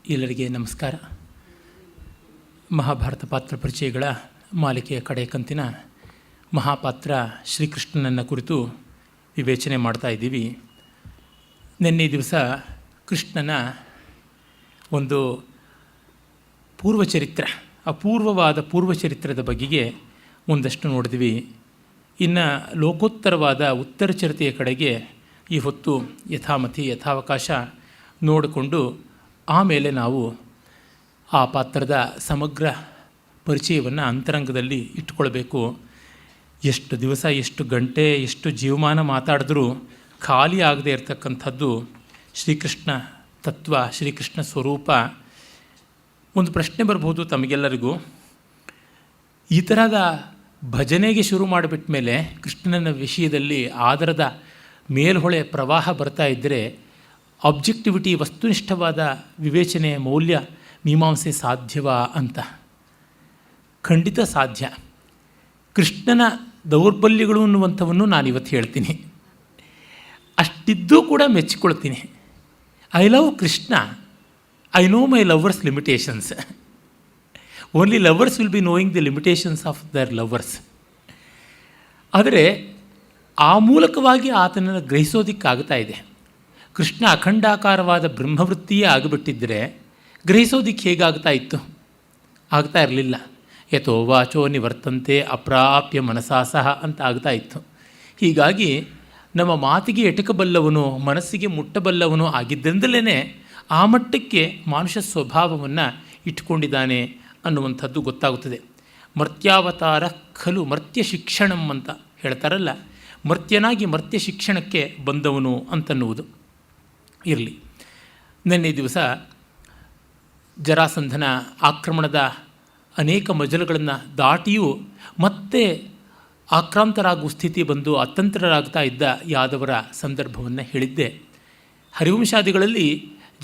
ಎಲ್ಲರಿಗೆ ನಮಸ್ಕಾರ. ಮಹಾಭಾರತ ಪಾತ್ರ ಪರಿಚಯಗಳ ಮಾಲಿಕೆಯ ಕಡೆ ಕಂತಿನ ಮಹಾಪಾತ್ರ ಶ್ರೀಕೃಷ್ಣನನ್ನು ಕುರಿತು ವಿವೇಚನೆ ಮಾಡ್ತಾ ಇದ್ದೀವಿ. ನಿನ್ನೆ ದಿವಸ ಕೃಷ್ಣನ ಒಂದು ಪೂರ್ವಚರಿತ್ರೆ, ಅಪೂರ್ವವಾದ ಪೂರ್ವಚರಿತ್ರದ ಬಗೆಗೆ ಒಂದಷ್ಟು ನೋಡಿದ್ವಿ. ಇನ್ನು ಲೋಕೋತ್ತರವಾದ ಉತ್ತರ ಚರಿತೆಯ ಕಡೆಗೆ ಈ ಹೊತ್ತು ಯಥಾಮತಿ ಯಥಾವಕಾಶ ನೋಡಿಕೊಂಡು ಆಮೇಲೆ ನಾವು ಆ ಪಾತ್ರದ ಸಮಗ್ರ ಪರಿಚಯವನ್ನು ಅಂತರಂಗದಲ್ಲಿ ಇಟ್ಟುಕೊಳ್ಬೇಕು. ಎಷ್ಟು ದಿವಸ, ಎಷ್ಟು ಗಂಟೆ, ಎಷ್ಟು ಜೀವಮಾನ ಮಾತಾಡಿದ್ರೂ ಖಾಲಿ ಆಗದೆ ಇರತಕ್ಕಂಥದ್ದು ಶ್ರೀಕೃಷ್ಣ ತತ್ವ, ಶ್ರೀಕೃಷ್ಣ ಸ್ವರೂಪ. ಒಂದು ಪ್ರಶ್ನೆ ಬರ್ಬೋದು ತಮಗೆಲ್ಲರಿಗೂ, ಈ ಥರದ ಭಜನೆಗೆ ಶುರು ಮಾಡಿಬಿಟ್ಟ ಮೇಲೆ ಕೃಷ್ಣನ ವಿಷಯದಲ್ಲಿ ಆದರದ ಮೇಲ್ಹೊಳೆ ಪ್ರವಾಹ ಬರ್ತಾ ಇದ್ದರೆ ಆಬ್ಜೆಕ್ಟಿವಿಟಿ, ವಸ್ತುನಿಷ್ಠವಾದ ವಿವೇಚನೆ, ಮೌಲ್ಯ ಮೀಮಾಂಸೆ ಸಾಧ್ಯವಾ ಅಂತ. ಖಂಡಿತ ಸಾಧ್ಯ. ಕೃಷ್ಣನ ದೌರ್ಬಲ್ಯಗಳು ಅನ್ನುವಂಥವನ್ನು ನಾನಿವತ್ತು ಹೇಳ್ತೀನಿ. ಅಷ್ಟಿದ್ದೂ ಕೂಡ ಮೆಚ್ಚಿಕೊಳ್ತೀನಿ. I love Krishna, I know my lovers limitations. Only lovers will be knowing the limitations of their lovers. ಆದರೆ ಆ ಮೂಲಕವಾಗಿ ಆತನನ್ನು ಗ್ರಹಿಸೋದಕ್ಕಾಗ್ತಾ ಇದೆ. ಕೃಷ್ಣ ಅಖಂಡಾಕಾರವಾದ ಬ್ರಹ್ಮವೃತ್ತಿಯೇ ಆಗಿಬಿಟ್ಟಿದ್ದರೆ ಗ್ರಹಿಸೋದಿಕ್ಕೆ ಹೇಗಾಗ್ತಾ ಇತ್ತು? ಆಗ್ತಾ ಇರಲಿಲ್ಲ. ಯಥೋ ವಾಚೋ ನಿವರ್ತಂತೆ ಅಪ್ರಾಪ್ಯ ಮನಸಾ ಸಹ ಅಂತ ಆಗ್ತಾ ಇತ್ತು. ಹೀಗಾಗಿ ನಮ್ಮ ಮಾತಿಗೆ ಎಟಕಬಲ್ಲವನು, ಮನಸ್ಸಿಗೆ ಮುಟ್ಟಬಲ್ಲವನು ಆಗಿದ್ದರಿಂದಲೇ ಆ ಮಟ್ಟಕ್ಕೆ ಮಾನುಷ ಸ್ವಭಾವವನ್ನು ಇಟ್ಕೊಂಡಿದ್ದಾನೆ ಅನ್ನುವಂಥದ್ದು ಗೊತ್ತಾಗುತ್ತದೆ. ಮರ್ತ್ಯಾವತಾರ ಖಲು ಮರ್ತ್ಯ ಶಿಕ್ಷಣಂ ಅಂತ ಹೇಳ್ತಾರಲ್ಲ, ಮರ್ತ್ಯನಾಗಿ ಮರ್ತ್ಯ ಶಿಕ್ಷಣಕ್ಕೆ ಬಂದವನು ಅಂತನ್ನುವುದು ಇರಲಿ. ನಿನ್ನೆ ದಿವಸ ಜರಾಸಂಧನ ಆಕ್ರಮಣದ ಅನೇಕ ಮಜಲುಗಳನ್ನು ದಾಟಿಯೂ ಮತ್ತೆ ಆಕ್ರಾಂತರಾಗುವ ಸ್ಥಿತಿ ಬಂದು ಅತಂತ್ರರಾಗ್ತಾ ಇದ್ದ ಯಾದವರ ಸಂದರ್ಭವನ್ನು ಹೇಳಿದ್ದೆ. ಹರಿವಂಶಾದಿಗಳಲ್ಲಿ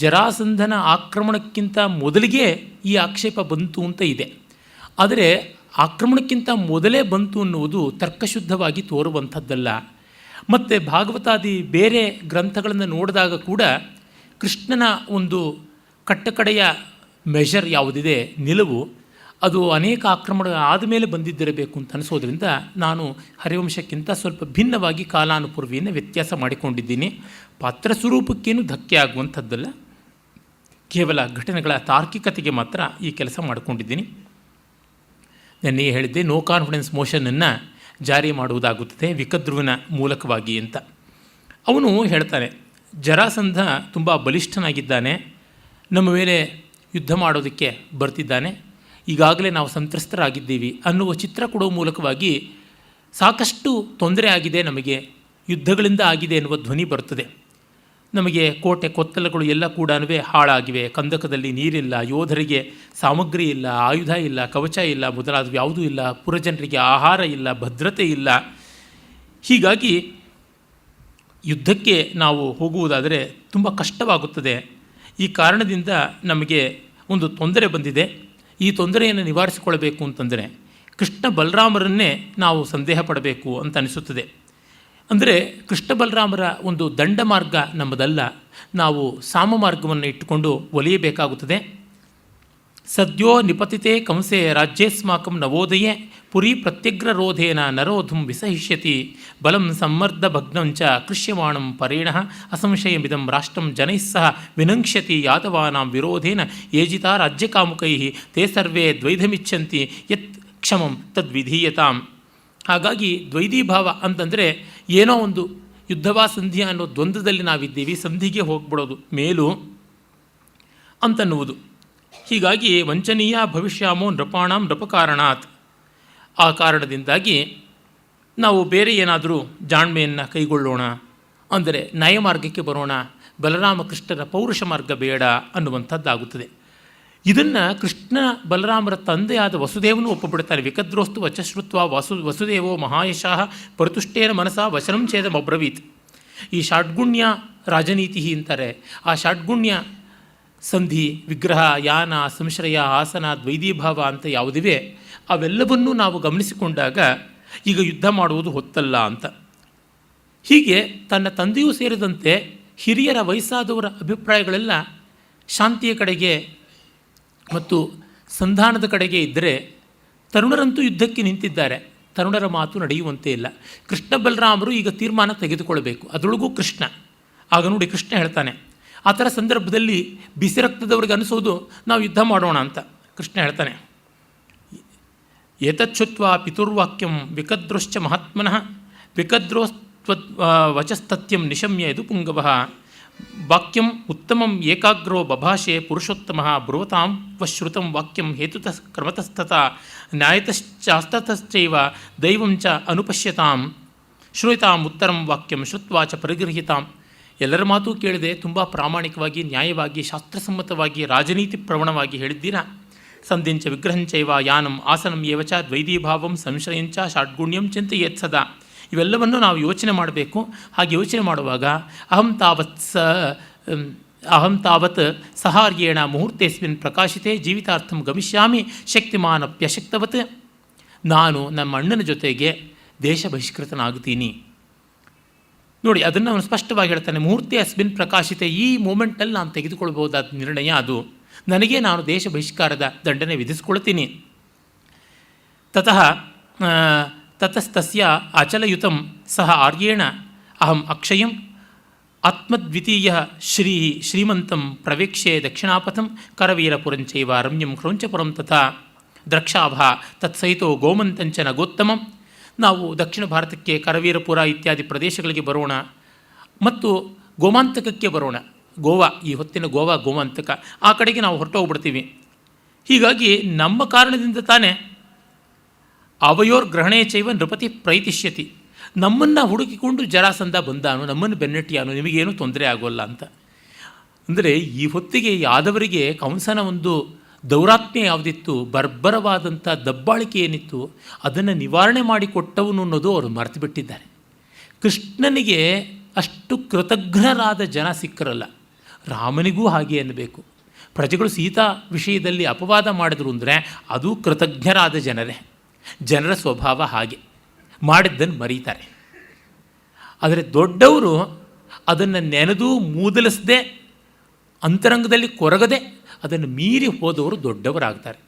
ಜರಾಸಂಧನ ಆಕ್ರಮಣಕ್ಕಿಂತ ಮೊದಲಿಗೆ ಈ ಆಕ್ಷೇಪ ಬಂತು ಅಂತ ಇದೆ. ಆದರೆ ಆಕ್ರಮಣಕ್ಕಿಂತ ಮೊದಲೇ ಬಂತು ಅನ್ನುವುದು ತರ್ಕಶುದ್ಧವಾಗಿ ತೋರುವಂಥದ್ದಲ್ಲ. ಮತ್ತು ಭಾಗವತಾದಿ ಬೇರೆ ಗ್ರಂಥಗಳನ್ನು ನೋಡಿದಾಗ ಕೂಡ ಕೃಷ್ಣನ ಒಂದು ಕಟ್ಟಕಡೆಯ ಮೆಷರ್ ಯಾವುದಿದೆ, ನಿಲುವು, ಅದು ಅನೇಕ ಆಕ್ರಮಣ ಆದಮೇಲೆ ಬಂದಿದ್ದಿರಬೇಕು ಅಂತ ಅನಿಸೋದ್ರಿಂದ ನಾನು ಹರಿವಂಶಕ್ಕಿಂತ ಸ್ವಲ್ಪ ಭಿನ್ನವಾಗಿ ಕಾಲಾನುಪೂರ್ವಿಯನ್ನು ವ್ಯತ್ಯಾಸ ಮಾಡಿಕೊಂಡಿದ್ದೀನಿ. ಪಾತ್ರ ಸ್ವರೂಪಕ್ಕೇನು ಧಕ್ಕೆ ಆಗುವಂಥದ್ದಲ್ಲ, ಕೇವಲ ಘಟನೆಗಳ ತಾರ್ಕಿಕತೆಗೆ ಮಾತ್ರ ಈ ಕೆಲಸ ಮಾಡಿಕೊಂಡಿದ್ದೀನಿ. ನೆನ್ನೆ ಹೇಳಿದ್ದೆ, ನೋ ಕಾನ್ಫಿಡೆನ್ಸ್ ಮೋಷನನ್ನು ಜಾರಿ ಮಾಡುವುದಾಗುತ್ತದೆ ವಿಕದ್ರುವಿನ ಮೂಲಕವಾಗಿ ಅಂತ. ಅವನು ಹೇಳ್ತಾನೆ, ಜರಾಸಂಧ ತುಂಬ ಬಲಿಷ್ಠನಾಗಿದ್ದಾನೆ, ನಮ್ಮ ಮೇಲೆ ಯುದ್ಧ ಮಾಡೋದಕ್ಕೆ ಬರ್ತಿದ್ದಾನೆ, ಈಗಾಗಲೇ ನಾವು ಸಂತ್ರಸ್ತರಾಗಿದ್ದೀವಿ ಅನ್ನುವ ಚಿತ್ರ ಕೊಡುವ ಮೂಲಕವಾಗಿ ಸಾಕಷ್ಟು ತೊಂದರೆ ಆಗಿದೆ, ನಮಗೆ ಯುದ್ಧಗಳಿಂದ ಆಗಿದೆ ಎನ್ನುವ ಧ್ವನಿ ಬರುತ್ತದೆ. ನಮಗೆ ಕೋಟೆ ಕೊತ್ತಲಗಳು ಎಲ್ಲ ಕೂಡ ಹಾಳಾಗಿವೆ, ಕಂದಕದಲ್ಲಿ ನೀರಿಲ್ಲ, ಯೋಧರಿಗೆ ಸಾಮಗ್ರಿ ಇಲ್ಲ, ಆಯುಧ ಇಲ್ಲ, ಕವಚ ಇಲ್ಲ, ಮೊದಲಾದವು ಯಾವುದೂ ಇಲ್ಲ, ಪುರಜನರಿಗೆ ಆಹಾರ ಇಲ್ಲ, ಭದ್ರತೆ ಇಲ್ಲ. ಹೀಗಾಗಿ ಯುದ್ಧಕ್ಕೆ ನಾವು ಹೋಗುವುದಾದರೆ ತುಂಬ ಕಷ್ಟವಾಗುತ್ತದೆ. ಈ ಕಾರಣದಿಂದ ನಮಗೆ ಒಂದು ತೊಂದರೆ ಬಂದಿದೆ. ಈ ತೊಂದರೆಯನ್ನು ನಿವಾರಿಸಿಕೊಳ್ಳಬೇಕು ಅಂತಂದರೆ ಕೃಷ್ಣ ಬಲರಾಮರನ್ನೇ ನಾವು ಸಂದೇಹ ಪಡಬೇಕು ಅಂತ ಅನಿಸುತ್ತದೆ. ಅಂದರೆ ಕೃಷ್ಣ ಬಲರಾಮರ ಒಂದು ದಂಡ ಮಾರ್ಗ ನಮ್ಮದಲ್ಲ, ನಾವು ಸಾಮ ಮಾರ್ಗವನ್ನು ಇಟ್ಟುಕೊಂಡು ಒಲಿಯಬೇಕಾಗುತ್ತದೆ. ಸದ್ಯೋ ನಿಪತಿತೆ ಕಂಸೆ ರಾಜ್ಯಸ್ಮಾಕಂ ನವೋದಯೇ ಪುರಿ ಪ್ರತ್ಯಗ್ರರೋಧೇನ ನರೋಧುಂ ವಿಸಹಿಷ್ಯತಿ ಬಲಂ ಸಮ್ಮರ್ದ ಭಗ್ನಂಚ ಕೃಷ್ಯಮಾಣಂ ಪರೇಣ ಅಸಂಶಯಮಿದಂ ರಾಷ್ಟ್ರಂ ಜನೈಸ್ಸಹ ವಿನಂಕ್ಷ್ಯತಿ ಯಾದವಾನಾಂ ವಿರೋಧೇನ ಯೇಜಿತಾ ರಾಜ್ಯಕಾಮುಕೈ ತೇ ಸರ್ವೇ ದ್ವೈಧಮಿಚ್ಛಂತಿ ಯತ್ ಕ್ಷಮಂ ತದ್ವಿಧೀಯತಾಂ. ಹಾಗಾಗಿ ದ್ವೈಧೀಭಾವ ಅಂತಂದರೆ ಏನೋ ಒಂದು ಯುದ್ಧವಾ ಸಂಧಿಯ ಅನ್ನೋ ದ್ವಂದ್ವದಲ್ಲಿ ನಾವಿದ್ದೀವಿ, ಸಂಧಿಗೆ ಹೋಗ್ಬಿಡೋದು ಮೇಲು ಅಂತನ್ನುವುದು. ಹೀಗಾಗಿ ವಂಚನೀಯ ಭವಿಷ್ಯಾಮೋ ನೃಪಾಣಾಂ ನೃಪಕಾರಣಾತ್. ಆ ಕಾರಣದಿಂದಾಗಿ ನಾವು ಬೇರೆ ಏನಾದರೂ ಜಾಣ್ಮೆಯನ್ನು ಕೈಗೊಳ್ಳೋಣ, ಅಂದರೆ ನ್ಯಾಯಮಾರ್ಗಕ್ಕೆ ಬರೋಣ, ಬಲರಾಮಕೃಷ್ಣರ ಪೌರುಷ ಮಾರ್ಗ ಬೇಡ ಅನ್ನುವಂಥದ್ದಾಗುತ್ತದೆ. ಇದನ್ನು ಕೃಷ್ಣ ಬಲರಾಮರ ತಂದೆಯಾದ ವಸುದೇವನು ಒಪ್ಪಬಿಡ್ತಾನೆ. ವಿಕದ್ರೋಸ್ತು ವಚಶ್ರುತ್ವ ವಸುದೇವೋ ಮಹಾಯಶಃ ಪರಿತುಷ್ಟೇನ ಮನಸಾ ವಚನಂ ಛೇದಮಬ್ರವೀತ್. ಈ ಷಾಡ್ಗುಣ್ಯ ರಾಜನೀತಿ ಅಂತಾರೆ. ಆ ಷಾಡ್ಗುಣ್ಯ ಸಂಧಿ, ವಿಗ್ರಹ, ಯಾನ, ಸಂಶ್ರಯ, ಆಸನ, ದ್ವೈಧೀಭಾವ ಅಂತ ಯಾವುದಿವೆ ಅವೆಲ್ಲವನ್ನೂ ನಾವು ಗಮನಿಸಿಕೊಂಡಾಗ ಈಗ ಯುದ್ಧ ಮಾಡುವುದು ಹೊತ್ತಲ್ಲ ಅಂತ. ಹೀಗೆ ತನ್ನ ತಂದೆಯೂ ಸೇರಿದಂತೆ ಹಿರಿಯರ ವಯಸ್ಸಾದವರ ಅಭಿಪ್ರಾಯಗಳೆಲ್ಲ ಶಾಂತಿಯ ಕಡೆಗೆ ಮತ್ತು ಸಂಧಾನದ ಕಡೆಗೆ ಇದ್ದರೆ ತರುಣರಂತೂ ಯುದ್ಧಕ್ಕೆ ನಿಂತಿದ್ದಾರೆ. ತರುಣರ ಮಾತು ನಡೆಯುವಂತೆ ಇಲ್ಲ. ಕೃಷ್ಣ ಬಲರಾಮರು ಈಗ ತೀರ್ಮಾನ ತೆಗೆದುಕೊಳ್ಬೇಕು, ಅದರೊಳಗೂ ಕೃಷ್ಣ. ಆಗ ನೋಡಿ ಕೃಷ್ಣ ಹೇಳ್ತಾನೆ, ಆ ಥರ ಸಂದರ್ಭದಲ್ಲಿ ಬಿಸಿ ರಕ್ತದವ್ರಿಗೆ ಅನಿಸೋದು ನಾವು ಯುದ್ಧ ಮಾಡೋಣ ಅಂತ. ಕೃಷ್ಣ ಹೇಳ್ತಾನೆ, ಏತಚ್ಛುತ್ವ ಪಿತುರ್ವಾಕ್ಯಂ ವಿಕದ್ರೋಶ್ಚ ಮಹಾತ್ಮನಃ ವಿಕದ್ರೋಸ್ತ್ವ ವಚಸ್ತತ್ಯಂ ನಿಶಮ್ಯ ಇದು ಪುಂಗವಃ ವಾಕ್ಯಂ ಉತ್ತಮಂ ಏಕಾಗ್ರೋ ಬಭಾಷೆ ಪುರುಷೋತ್ತಮಃ ಬ್ರುವತಾಂ ವಶ್ರುತಂ ವಾಕ್ಯಂ ಹೇತುತಃ ಕ್ರಮತಸ್ತಥ ನ್ಯಾಯತಶ್ಚಾಸ್ತತಶ್ಚೈವ ದೈವಂ ಚ ಅನುಪಶ್ಯತಾಂ ಶ್ರೂಯತಾಂ ಉತ್ತರಂ ವಾಕ್ಯಂ ಶ್ರುತ್ವಾ ಚ ಪರಿಗೃಹೀತಾಂ. ಎಲ್ಲರ ಮಾತು ಕೇಳಿದೆ, ತುಂಬ ಪ್ರಾಮಾಣಿಕವಾಗಿ, ನ್ಯಾಯವಾಗಿ, ಶಾಸ್ತ್ರಸಮ್ಮತವಾಗಿ, ರಾಜನೀತಿ ಪ್ರವಣವಾಗಿ ಹೇಳಿದ್ದೀರಾ. ಸಂಧಿಂಚ ವಿಗ್ರಹಂಚೈವ ಯಾನಂ ಆಸನಂ ಏವಚ ದ್ವೈತೀಭಾವಂ ಸಂಶಯಂಚ ಷಾಡ್ಗುಣ್ಯಂ ಚಿಂತೆಯೇತ್ ಸದಾ. ಇವೆಲ್ಲವನ್ನು ನಾವು ಯೋಚನೆ ಮಾಡಬೇಕು. ಹಾಗೆ ಯೋಚನೆ ಮಾಡುವಾಗ ಅಹಂ ತಾವತ್ ಸಹಾರ್ಯೇಣ ಮುಹೂರ್ತೇಸ್ಮಿನ್ ಪ್ರಕಾಶಿತೆ ಜೀವಿತಾರ್ಥಂ ಗಮಿಷ್ಯಾಮಿ ಶಕ್ತಿಮಾನ್ ಅಪ್ಯಶಕ್ತವತ್. ನಾನು ನಮ್ಮ ಅಣ್ಣನ ಜೊತೆಗೆ ದೇಶ ಬಹಿಷ್ಕೃತನಾಗ್ತೀನಿ. ನೋಡಿ, ಅದನ್ನು ಅವನು ಸ್ಪಷ್ಟವಾಗಿ ಹೇಳ್ತಾನೆ. ಮುಹೂರ್ತೆ ಅಸ್ಮಿನ್ ಪ್ರಕಾಶಿತೆ, ಈ ಮೂಮೆಂಟಲ್ಲಿ ನಾನು ತೆಗೆದುಕೊಳ್ಬಹುದಾದ ನಿರ್ಣಯ ಅದು. ನನಗೆ ನಾನು ದೇಶ ಬಹಿಷ್ಕಾರದ ದಂಡನೆ ವಿಧಿಸ್ಕೊಳ್ತೀನಿ. ತತಸ್ತಸ್ಯ ಅಚಲಯುತಂ ಸಹ ಆರ್ಯೇಣ ಅಹಂ ಅಕ್ಷಯಂ ಆತ್ಮದ್ವಿತೀಯ ಶ್ರೀಮಂತಂ ಪ್ರವೇಕ್ಷ್ಯೆ ದಕ್ಷಿಣಾಪಥಂ ಕರವೀರಪುರಂಚೈವ ರಮ್ಯಂ ಕ್ರೌಂಚಪುರಂ ತಥಾ ದ್ರಕ್ಷಾಭ ತತ್ಸಹಿತೋ ಗೋಮಂತಂಚ ನಗೋತ್ತಮಂ. ನಾವು ದಕ್ಷಿಣ ಭಾರತಕ್ಕೆ ಕರವೀರಪುರ ಇತ್ಯಾದಿ ಪ್ರದೇಶಗಳಿಗೆ ಬರೋಣ ಮತ್ತು ಗೋಮಾಂತಕಕ್ಕೆ ಬರೋಣ. ಗೋವಾ, ಈ ಹೊತ್ತಿನ ಗೋವಾ ಗೋಮಾಂತಕ, ಆ ಕಡೆಗೆ ನಾವು ಹೊರಟೋಗ್ಬಿಡ್ತೀವಿ. ಹೀಗಾಗಿ ನಮ್ಮ ಕಾರಣದಿಂದ ತಾನೇ ಅವಯೋರ್ ಗ್ರಹಣೇ ಚೈವ ನೃಪತಿ ಪ್ರೈತಿಷ್ಯತಿ, ನಮ್ಮನ್ನು ಹುಡುಕಿಕೊಂಡು ಜರಾಸಂಧ ಬಂದಾನು, ನಮ್ಮನ್ನು ಬೆನ್ನಟ್ಟಿಯಾನು, ನಿಮಗೇನು ತೊಂದರೆ ಆಗೋಲ್ಲ ಅಂತ. ಅಂದರೆ ಈ ಹೊತ್ತಿಗೆ ಯಾದವರಿಗೆ ಕಂಸನ ಒಂದು ದೌರಾತ್ಮ್ಯ ಯಾವುದಿತ್ತು, ಬರ್ಬರವಾದಂಥ ದಬ್ಬಾಳಿಕೆ ಏನಿತ್ತು, ಅದನ್ನು ನಿವಾರಣೆ ಮಾಡಿಕೊಟ್ಟವನು ಅನ್ನೋದು ಅವರು ಮರೆತು ಬಿಟ್ಟಿದ್ದಾರೆ. ಕೃಷ್ಣನಿಗೆ ಅಷ್ಟು ಕೃತಜ್ಞರಾದ ಜನ ಸಿಕ್ಕರಲ್ಲ. ರಾಮನಿಗೂ ಹಾಗೆ ಅನ್ನಬೇಕು. ಪ್ರಜೆಗಳು ಸೀತಾ ವಿಷಯದಲ್ಲಿ ಅಪವಾದ ಮಾಡಿದ್ರು ಅಂದರೆ ಅದು ಕೃತಜ್ಞರಾದ ಜನರ ಸ್ವಭಾವ ಹಾಗೆ, ಮಾಡಿದ್ದನ್ನು ಮರೀತಾರೆ. ಆದರೆ ದೊಡ್ಡವರು ಅದನ್ನು ನೆನೆದು ಮೂದಲಿಸದೆ, ಅಂತರಂಗದಲ್ಲಿ ಕೊರಗದೆ ಅದನ್ನು ಮೀರಿ ಹೋದವರು ದೊಡ್ಡವರಾಗ್ತಾರೆ.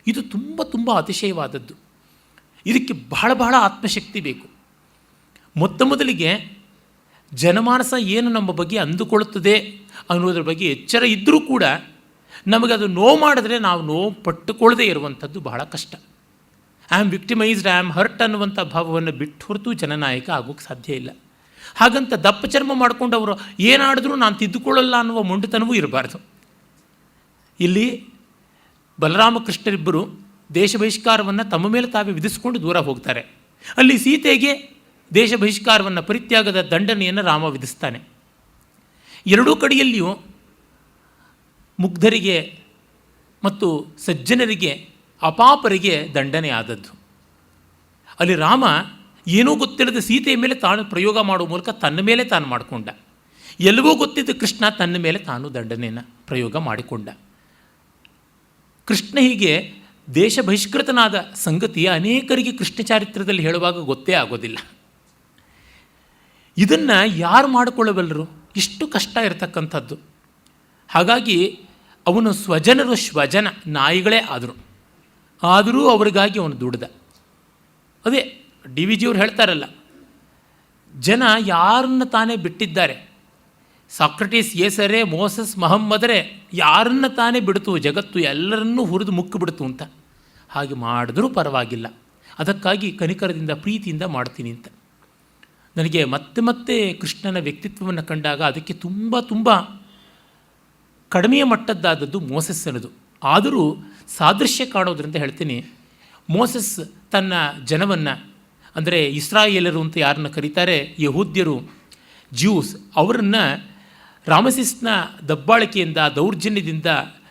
ಇದು ತುಂಬ ತುಂಬ ಅತಿಶಯವಾದದ್ದು. ಇದಕ್ಕೆ ಬಹಳ ಬಹಳ ಆತ್ಮಶಕ್ತಿ ಬೇಕು. ಮೊದಲಿಗೆ ಜನಮಾನಸ ಏನು ನಮ್ಮ ಬಗ್ಗೆ ಅಂದುಕೊಳ್ಳುತ್ತದೆ ಅನ್ನೋದ್ರ ಬಗ್ಗೆ ಎಚ್ಚರ ಇದ್ದರೂ ಕೂಡ ನಮಗದು ನೋವು ಮಾಡಿದ್ರೆ ನಾವು ನೋವು ಪಟ್ಟುಕೊಳ್ಳದೆ ಇರುವಂಥದ್ದು ಬಹಳ ಕಷ್ಟ. I am victimised, I am hurt ಅನ್ನುವಂಥ ಭಾವವನ್ನು ಬಿಟ್ಟು ಹೊರತು ಜನನಾಯಕ ಆಗೋಕ್ಕೆ ಸಾಧ್ಯ ಇಲ್ಲ. ಹಾಗಂತ ದಪ್ಪ ಚರ್ಮ ಮಾಡಿಕೊಂಡು ಅವರು ಏನಾಡಿದ್ರೂ ನಾನು ತಿದ್ದುಕೊಳ್ಳಲ್ಲ ಅನ್ನುವ ಮೊಂಡುತನವೂ ಇರಬಾರ್ದು. ಇಲ್ಲಿ ಬಲರಾಮಕೃಷ್ಣರಿಬ್ಬರು ದೇಶ ಬಹಿಷ್ಕಾರವನ್ನು ತಮ್ಮ ಮೇಲೆ ತಾವೇ ವಿಧಿಸಿಕೊಂಡು ದೂರ ಹೋಗ್ತಾರೆ. ಅಲ್ಲಿ ಸೀತೆಗೆ ದೇಶ ಬಹಿಷ್ಕಾರವನ್ನು, ಪರಿತ್ಯಾಗದ ದಂಡನೆಯನ್ನು ರಾಮ ವಿಧಿಸ್ತಾನೆ. ಎರಡೂ ಕಡೆಯಲ್ಲಿಯೂ ಮುಗ್ಧರಿಗೆ ಮತ್ತು ಸಜ್ಜನರಿಗೆ, ಅಪಾಪರಿಗೆ ದಂಡನೆ ಆದದ್ದು. ಅಲ್ಲಿ ರಾಮ ಏನೂ ಗೊತ್ತಿಲ್ಲದ ಸೀತೆಯ ಮೇಲೆ ತಾನು ಪ್ರಯೋಗ ಮಾಡುವ ಮೂಲಕ ತನ್ನ ಮೇಲೆ ತಾನು ಮಾಡಿಕೊಂಡ. ಎಲ್ಲವೂ ಗೊತ್ತಿದ್ದ ಕೃಷ್ಣ ತನ್ನ ಮೇಲೆ ತಾನು ದಂಡನೆಯನ್ನು ಪ್ರಯೋಗ ಮಾಡಿಕೊಂಡ. ಕೃಷ್ಣ ಹೀಗೆ ದೇಶ ಬಹಿಷ್ಕೃತನಾದ ಸಂಗತಿ ಅನೇಕರಿಗೆ ಕೃಷ್ಣ ಚಾರಿತ್ರದಲ್ಲಿ ಹೇಳುವಾಗ ಗೊತ್ತೇ ಆಗೋದಿಲ್ಲ. ಇದನ್ನು ಯಾರು ಮಾಡಿಕೊಳ್ಳಬಲ್ಲರು? ಇಷ್ಟು ಕಷ್ಟ ಇರತಕ್ಕಂಥದ್ದು. ಹಾಗಾಗಿ ಅವನು ಸ್ವಜನರು ಶ್ವಜನ, ನಾಯಿಗಳೇ ಆದರೂ ಅವರಿಗಾಗಿ ಅವನು ದುಡ್ದ. ಅದೇ ಡಿ ವಿ ಜಿಯವರು ಹೇಳ್ತಾರಲ್ಲ, ಜನ ಯಾರನ್ನ ತಾನೇ ಬಿಟ್ಟಿದ್ದಾರೆ. ಸಾಕ್ರಟೀಸ್, ಏಸರೇ, ಮೋಸಸ್, ಮಹಮ್ಮದರೇ, ಯಾರನ್ನ ತಾನೇ ಬಿಡ್ತು ಜಗತ್ತು, ಎಲ್ಲರನ್ನೂ ಹುರಿದು ಮುಕ್ಕಿಬಿಡ್ತು ಅಂತ. ಹಾಗೆ ಮಾಡಿದ್ರೂ ಪರವಾಗಿಲ್ಲ, ಅದಕ್ಕಾಗಿ ಕನಿಕರದಿಂದ ಪ್ರೀತಿಯಿಂದ ಮಾಡ್ತೀನಿ ಅಂತ. ನನಗೆ ಮತ್ತೆ ಮತ್ತೆ ಕೃಷ್ಣನ ವ್ಯಕ್ತಿತ್ವವನ್ನು ಕಂಡಾಗ ಅದಕ್ಕೆ ತುಂಬ ತುಂಬ ಕಡಿಮೆಯ ಮಟ್ಟದ್ದಾದದ್ದು ಮೋಸಸ್ ಅನ್ನೋದು. ಆದರೂ ಸಾದೃಶ್ಯ ಕಾಣೋದ್ರಿಂದ ಹೇಳ್ತೀನಿ. ಮೋಸಸ್ ತನ್ನ ಜನವನ್ನು, ಅಂದರೆ ಇಸ್ರಾಯೇಲರು ಅಂತ ಯಾರನ್ನು ಕರೀತಾರೆ, ಯಹೂದ್ಯರು, ಜ್ಯೂಸ್, ಅವರನ್ನು ರಾಮಸಿಸ್ನ ದಬ್ಬಾಳಿಕೆಯಿಂದ, ದೌರ್ಜನ್ಯದಿಂದ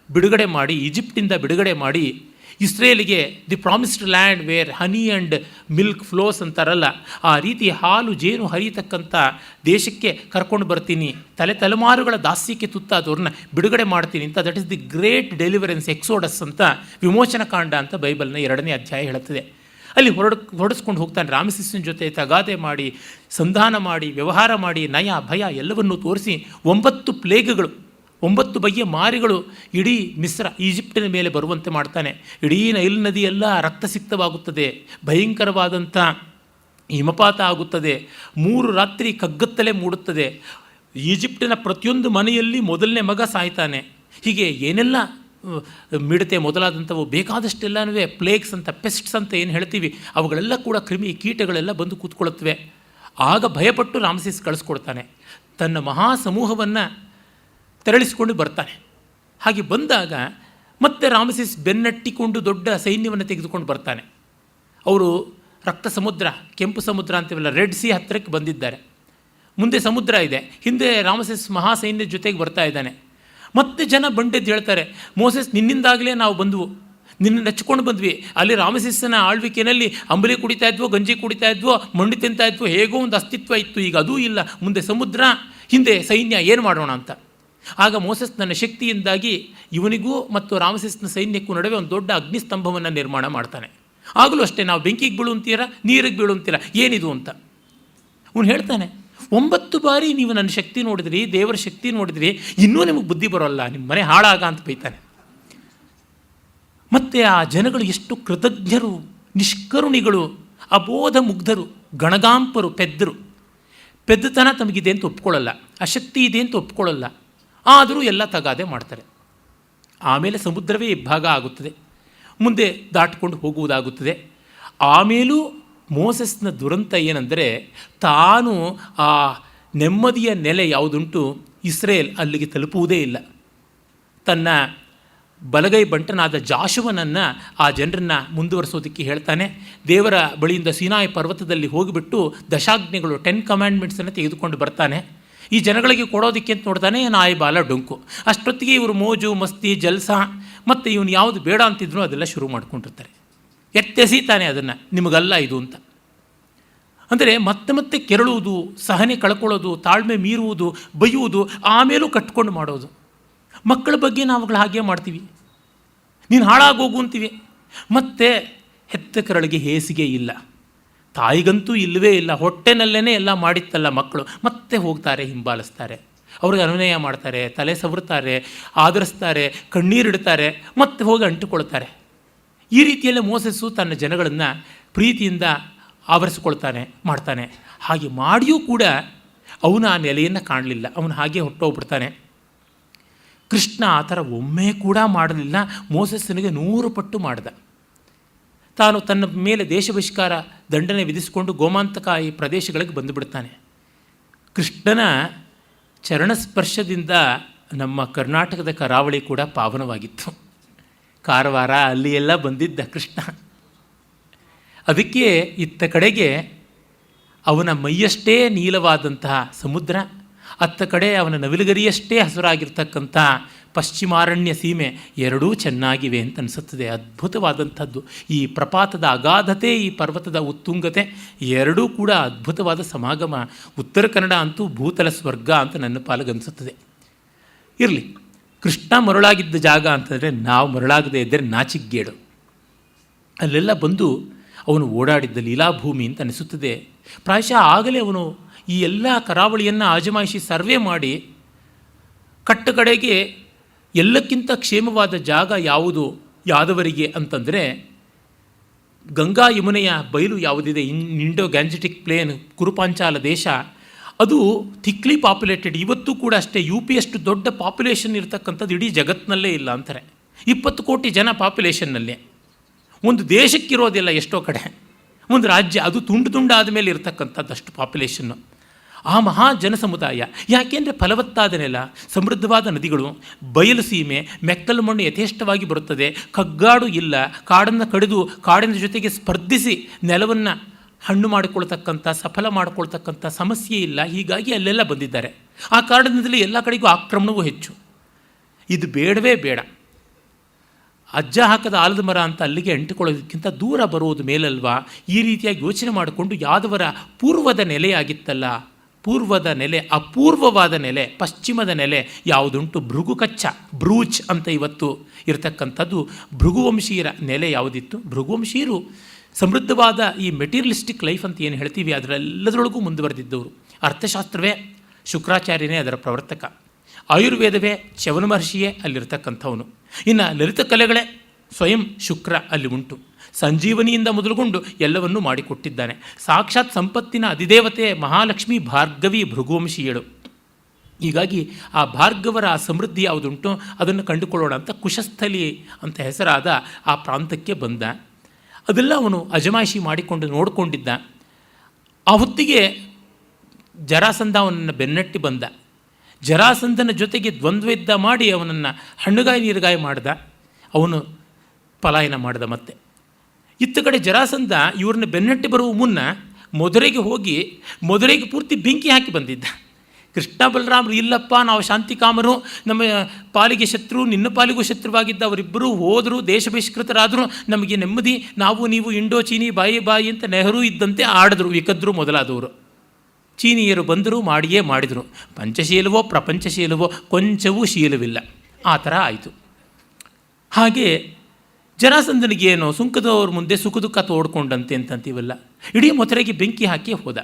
ಬಿಡುಗಡೆ ಮಾಡಿ, ಈಜಿಪ್ಟಿಂದ ಬಿಡುಗಡೆ ಮಾಡಿ, ಇಸ್ರೇಲಿಗೆ the promised land where honey and milk flows ಅಂತಾರಲ್ಲ, ಆ ರೀತಿ ಹಾಲು ಜೇನು ಹರಿಯತಕ್ಕಂಥ ದೇಶಕ್ಕೆ ಕರ್ಕೊಂಡು ಬರ್ತೀನಿ, ತಲೆಮಾರುಗಳ ದಾಸ್ಯಕ್ಕೆ ತುತ್ತಾದವ್ರನ್ನ ಬಿಡುಗಡೆ ಮಾಡ್ತೀನಿ ಅಂತ. That is the great deliverance, Exodus ಅಂತ, ವಿಮೋಚನ ಕಾಂಡ ಅಂತ ಬೈಬಲ್ನ 2ನೇ ಅಧ್ಯಾಯ ಹೇಳುತ್ತದೆ. ಅಲ್ಲಿ ಹೊರಡಿಸ್ಕೊಂಡು ಹೋಗ್ತಾನೆ. ರಾಮಸಿಸ್ನ ಜೊತೆ ತಗಾದೆ ಮಾಡಿ, ಸಂಧಾನ ಮಾಡಿ, ವ್ಯವಹಾರ ಮಾಡಿ, ನಯ ಭಯ ಎಲ್ಲವನ್ನೂ ತೋರಿಸಿ 9 ಪ್ಲೇಗ್ಗಳು, 9 ಬಗೆಯ ಮಾರಿಗಳು ಇಡೀ ಮಿಸ್ರ ಈಜಿಪ್ಟಿನ ಮೇಲೆ ಬರುವಂತೆ ಮಾಡ್ತಾನೆ. ಇಡೀ ನೈಲ್ ನದಿಯೆಲ್ಲ ರಕ್ತಸಿಕ್ತವಾಗುತ್ತದೆ, ಭಯಂಕರವಾದಂಥ ಹಿಮಪಾತ ಆಗುತ್ತದೆ, 3 ರಾತ್ರಿ ಕಗ್ಗತ್ತಲೆ ಮೂಡುತ್ತದೆ, ಈಜಿಪ್ಟಿನ ಪ್ರತಿಯೊಂದು ಮನೆಯಲ್ಲಿ ಮೊದಲನೇ ಮಗ ಸಾಯ್ತಾನೆ. ಹೀಗೆ ಏನೆಲ್ಲ ಮಿಡತೆ ಮೊದಲಾದಂಥವು ಬೇಕಾದಷ್ಟೆಲ್ಲವೇ ಪ್ಲೇಗ್ಸ್ ಅಂತ, ಪೆಸ್ಟ್ಸ್ ಅಂತ ಏನು ಹೇಳ್ತೀವಿ, ಅವುಗಳೆಲ್ಲ ಕೂಡ ಕ್ರಿಮಿ ಕೀಟಗಳೆಲ್ಲ ಬಂದು ಕೂತ್ಕೊಳ್ಳುತ್ತವೆ. ಆಗ ಭಯಪಟ್ಟು ರಾಮಸೇಸ್ ಕಳಿಸ್ಕೊಡ್ತಾನೆ. ತನ್ನ ಮಹಾ ಸಮೂಹವನ್ನು ತೆರಳಿಸಿಕೊಂಡು ಬರ್ತಾನೆ. ಹಾಗೆ ಬಂದಾಗ ಮತ್ತೆ ರಾಮಸೇಸ್ ಬೆನ್ನಟ್ಟಿಕೊಂಡು ದೊಡ್ಡ ಸೈನ್ಯವನ್ನು ತೆಗೆದುಕೊಂಡು ಬರ್ತಾನೆ. ಅವರು ರಕ್ತ ಸಮುದ್ರ, ಕೆಂಪು ಸಮುದ್ರ ಅಂತೀವಲ್ಲ, ರೆಡ್ ಸಿ ಹತ್ತಿರಕ್ಕೆ ಬಂದಿದ್ದಾರೆ. ಮುಂದೆ ಸಮುದ್ರ ಇದೆ, ಹಿಂದೆ ರಾಮಸೇಸ್ ಮಹಾ ಸೈನ್ಯದ ಜೊತೆಗೆ ಬರ್ತಾ ಇದ್ದಾನೆ. ಮತ್ತೆ ಜನ ಬಂಡೆದ್ದು ಹೇಳ್ತಾರೆ, ಮೋಸೆಸ್ ನಿನ್ನಿಂದಾಗಲೇ ನಾವು ಬಂದವು, ನಿನ್ನ ನೆಚ್ಕೊಂಡು ಬಂದ್ವಿ. ಅಲ್ಲಿ ರಾಮಸೇಸನ ಆಳ್ವಿಕೆಯಲ್ಲಿ ಅಂಬಲಿ ಕುಡಿತಾ ಇದ್ವೋ, ಗಂಜಿ ಕುಡಿತಾ ಇದ್ವೋ, ಮಂಡಿ ತಿಂತಾ ಇದ್ವೋ, ಹೇಗೋ ಒಂದು ಅಸ್ತಿತ್ವ ಇತ್ತು, ಈಗ ಅದೂ ಇಲ್ಲ, ಮುಂದೆ ಸಮುದ್ರ, ಹಿಂದೆ ಸೈನ್ಯ, ಏನು ಮಾಡೋಣ ಅಂತ. ಆಗ ಮೋಸೆಸ್ ನನ್ನ ಶಕ್ತಿಯಿಂದಾಗಿ ಇವನಿಗೂ ಮತ್ತು ರಾಮಸೇಸ್ನ ಸೈನ್ಯಕ್ಕೂ ನಡುವೆ ಒಂದು ದೊಡ್ಡ ಅಗ್ನಿಸ್ತಂಭವನ್ನು ನಿರ್ಮಾಣ ಮಾಡ್ತಾನೆ. ಆಗಲೂ ಅಷ್ಟೇ, ನಾವು ಬೆಂಕಿಗೆ ಬೀಳು ಅಂತೀರ, ನೀರಿಗೆ ಬೀಳು ಅಂತೀರ, ಏನಿದು ಅಂತ ಅವನು ಹೇಳ್ತಾನೆ. 9 ಬಾರಿ ನೀವು ನನ್ನ ಶಕ್ತಿ ನೋಡಿದ್ರಿ, ದೇವರ ಶಕ್ತಿ ನೋಡಿದ್ರಿ, ಇನ್ನೂ ನಿಮಗೆ ಬುದ್ಧಿ ಬರೋಲ್ಲ, ನಿಮ್ಮ ಮನೆ ಹಾಳಾಗ ಅಂತ ಬೈತಾನೆ. ಮತ್ತು ಆ ಜನಗಳು ಎಷ್ಟು ಕೃತಜ್ಞರು, ನಿಷ್ಕರುಣಿಗಳು, ಅಬೋಧ ಮುಗ್ಧರು, ಗಣಗಾಂಪರು, ಪೆದ್ದತನ ತಮಗಿದೆ ಅಂತ ಒಪ್ಕೊಳ್ಳಲ್ಲ, ಅಶಕ್ತಿ ಇದೆ ಅಂತ ಒಪ್ಕೊಳ್ಳಲ್ಲ, ಆದರೂ ಎಲ್ಲ ತಗಾದೆ ಮಾಡ್ತಾರೆ. ಆಮೇಲೆ ಸಮುದ್ರವೇ ಇಬ್ಬಾಗ ಆಗುತ್ತದೆ, ಮುಂದೆ ದಾಟಿಕೊಂಡು ಹೋಗುವುದಾಗುತ್ತದೆ. ಆಮೇಲೂ ಮೋಸೆಸ್ನ ದುರಂತ ಏನೆಂದರೆ, ತಾನು ಆ ನೆಮ್ಮದಿಯ ನೆಲೆ ಯಾವುದುಂಟು ಇಸ್ರೇಲ್, ಅಲ್ಲಿಗೆ ತಲುಪುವುದೇ ಇಲ್ಲ. ತನ್ನ ಬಲಗೈ ಬಂಟನಾದ ಜಾಶುವನನ್ನು ಆ ಜನರನ್ನು ಮುಂದುವರಿಸೋದಕ್ಕೆ ಹೇಳ್ತಾನೆ. ದೇವರ ಬಳಿಯಿಂದ ಸೀನಾಯಿ ಪರ್ವತದಲ್ಲಿ ಹೋಗಿಬಿಟ್ಟು ದಶಾಜ್ಞೆಗಳು, 10 ಕಮ್ಯಾಂಡ್ಮೆಂಟ್ಸನ್ನು ತೆಗೆದುಕೊಂಡು ಬರ್ತಾನೆ. ಈ ಜನಗಳಿಗೆ ಕೊಡೋದಕ್ಕೆ ಅಂತ ನೋಡ್ತಾನೆ, ನಾಯಿ ಬಾಲ ಡೊಂಕು. ಅಷ್ಟೊತ್ತಿಗೆ ಇವರು ಮೋಜು ಮಸ್ತಿ ಜಲ್ಸ ಮತ್ತು ಇವನು ಯಾವುದು ಬೇಡ ಅಂತಿದ್ರು ಅದೆಲ್ಲ ಶುರು ಮಾಡ್ಕೊಂಡಿರ್ತಾರೆ. ಎತ್ತೆಸೀತಾನೆ ಅದನ್ನು, ನಿಮಗಲ್ಲ ಇದು ಅಂತ. ಅಂದರೆ ಮತ್ತೆ ಮತ್ತೆ ಕೆರಳುವುದು, ಸಹನೆ ಕಳ್ಕೊಳ್ಳೋದು, ತಾಳ್ಮೆ ಮೀರುವುದು, ಬೈಯುವುದು, ಆಮೇಲೂ ಕಟ್ಕೊಂಡು ಮಾಡೋದು. ಮಕ್ಕಳ ಬಗ್ಗೆ ನಾವುಗಳು ಹಾಗೆ ಮಾಡ್ತೀವಿ, ನೀನು ಹಾಳಾಗೋಗು ಅಂತೀವಿ. ಮತ್ತು ಹೆತ್ತ ಕರಳಿಗೆ ಹೇಸಿಗೆ ಇಲ್ಲ, ತಾಯಿಗಂತೂ ಇಲ್ಲವೇ ಇಲ್ಲ, ಹೊಟ್ಟೆನಲ್ಲೇ ಎಲ್ಲ ಮಾಡಿತ್ತಲ್ಲ ಮಕ್ಕಳು, ಮತ್ತೆ ಹೋಗ್ತಾರೆ, ಹಿಂಬಾಲಿಸ್ತಾರೆ, ಅವ್ರಿಗೆ ಅನುನಯ ಮಾಡ್ತಾರೆ, ತಲೆ ಸವರ್ತಾರೆ, ಆದರಿಸ್ತಾರೆ, ಕಣ್ಣೀರಿಡ್ತಾರೆ, ಮತ್ತೆ ಹೋಗಿ ಅಂಟುಕೊಳ್ತಾರೆ. ಈ ರೀತಿಯಲ್ಲೇ ಮೋಸೆಸ್ಸು ತನ್ನ ಜನಗಳನ್ನು ಪ್ರೀತಿಯಿಂದ ಆವರಿಸಿಕೊಳ್ತಾನೆ, ಮಾಡ್ತಾನೆ. ಹಾಗೆ ಮಾಡಿಯೂ ಕೂಡ ಅವನು ಆ ನೆಲೆಯನ್ನು ಕಾಣಲಿಲ್ಲ, ಅವನು ಹಾಗೆ ಹೊಟ್ಟೋಗ್ಬಿಡ್ತಾನೆ. ಕೃಷ್ಣ ಆ ಥರ ಒಮ್ಮೆ ಕೂಡ ಮಾಡಲಿಲ್ಲ, ಮೋಸೆಸ್ಸನಿಗೆ 100 ಪಟ್ಟು ಮಾಡಿದ. ತಾನು ತನ್ನ ಮೇಲೆ ದೇಶ ಬಹಿಷ್ಕಾರ ದಂಡನೆ ವಿಧಿಸಿಕೊಂಡು ಗೋಮಾಂತಕ ಈ ಪ್ರದೇಶಗಳಿಗೆ ಬಂದುಬಿಡ್ತಾನೆ. ಕೃಷ್ಣನ ಚರಣಸ್ಪರ್ಶದಿಂದ ನಮ್ಮ ಕರ್ನಾಟಕದ ಕರಾವಳಿ ಕೂಡ ಪಾವನವಾಗಿತ್ತು. ಕಾರವಾರ ಅಲ್ಲಿ ಎಲ್ಲ ಬಂದಿದ್ದ ಕೃಷ್ಣ. ಅದಕ್ಕೆ ಇತ್ತ ಕಡೆಗೆ ಅವನ ಮೈಯಷ್ಟೇ ನೀಲವಾದಂತಹ ಸಮುದ್ರ, ಅತ್ತ ಕಡೆ ಅವನ ನವಿಲುಗರಿಯಷ್ಟೇ ಹಸುರಾಗಿರ್ತಕ್ಕಂಥ ಪಶ್ಚಿಮಾರಣ್ಯ ಸೀಮೆ, ಎರಡೂ ಚೆನ್ನಾಗಿವೆ ಅಂತ ಅನಿಸುತ್ತದೆ. ಅದ್ಭುತವಾದಂಥದ್ದು ಈ ಪ್ರಪಾತದ ಅಗಾಧತೆ, ಈ ಪರ್ವತದ ಉತ್ತುಂಗತೆ ಎರಡೂ ಕೂಡ ಅದ್ಭುತವಾದ ಸಮಾಗಮ. ಉತ್ತರ ಕನ್ನಡ ಅಂತೂ ಭೂತಲ ಸ್ವರ್ಗ ಅಂತ ನನ್ನ ಪಾಲಿಗನ್ನಿಸುತ್ತದೆ. ಇರಲಿ, ಕೃಷ್ಣ ಮರಳಾಗಿದ್ದ ಜಾಗ ಅಂತಂದರೆ ನಾವು ಮರಳಾಗದೇ ಇದ್ದರೆ ನಾಚಿಗೇಡು. ಅಲ್ಲೆಲ್ಲ ಬಂದು ಅವನು ಓಡಾಡಿದ್ದ ಲೀಲಾಭೂಮಿ ಅಂತ ಅನಿಸುತ್ತದೆ. ಪ್ರಾಯಶಃ ಆಗಲೇ ಅವನು ಈ ಎಲ್ಲ ಕರಾವಳಿಯನ್ನು ಆಜಮಾಯಿಸಿ ಸರ್ವೆ ಮಾಡಿ ಕಟ್ಟಕಡೆಗೆ ಎಲ್ಲಕ್ಕಿಂತ ಕ್ಷೇಮವಾದ ಜಾಗ ಯಾವುದು ಯಾದವರಿಗೆ ಅಂತಂದರೆ, ಗಂಗಾ ಯಮುನೆಯ ಬಯಲು ಯಾವುದಿದೆ, ಇಂಡೋ ಗ್ಯಾಂಜೆಟಿಕ್ ಪ್ಲೇನ್, ಕುರುಪಾಂಚಾಲ ದೇಶ, ಅದು ಥಿಕ್ಲಿ ಪಾಪ್ಯುಲೇಟೆಡ್. ಇವತ್ತೂ ಕೂಡ ಅಷ್ಟೇ, UP ಅಷ್ಟು ದೊಡ್ಡ ಪಾಪ್ಯುಲೇಷನ್ ಇರತಕ್ಕಂಥದ್ದು ಇಡೀ ಜಗತ್ತಿನಲ್ಲೇ ಇಲ್ಲ ಅಂತಾರೆ. 20 ಕೋಟಿ ಜನ ಪಾಪ್ಯುಲೇಷನ್ನಲ್ಲೇ. ಒಂದು ದೇಶಕ್ಕಿರೋದಿಲ್ಲ ಎಷ್ಟೋ ಕಡೆ, ಒಂದು ರಾಜ್ಯ, ಅದು ತುಂಡಾದ ಮೇಲೆ ಇರತಕ್ಕಂಥದ್ದಷ್ಟು ಪಾಪ್ಯುಲೇಷನ್ನು. ಆ ಮಹಾ ಜನಸಮುದಾಯ ಯಾಕೆಂದರೆ ಫಲವತ್ತಾದ ನೆಲ, ಸಮೃದ್ಧವಾದ ನದಿಗಳು, ಬಯಲು ಸೀಮೆ, ಮೆಕ್ಕಲು ಮಣ್ಣು ಯಥೇಷ್ಟವಾಗಿ ಬರುತ್ತದೆ, ಕಗ್ಗಾಡು ಇಲ್ಲ, ಕಾಡನ್ನು ಕಡಿದು ಕಾಡಿನ ಜೊತೆಗೆ ಸ್ಪರ್ಧಿಸಿ ನೆಲವನ್ನು ಹಣ್ಣು ಮಾಡಿಕೊಳ್ತಕ್ಕಂಥ, ಸಫಲ ಮಾಡಿಕೊಳ್ತಕ್ಕಂಥ ಸಮಸ್ಯೆ ಇಲ್ಲ. ಹೀಗಾಗಿ ಅಲ್ಲೆಲ್ಲ ಬಂದಿದ್ದಾರೆ. ಆ ಕಾಡಿನಲ್ಲಿ ಎಲ್ಲ ಕಡೆಗೂ ಆಕ್ರಮಣವೂ ಹೆಚ್ಚು. ಇದು ಬೇಡವೇ ಬೇಡ. ಅಜ್ಜ ಹಾಕದ ಆಲದ ಮರ ಅಂತ ಅಲ್ಲಿಗೆ ಅಂಟಿಕೊಳ್ಳೋದಕ್ಕಿಂತ ದೂರ ಬರುವುದು ಮೇಲಲ್ವಾ? ಈ ರೀತಿಯಾಗಿ ಯೋಚನೆ ಮಾಡಿಕೊಂಡು ಯಾದವರ ಪೂರ್ವದ ನೆಲೆಯಾಗಿತ್ತಲ್ಲ, ಪೂರ್ವದ ನೆಲೆ, ಅಪೂರ್ವವಾದ ನೆಲೆ, ಪಶ್ಚಿಮದ ನೆಲೆ ಯಾವುದುಂಟು, ಭೃಗುಕಚ್ಚ, ಬ್ರೂಚ್ ಅಂತ ಇವತ್ತು ಇರತಕ್ಕಂಥದ್ದು ಭೃಗುವಂಶೀಯರ ನೆಲೆ ಯಾವುದಿತ್ತು. ಭೃಗುವಂಶೀಯರು ಸಮೃದ್ಧವಾದ ಈ ಮೆಟೀರಿಯಲಿಸ್ಟಿಕ್ ಲೈಫ್ ಅಂತ ಏನು ಹೇಳ್ತೀವಿ ಅದರೆಲ್ಲದರೊಳಗೂ ಮುಂದುವರೆದಿದ್ದವರು. ಅರ್ಥಶಾಸ್ತ್ರವೇ, ಶುಕ್ರಾಚಾರ್ಯನೇ ಅದರ ಪ್ರವರ್ತಕ. ಆಯುರ್ವೇದವೇ ಚ್ಯವನ ಮಹರ್ಷಿಯೇ ಅಲ್ಲಿರ್ತಕ್ಕಂಥವನು. ಇನ್ನು ಲಲಿತ ಕಲೆಗಳೇ ಸ್ವಯಂ ಶುಕ್ರ ಅಲ್ಲಿ ಉಂಟು. ಸಂಜೀವನಿಯಿಂದ ಮೊದಲುಗೊಂಡು ಎಲ್ಲವನ್ನೂ ಮಾಡಿಕೊಟ್ಟಿದ್ದಾನೆ. ಸಾಕ್ಷಾತ್ ಸಂಪತ್ತಿನ ಅಧಿದೇವತೆ ಮಹಾಲಕ್ಷ್ಮಿ ಭಾರ್ಗವಿ ಭೃಗುವಂಶೀಯಳು. ಹೀಗಾಗಿ ಆ ಭಾರ್ಗವರ ಆ ಸಮೃದ್ಧಿ ಯಾವುದುಂಟು ಅದನ್ನು ಕಂಡುಕೊಳ್ಳೋಣ ಅಂತ ಕುಶಸ್ಥಲಿ ಅಂತ ಹೆಸರಾದ ಆ ಪ್ರಾಂತಕ್ಕೆ ಬಂದ. ಅದೆಲ್ಲ ಅವನು ಅಜಮಾಯಿಷಿ ಮಾಡಿಕೊಂಡು ನೋಡಿಕೊಂಡಿದ್ದ. ಆ ಹೊತ್ತಿಗೆ ಜರಾಸಂಧ ಅವನನ್ನು ಬೆನ್ನಟ್ಟಿ ಬಂದ. ಜರಾಸಂಧನ ಜೊತೆಗೆ ದ್ವಂದ್ವ ಮಾಡಿ ಅವನನ್ನು ಹಣ್ಣುಗಾಯಿ ನೀರುಗಾಯಿ ಮಾಡ್ದ. ಅವನು ಪಲಾಯನ ಮಾಡಿದ. ಮತ್ತೆ ಇತ್ತ ಕಡೆ ಜರಾಸಂಧ ಇವ್ರನ್ನ ಬೆನ್ನಟ್ಟಿ ಬರುವ ಮುನ್ನ ಮಧುರೆಗೆ ಹೋಗಿ ಮಧುರೆಗೆ ಪೂರ್ತಿ ಬೆಂಕಿ ಹಾಕಿ ಬಂದಿದ್ದ. ಕೃಷ್ಣ ಬಲರಾಮರು ಇಲ್ಲಪ್ಪ, ನಾವು ಶಾಂತಿಕಾಮರು, ನಮ್ಮ ಪಾಲಿಗೆ ಶತ್ರು, ನಿನ್ನ ಪಾಲಿಗೂ ಶತ್ರುವಾಗಿದ್ದ ಅವರಿಬ್ಬರೂ ಹೋದರು, ದೇಶ ಬಹಿಷ್ಕೃತರಾದರು, ನಮಗೆ ನೆಮ್ಮದಿ, ನಾವು ನೀವು ಇಂಡೋ ಚೀನಿ ಬಾಯಿ ಬಾಯಿ ಅಂತ ನೆಹರು ಇದ್ದಂತೆ ಆಡಿದ್ರು ವಿಕದ್ರು ಮೊದಲಾದವರು. ಚೀನಿಯರು ಬಂದರು, ಮಾಡಿಯೇ ಮಾಡಿದರು. ಪಂಚಶೀಲವೋ ಪ್ರಪಂಚಶೀಲವೋ ಕೊಂಚವೂ ಶೀಲವಿಲ್ಲ. ಆ ಥರ ಆಯಿತು. ಹಾಗೆ ಜರಾಸಂಧನಿಗೇನೋ ಸುಂಕದವ್ರ ಮುಂದೆ ಸುಖ ದುಃಖ ತೋಡ್ಕೊಂಡಂತೆ ಅಂತಂತೀವಲ್ಲ, ಇಡೀ ಮೊಸರೆಗೆ ಬೆಂಕಿ ಹಾಕಿ ಹೋದ.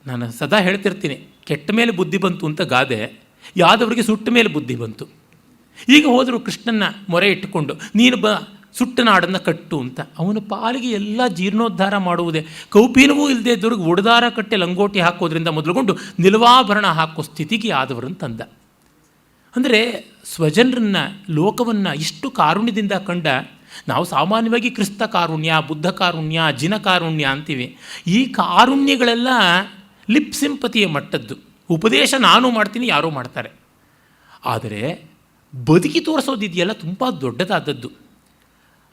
ನಾನು ಸದಾ ಹೇಳ್ತಿರ್ತೀನಿ, ಕೆಟ್ಟ ಮೇಲೆ ಬುದ್ಧಿ ಬಂತು ಅಂತ ಗಾದೆ, ಯಾದವರಿಗೆ ಸುಟ್ಟ ಮೇಲೆ ಬುದ್ಧಿ ಬಂತು. ಈಗ ಹೋದರು ಕೃಷ್ಣನ ಮೊರೆ ಇಟ್ಟುಕೊಂಡು, ನೀನು ಸುಟ್ಟ ನಾಡನ್ನು ಕಟ್ಟು ಅಂತ. ಅವನ ಪಾಲಿಗೆ ಎಲ್ಲ ಜೀರ್ಣೋದ್ಧಾರ ಮಾಡುವುದೇ. ಕೌಪೀನವೂ ಇಲ್ಲದೆ ದುರ್ಗ ಒಡದಾರ ಕಟ್ಟೆ ಲಂಗೋಟಿ ಹಾಕೋದ್ರಿಂದ ಮೊದಲುಗೊಂಡು ನಿಲವಾಭರಣ ಹಾಕೋ ಸ್ಥಿತಿಗೆ ಆದವರನ್ನು ತಂದ. ಅಂದರೆ ಸ್ವಜನರನ್ನು, ಲೋಕವನ್ನು ಇಷ್ಟು ಕಾರುಣ್ಯದಿಂದ ಕಂಡ. ನಾವು ಸಾಮಾನ್ಯವಾಗಿ ಕ್ರಿಸ್ತ ಕಾರುಣ್ಯ, ಬುದ್ಧ ಕಾರುಣ್ಯ, ಜಿನ ಕಾರುಣ್ಯ ಅಂತೀವಿ. ಈ ಕಾರುಣ್ಯಗಳೆಲ್ಲ ಲಿಪ್ ಸಿಂಪತಿಯ ಮಟ್ಟದ್ದು. ಉಪದೇಶ ನಾನು ಮಾಡ್ತೀನಿ, ಯಾರೋ ಮಾಡ್ತಾರೆ. ಆದರೆ ಬದುಕಿ ತೋರಿಸೋದಿದೆಯಲ್ಲ ತುಂಬ ದೊಡ್ಡದಾದದ್ದು.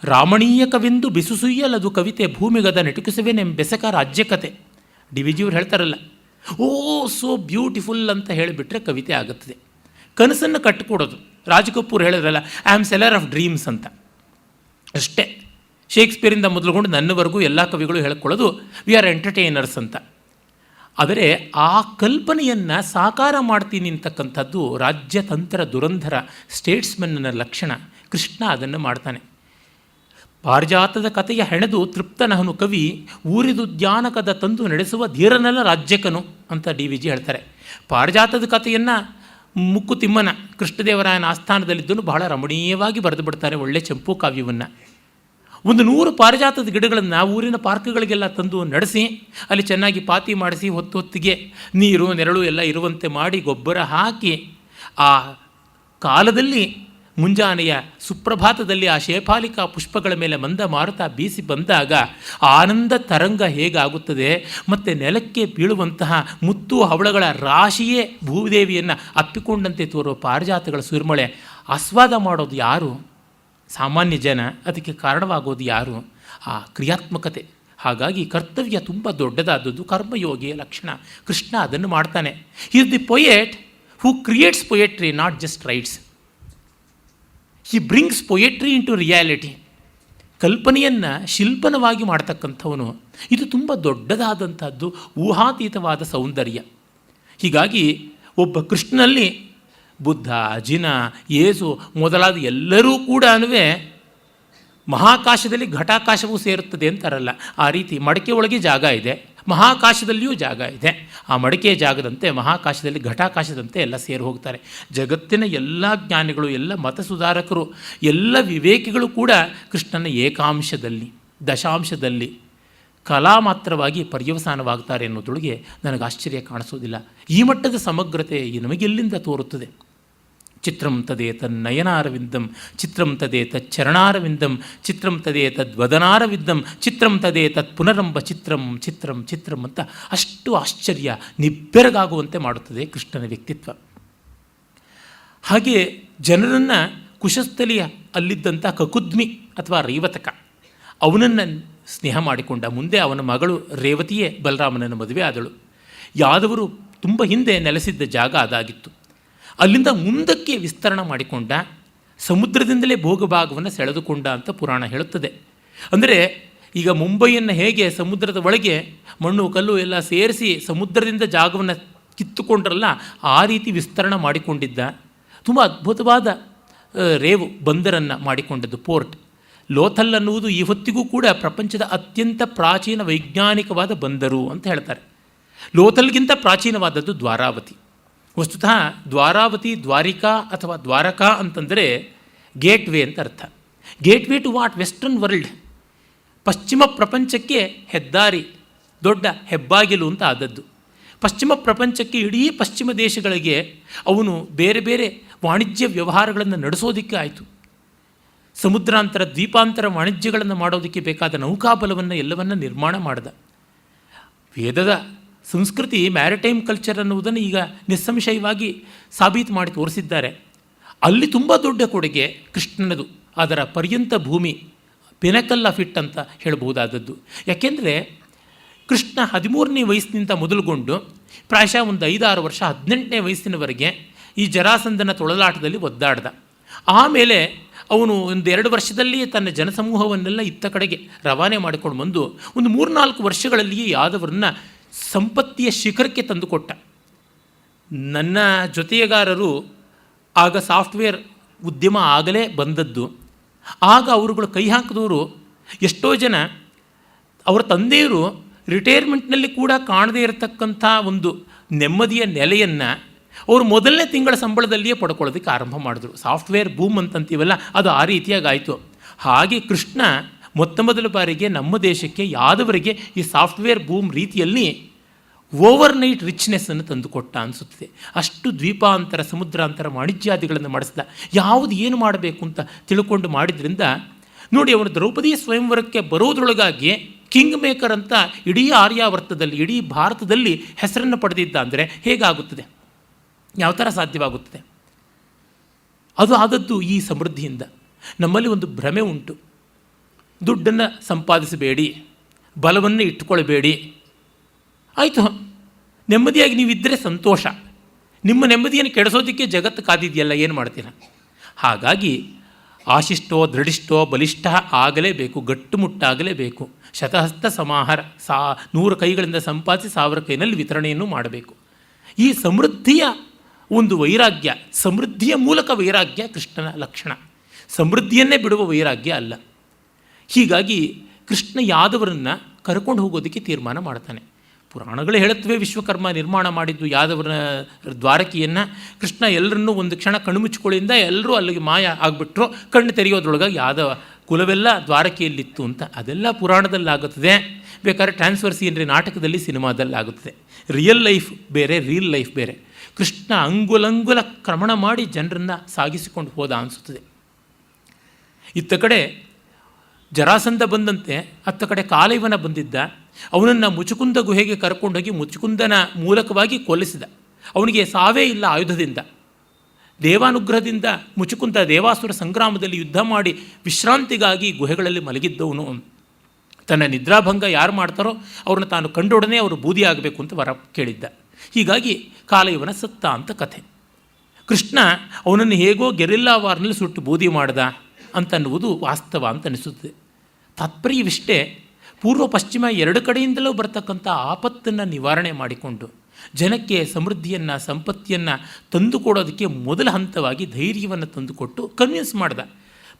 ರಾಮಣೀಯ ಕವೆಂದು ಬಿಸುಸುಯ್ಯಲದು ಕವಿತೆ ಭೂಮಿಗದ ನೆಟುಕಿಸುವೆನೆಂಬೆಸಕ ರಾಜ್ಯಕತೆ. ಡಿ ವಿ ಜಿಯವ್ರು ಹೇಳ್ತಾರಲ್ಲ, ಓ ಸೋ ಬ್ಯೂಟಿಫುಲ್ ಅಂತ ಹೇಳಿಬಿಟ್ರೆ ಕವಿತೆ ಆಗುತ್ತದೆ. ಕನಸನ್ನು ಕಟ್ಟಿಕೊಡೋದು. ರಾಜ್ ಕಪೂರ್ ಹೇಳಿದ್ರಲ್ಲ, I am seller of dreams ಅಂತ. ಅಷ್ಟೇ. ಶೇಕ್ಸ್ಪಿಯರಿಂದ ಮೊದಲುಗೊಂಡು ನನ್ನವರೆಗೂ ಎಲ್ಲ ಕವಿಗಳು ಹೇಳ್ಕೊಳ್ಳೋದು ವಿ ಆರ್ ಎಂಟರ್ಟೈನರ್ಸ್ ಅಂತ. ಆದರೆ ಆ ಕಲ್ಪನೆಯನ್ನು ಸಾಕಾರ ಮಾಡ್ತೀನಿ ಅಂತಕ್ಕಂಥದ್ದು ರಾಜ್ಯತಂತ್ರ ದುರಂಧರ ಸ್ಟೇಟ್ಸ್ಮನ್ನ ಲಕ್ಷಣ. ಕೃಷ್ಣ ಅದನ್ನು ಮಾಡ್ತಾನೆ. ಪಾರಿಜಾತದ ಕಥೆಯ ಹೆಣೆದು ತೃಪ್ತನಹನು ಕವಿ, ಊರಿದುದ್ಯಾನಕದ ತಂದು ನಡೆಸುವ ಧೀರನಲ್ಲ ರಾಜ್ಯಕನು ಅಂತ ಡಿ ವಿ ಜಿ ಹೇಳ್ತಾರೆ. ಪಾರಿಜಾತದ ಕಥೆಯನ್ನು ಮುಕ್ಕುತಿಮ್ಮನ ಕೃಷ್ಣದೇವರಾಯನ ಆಸ್ಥಾನದಲ್ಲಿದ್ದನು ಬಹಳ ರಮಣೀಯವಾಗಿ ಬರೆದು ಬಿಡ್ತಾರೆ. ಒಳ್ಳೆ ಚಂಪು ಕಾವ್ಯವನ್ನು. 100 ಪಾರಿಜಾತದ ಗಿಡಗಳನ್ನು ಊರಿನ ಪಾರ್ಕ್ಗಳಿಗೆಲ್ಲ ತಂದು ನಡೆಸಿ, ಅಲ್ಲಿ ಚೆನ್ನಾಗಿ ಪಾತಿ ಮಾಡಿಸಿ, ಹೊತ್ತಿಗೆ ನೀರು ನೆರಳು ಎಲ್ಲ ಇರುವಂತೆ ಮಾಡಿ ಗೊಬ್ಬರ ಹಾಕಿ, ಆ ಕಾಲದಲ್ಲಿ ಮುಂಜಾನೆಯ ಸುಪ್ರಭಾತದಲ್ಲಿ ಆ ಶೇಫಾಲಿಕಾ ಪುಷ್ಪಗಳ ಮೇಲೆ ಮಂದ ಮಾರುತ ಬೀಸಿ ಬಂದಾಗ ಆನಂದ ತರಂಗ ಹೇಗಾಗುತ್ತದೆ, ಮತ್ತು ನೆಲಕ್ಕೆ ಬೀಳುವಂತಹ ಮುತ್ತು ಹವಳಗಳ ರಾಶಿಯೇ ಭೂದೇವಿಯನ್ನು ಅಪ್ಪಿಕೊಂಡಂತೆ ತೋರುವ ಪಾರಿಜಾತಗಳ ಸುರಿಮಳೆ ಆಸ್ವಾದ ಮಾಡೋದು ಯಾರು? ಸಾಮಾನ್ಯ ಜನ. ಅದಕ್ಕೆ ಕಾರಣವಾಗೋದು ಯಾರು? ಆ ಕ್ರಿಯಾತ್ಮಕತೆ. ಹಾಗಾಗಿ ಕರ್ತವ್ಯ ತುಂಬ ದೊಡ್ಡದಾದದ್ದು, ಕರ್ಮಯೋಗಿಯ ಲಕ್ಷಣ. ಕೃಷ್ಣ ಅದನ್ನು ಮಾಡ್ತಾನೆ. He is the poet who creates poetry, not just writes. He brings poetry into reality. ಕಲ್ಪನೆಯನ್ನು ಶಿಲ್ಪನವಾಗಿ ಮಾಡ್ತಕ್ಕಂಥವನು. ಇದು ತುಂಬ ದೊಡ್ಡದಾದಂಥದ್ದು, ಊಹಾತೀತವಾದ ಸೌಂದರ್ಯ. ಹೀಗಾಗಿ ಒಬ್ಬ ಕೃಷ್ಣನಲ್ಲಿ ಬುದ್ಧ, ಜಿನ, ಯೇಸು ಮೊದಲಾದ ಎಲ್ಲರೂ ಕೂಡ ಮಹಾಕಾಶದಲ್ಲಿ ಘಟಾಕಾಶವೂ ಸೇರುತ್ತದೆ ಅಂತಾರಲ್ಲ, ಆ ರೀತಿ ಮಡಕೆ ಒಳಗೆ ಜಾಗ ಇದೆ, ಮಹಾಕಾಶದಲ್ಲಿಯೂ ಜಾಗ ಇದೆ. ಆ ಮಡಕೆಯ ಜಾಗದಂತೆ ಮಹಾಕಾಶದಲ್ಲಿ ಘಟಾಕಾಶದಂತೆ ಎಲ್ಲ ಸೇರಿ ಹೋಗ್ತಾರೆ. ಜಗತ್ತಿನ ಎಲ್ಲ ಜ್ಞಾನಿಗಳು, ಎಲ್ಲ ಮತ ಸುಧಾರಕರು, ಎಲ್ಲ ವಿವೇಕಿಗಳು ಕೂಡ ಕೃಷ್ಣನ ಏಕಾಂಶದಲ್ಲಿ, ದಶಾಂಶದಲ್ಲಿ ಕಲಾ ಮಾತ್ರವಾಗಿ ಪರ್ಯವಸಾನವಾಗ್ತಾರೆ ಅನ್ನೋದ್ರೊಳಗೆ ನನಗೆ ಆಶ್ಚರ್ಯ ಕಾಣಿಸೋದಿಲ್ಲ. ಈ ಮಟ್ಟದ ಸಮಗ್ರತೆ ನಮಗೆಲ್ಲಿಂದ ತೋರುತ್ತದೆ? ಚಿತ್ರಂ ತದೇ ತನ್ನಯನಾರವಿಂದಂ, ಚಿತ್ರಂ ತದೇ ತಚ್ಚರಣಾರವಿಂದಂ, ಚಿತ್ರಂ ತದೇ ತದ್ವದನಾರವಿಂದಂ, ಚಿತ್ರಂ ತದೇ ತತ್ ಪುನರಂಬ ಚಿತ್ರಂ ಚಿತ್ರಂ ಚಿತ್ರಂ ಅಂತ ಅಷ್ಟು ಆಶ್ಚರ್ಯ, ನಿಬ್ಬೆರಗಾಗುವಂತೆ ಮಾಡುತ್ತದೆ ಕೃಷ್ಣನ ವ್ಯಕ್ತಿತ್ವ. ಹಾಗೆ ಜನರನ್ನು ಕುಶಸ್ಥಲಿಯ ಅಲ್ಲಿದ್ದಂಥ ಕಕುದ್ಮಿ ಅಥವಾ ರೈವತಕ ಅವನನ್ನು ಸ್ನೇಹ ಮಾಡಿಕೊಂಡ. ಮುಂದೆ ಅವನ ಮಗಳು ರೇವತಿಯೇ ಬಲರಾಮನನ್ನು ಮದುವೆ ಆದಳು. ಯಾದವರು ತುಂಬ ಹಿಂದೆ ನೆಲೆಸಿದ್ದ ಜಾಗ ಅದಾಗಿತ್ತು. ಅಲ್ಲಿಂದ ಮುಂದಕ್ಕೆ ವಿಸ್ತರಣ ಮಾಡಿಕೊಂಡ, ಸಮುದ್ರದಿಂದಲೇ ಭೋಗಭಾಗವನ್ನು ಸೆಳೆದುಕೊಂಡ ಅಂತ ಪುರಾಣ ಹೇಳುತ್ತದೆ. ಅಂದರೆ ಈಗ ಮುಂಬೈಯನ್ನು ಹೇಗೆ ಸಮುದ್ರದ ಒಳಗೆ ಮಣ್ಣು ಕಲ್ಲು ಎಲ್ಲ ಸೇರಿಸಿ ಸಮುದ್ರದಿಂದ ಜಾಗವನ್ನು ಕಿತ್ತುಕೊಂಡ್ರಲ್ಲ, ಆ ರೀತಿ ವಿಸ್ತರಣೆ ಮಾಡಿಕೊಂಡಿದ್ದ. ತುಂಬ ಅದ್ಭುತವಾದ ರೇವು ಬಂದರನ್ನು ಮಾಡಿಕೊಂಡದ್ದು, ಪೋರ್ಟ್. ಲೋಥಲ್ ಅನ್ನುವುದು ಈ ಹೊತ್ತಿಗೂ ಕೂಡ ಪ್ರಪಂಚದ ಅತ್ಯಂತ ಪ್ರಾಚೀನ ವೈಜ್ಞಾನಿಕವಾದ ಬಂದರು ಅಂತ ಹೇಳ್ತಾರೆ. ಲೋಥಲ್ಗಿಂತ ಪ್ರಾಚೀನವಾದದ್ದು ದ್ವಾರಾವತಿ. ವಸ್ತುತಃ ದ್ವಾರಾವತಿ, ದ್ವಾರಿಕಾ ಅಥವಾ ದ್ವಾರಕಾ ಅಂತಂದರೆ ಗೇಟ್ ವೇ ಅಂತ ಅರ್ಥ. Gateway to what? Western world. ಪಶ್ಚಿಮ ಪ್ರಪಂಚಕ್ಕೆ ಹೆದ್ದಾರಿ, ದೊಡ್ಡ ಹೆಬ್ಬಾಗಿಲು ಅಂತ ಆದದ್ದು. ಪಶ್ಚಿಮ ಪ್ರಪಂಚಕ್ಕೆ, ಇಡೀ ಪಶ್ಚಿಮ ದೇಶಗಳಿಗೆ ಅವನು ಬೇರೆ ಬೇರೆ ವಾಣಿಜ್ಯ ವ್ಯವಹಾರಗಳನ್ನು ನಡೆಸೋದಕ್ಕೆ ಆಯಿತು. ಸಮುದ್ರಾಂತರ, ದ್ವೀಪಾಂತರ ವಾಣಿಜ್ಯಗಳನ್ನು ಮಾಡೋದಕ್ಕೆ ಬೇಕಾದ ನೌಕಾಬಲವನ್ನು ಎಲ್ಲವನ್ನ ನಿರ್ಮಾಣ ಮಾಡಿದ. ವೇದದ ಸಂಸ್ಕೃತಿ, ಮ್ಯಾರಿಟೈಮ್ ಕಲ್ಚರ್ ಅನ್ನುವುದನ್ನು ಈಗ ನಿಸ್ಸಂಶಯವಾಗಿ ಸಾಬೀತು ಮಾಡಿ ತೋರಿಸಿದ್ದಾರೆ. ಅಲ್ಲಿ ತುಂಬ ದೊಡ್ಡ ಕೊಡುಗೆ ಕೃಷ್ಣನದು. ಅದರ ಪರ್ಯಂತ ಭೂಮಿ ಪಿನಕಲ್ ಆಫ್ ಇಟ್ ಅಂತ ಹೇಳಬಹುದಾದದ್ದು. ಯಾಕೆಂದರೆ ಕೃಷ್ಣ 13ನೇ ವಯಸ್ಸಿನಿಂದ ಮೊದಲುಗೊಂಡು ಪ್ರಾಯಶಃ ಒಂದು 5-6 ವರ್ಷ, 18ನೇ ವಯಸ್ಸಿನವರೆಗೆ ಈ ಜರಾಸಂಧನ ತೊಳಲಾಟದಲ್ಲಿ ಒದ್ದಾಡ್ದ. ಆಮೇಲೆ ಅವನು ಒಂದು 2 ವರ್ಷದಲ್ಲಿಯೇ ತನ್ನ ಜನಸಮೂಹವನ್ನೆಲ್ಲ ಇತ್ತ ಕಡೆಗೆ ರವಾನೆ ಮಾಡಿಕೊಂಡು ಬಂದು ಒಂದು 3-4 ವರ್ಷಗಳಲ್ಲಿಯೇ ಯಾದವರನ್ನ ಸಂಪತ್ತಿಯ ಶಿಖರಕ್ಕೆ ತಂದುಕೊಟ್ಟ. ನನ್ನ ಜೊತೆಗಾರರು ಆಗ ಸಾಫ್ಟ್ವೇರ್ ಉದ್ಯಮ ಆಗಲೇ ಬಂದದ್ದು. ಆಗ ಅವರುಗಳು ಕೈ ಹಾಕಿದವರು ಎಷ್ಟೋ ಜನ ಅವರ ತಂದೆಯರು ರಿಟೈರ್ಮೆಂಟ್ನಲ್ಲಿ ಕೂಡ ಕಾಣದೇ ಇರತಕ್ಕಂಥ ಒಂದು ನೆಮ್ಮದಿಯ ನೆಲೆಯನ್ನು ಅವರು ಮೊದಲನೇ ತಿಂಗಳ ಸಂಬಳದಲ್ಲಿಯೇ ಪಡ್ಕೊಳ್ಳೋದಕ್ಕೆ ಆರಂಭ ಮಾಡಿದ್ರು. ಸಾಫ್ಟ್ವೇರ್ ಬೂಮ್ ಅಂತಂತೀವಲ್ಲ, ಅದು ಆ ರೀತಿಯಾಗಿ ಆಯಿತು. ಹಾಗೆ ಕೃಷ್ಣ ಮೊದಲ ಬಾರಿಗೆ ನಮ್ಮ ದೇಶಕ್ಕೆ, ಯಾದವರಿಗೆ ಈ ಸಾಫ್ಟ್ವೇರ್ ಬೂಮ್ ರೀತಿಯಲ್ಲಿ ಓವರ್ನೈಟ್ ರಿಚ್ನೆಸ್ಸನ್ನು ತಂದುಕೊಟ್ಟ ಅನಿಸುತ್ತದೆ. ಅಷ್ಟು ದ್ವೀಪಾಂತರ, ಸಮುದ್ರಾಂತರ ವಾಣಿಜ್ಯಾದಿಗಳನ್ನು ಮಾಡಿಸ್ದ. ಯಾವುದು ಏನು ಮಾಡಬೇಕು ಅಂತ ತಿಳ್ಕೊಂಡು ಮಾಡಿದ್ರಿಂದ ನೋಡಿ, ಅವನು ದ್ರೌಪದಿ ಸ್ವಯಂವರಕ್ಕೆ ಬರೋದ್ರೊಳಗಾಗಿ ಕಿಂಗ್ ಮೇಕರ್ ಅಂತ ಇಡೀ ಆರ್ಯಾವರ್ತದಲ್ಲಿ, ಇಡೀ ಭಾರತದಲ್ಲಿ ಹೆಸರನ್ನು ಪಡೆದಿದ್ದ ಅಂದರೆ ಹೇಗಾಗುತ್ತದೆ? ಯಾವ ಥರ ಸಾಧ್ಯವಾಗುತ್ತದೆ? ಅದು ಆದದ್ದು ಈ ಸಮೃದ್ಧಿಯಿಂದ. ನಮ್ಮಲ್ಲಿ ಒಂದು ಭ್ರಮೆ ಉಂಟು. ದುಡ್ಡನ್ನು ಸಂಪಾದಿಸಬೇಡಿ, ಬಲವನ್ನು ಇಟ್ಟುಕೊಳ್ಬೇಡಿ, ಆಯಿತು ನೆಮ್ಮದಿಯಾಗಿ ನೀವಿದ್ದರೆ ಸಂತೋಷ. ನಿಮ್ಮ ನೆಮ್ಮದಿಯನ್ನು ಕೆಡಿಸೋದಕ್ಕೆ ಜಗತ್ತು ಕಾದಿದೆಯಲ್ಲ, ಏನು ಮಾಡ್ತೀರ? ಹಾಗಾಗಿ ಆಶಿಷ್ಟೋ ದೃಢಿಷ್ಟೋ ಬಲಿಷ್ಠ ಆಗಲೇಬೇಕು, ಗಟ್ಟುಮುಟ್ಟಾಗಲೇಬೇಕು. ಶತಹಸ್ತ ಸಮಾಹಾರ, 100 ಕೈಗಳಿಂದ ಸಂಪಾದಿಸಿ 1000 ಕೈನಲ್ಲಿ ವಿತರಣೆಯನ್ನು ಮಾಡಬೇಕು. ಈ ಸಮೃದ್ಧಿಯ ಒಂದು ವೈರಾಗ್ಯ, ಸಮೃದ್ಧಿಯ ಮೂಲಕ ವೈರಾಗ್ಯ ಕೃಷ್ಣನ ಲಕ್ಷಣ. ಸಮೃದ್ಧಿಯನ್ನೇ ಬಿಡುವ ವೈರಾಗ್ಯ ಅಲ್ಲ. ಹೀಗಾಗಿ ಕೃಷ್ಣ ಯಾದವರನ್ನು ಕರ್ಕೊಂಡು ಹೋಗೋದಕ್ಕೆ ತೀರ್ಮಾನ ಮಾಡ್ತಾನೆ. ಪುರಾಣಗಳು ಹೇಳುತ್ತವೆ, ವಿಶ್ವಕರ್ಮ ನಿರ್ಮಾಣ ಮಾಡಿದ್ದು ಯಾದವರ ದ್ವಾರಕಿಯನ್ನು. ಕೃಷ್ಣ ಎಲ್ಲರನ್ನೂ ಒಂದು ಕ್ಷಣ ಕಣ್ಮುಚ್ಕೊಳ್ಳಿಂದ ಎಲ್ಲರೂ ಅಲ್ಲಿಗೆ ಮಾಯ ಆಗಿಬಿಟ್ರು. ಕಣ್ಣು ತೆರೆಯೋದ್ರೊಳಗಾಗಿ ಯಾದವ ಕುಲವೆಲ್ಲ ದ್ವಾರಕೆಯಲ್ಲಿತ್ತು ಅಂತ. ಅದೆಲ್ಲ ಪುರಾಣದಲ್ಲಾಗುತ್ತದೆ. ಬೇಕಾದ್ರೆ ಟ್ರಾನ್ಸ್ಫರ್ ಸೀನರಿ ನಾಟಕದಲ್ಲಿ, ಸಿನಿಮಾದಲ್ಲಾಗುತ್ತದೆ. ರಿಯಲ್ ಲೈಫ್ ಬೇರೆ, ರಿಯಲ್ ಲೈಫ್ ಬೇರೆ. ಕೃಷ್ಣ ಅಂಗುಲಂಗುಲ ಕ್ರಮಣ ಮಾಡಿ ಜನರನ್ನು ಸಾಗಿಸಿಕೊಂಡು ಹೋದ ಅನಿಸುತ್ತದೆ. ಇತ್ತ ಕಡೆ ಜರಾಸಂಧ ಬಂದಂತೆ ಅತ್ತ ಕಡೆ ಕಾಲೈವನ ಬಂದಿದ್ದ. ಅವನನ್ನು ಮುಚುಕುಂದ ಗುಹೆಗೆ ಕರ್ಕೊಂಡೋಗಿ ಮುಚುಕುಂದನ ಮೂಲಕವಾಗಿ ಕೊಲ್ಲಿಸಿದ. ಅವನಿಗೆ ಸಾವೇ ಇಲ್ಲ ಆಯುಧದಿಂದ. ದೇವಾನುಗ್ರಹದಿಂದ ಮುಚುಕುಂದ ದೇವಾಸುರ ಸಂಗ್ರಾಮದಲ್ಲಿ ಯುದ್ಧ ಮಾಡಿ ವಿಶ್ರಾಂತಿಗಾಗಿ ಗುಹೆಗಳಲ್ಲಿ ಮಲಗಿದ್ದವನು. ತನ್ನ ನಿದ್ರಾಭಂಗ ಯಾರು ಮಾಡ್ತಾರೋ ಅವ್ರನ್ನ ತಾನು ಕಂಡೊಡನೆ ಅವರು ಬೂದಿ ಆಗಬೇಕು ಅಂತ ವರ ಕೇಳಿದ್ದ. ಹೀಗಾಗಿ ಕಾಲೈವನ ಸತ್ತ ಅಂತ ಕಥೆ. ಕೃಷ್ಣ ಅವನನ್ನು ಹೇಗೋ ಗೆರಿಲ್ಲಾ ವಾರ್ನಲ್ಲಿ ಸುಟ್ಟು ಬೂದಿ ಮಾಡ್ದ ಅಂತನ್ನುವುದು ವಾಸ್ತವ ಅಂತ ಅನಿಸುತ್ತದೆ. ತಾತ್ಪರ್ಯವಿಷ್ಟೇ, ಪೂರ್ವ ಪಶ್ಚಿಮ 2 ಕಡೆಯಿಂದಲೂ ಬರ್ತಕ್ಕಂಥ ಆಪತ್ತನ್ನು ನಿವಾರಣೆ ಮಾಡಿಕೊಂಡು ಜನಕ್ಕೆ ಸಮೃದ್ಧಿಯನ್ನು, ಸಂಪತ್ತಿಯನ್ನು ತಂದುಕೊಡೋದಕ್ಕೆ ಮೊದಲ ಹಂತವಾಗಿ ಧೈರ್ಯವನ್ನು ತಂದುಕೊಟ್ಟು ಕನ್ವಿನ್ಸ್ ಮಾಡ್ದ.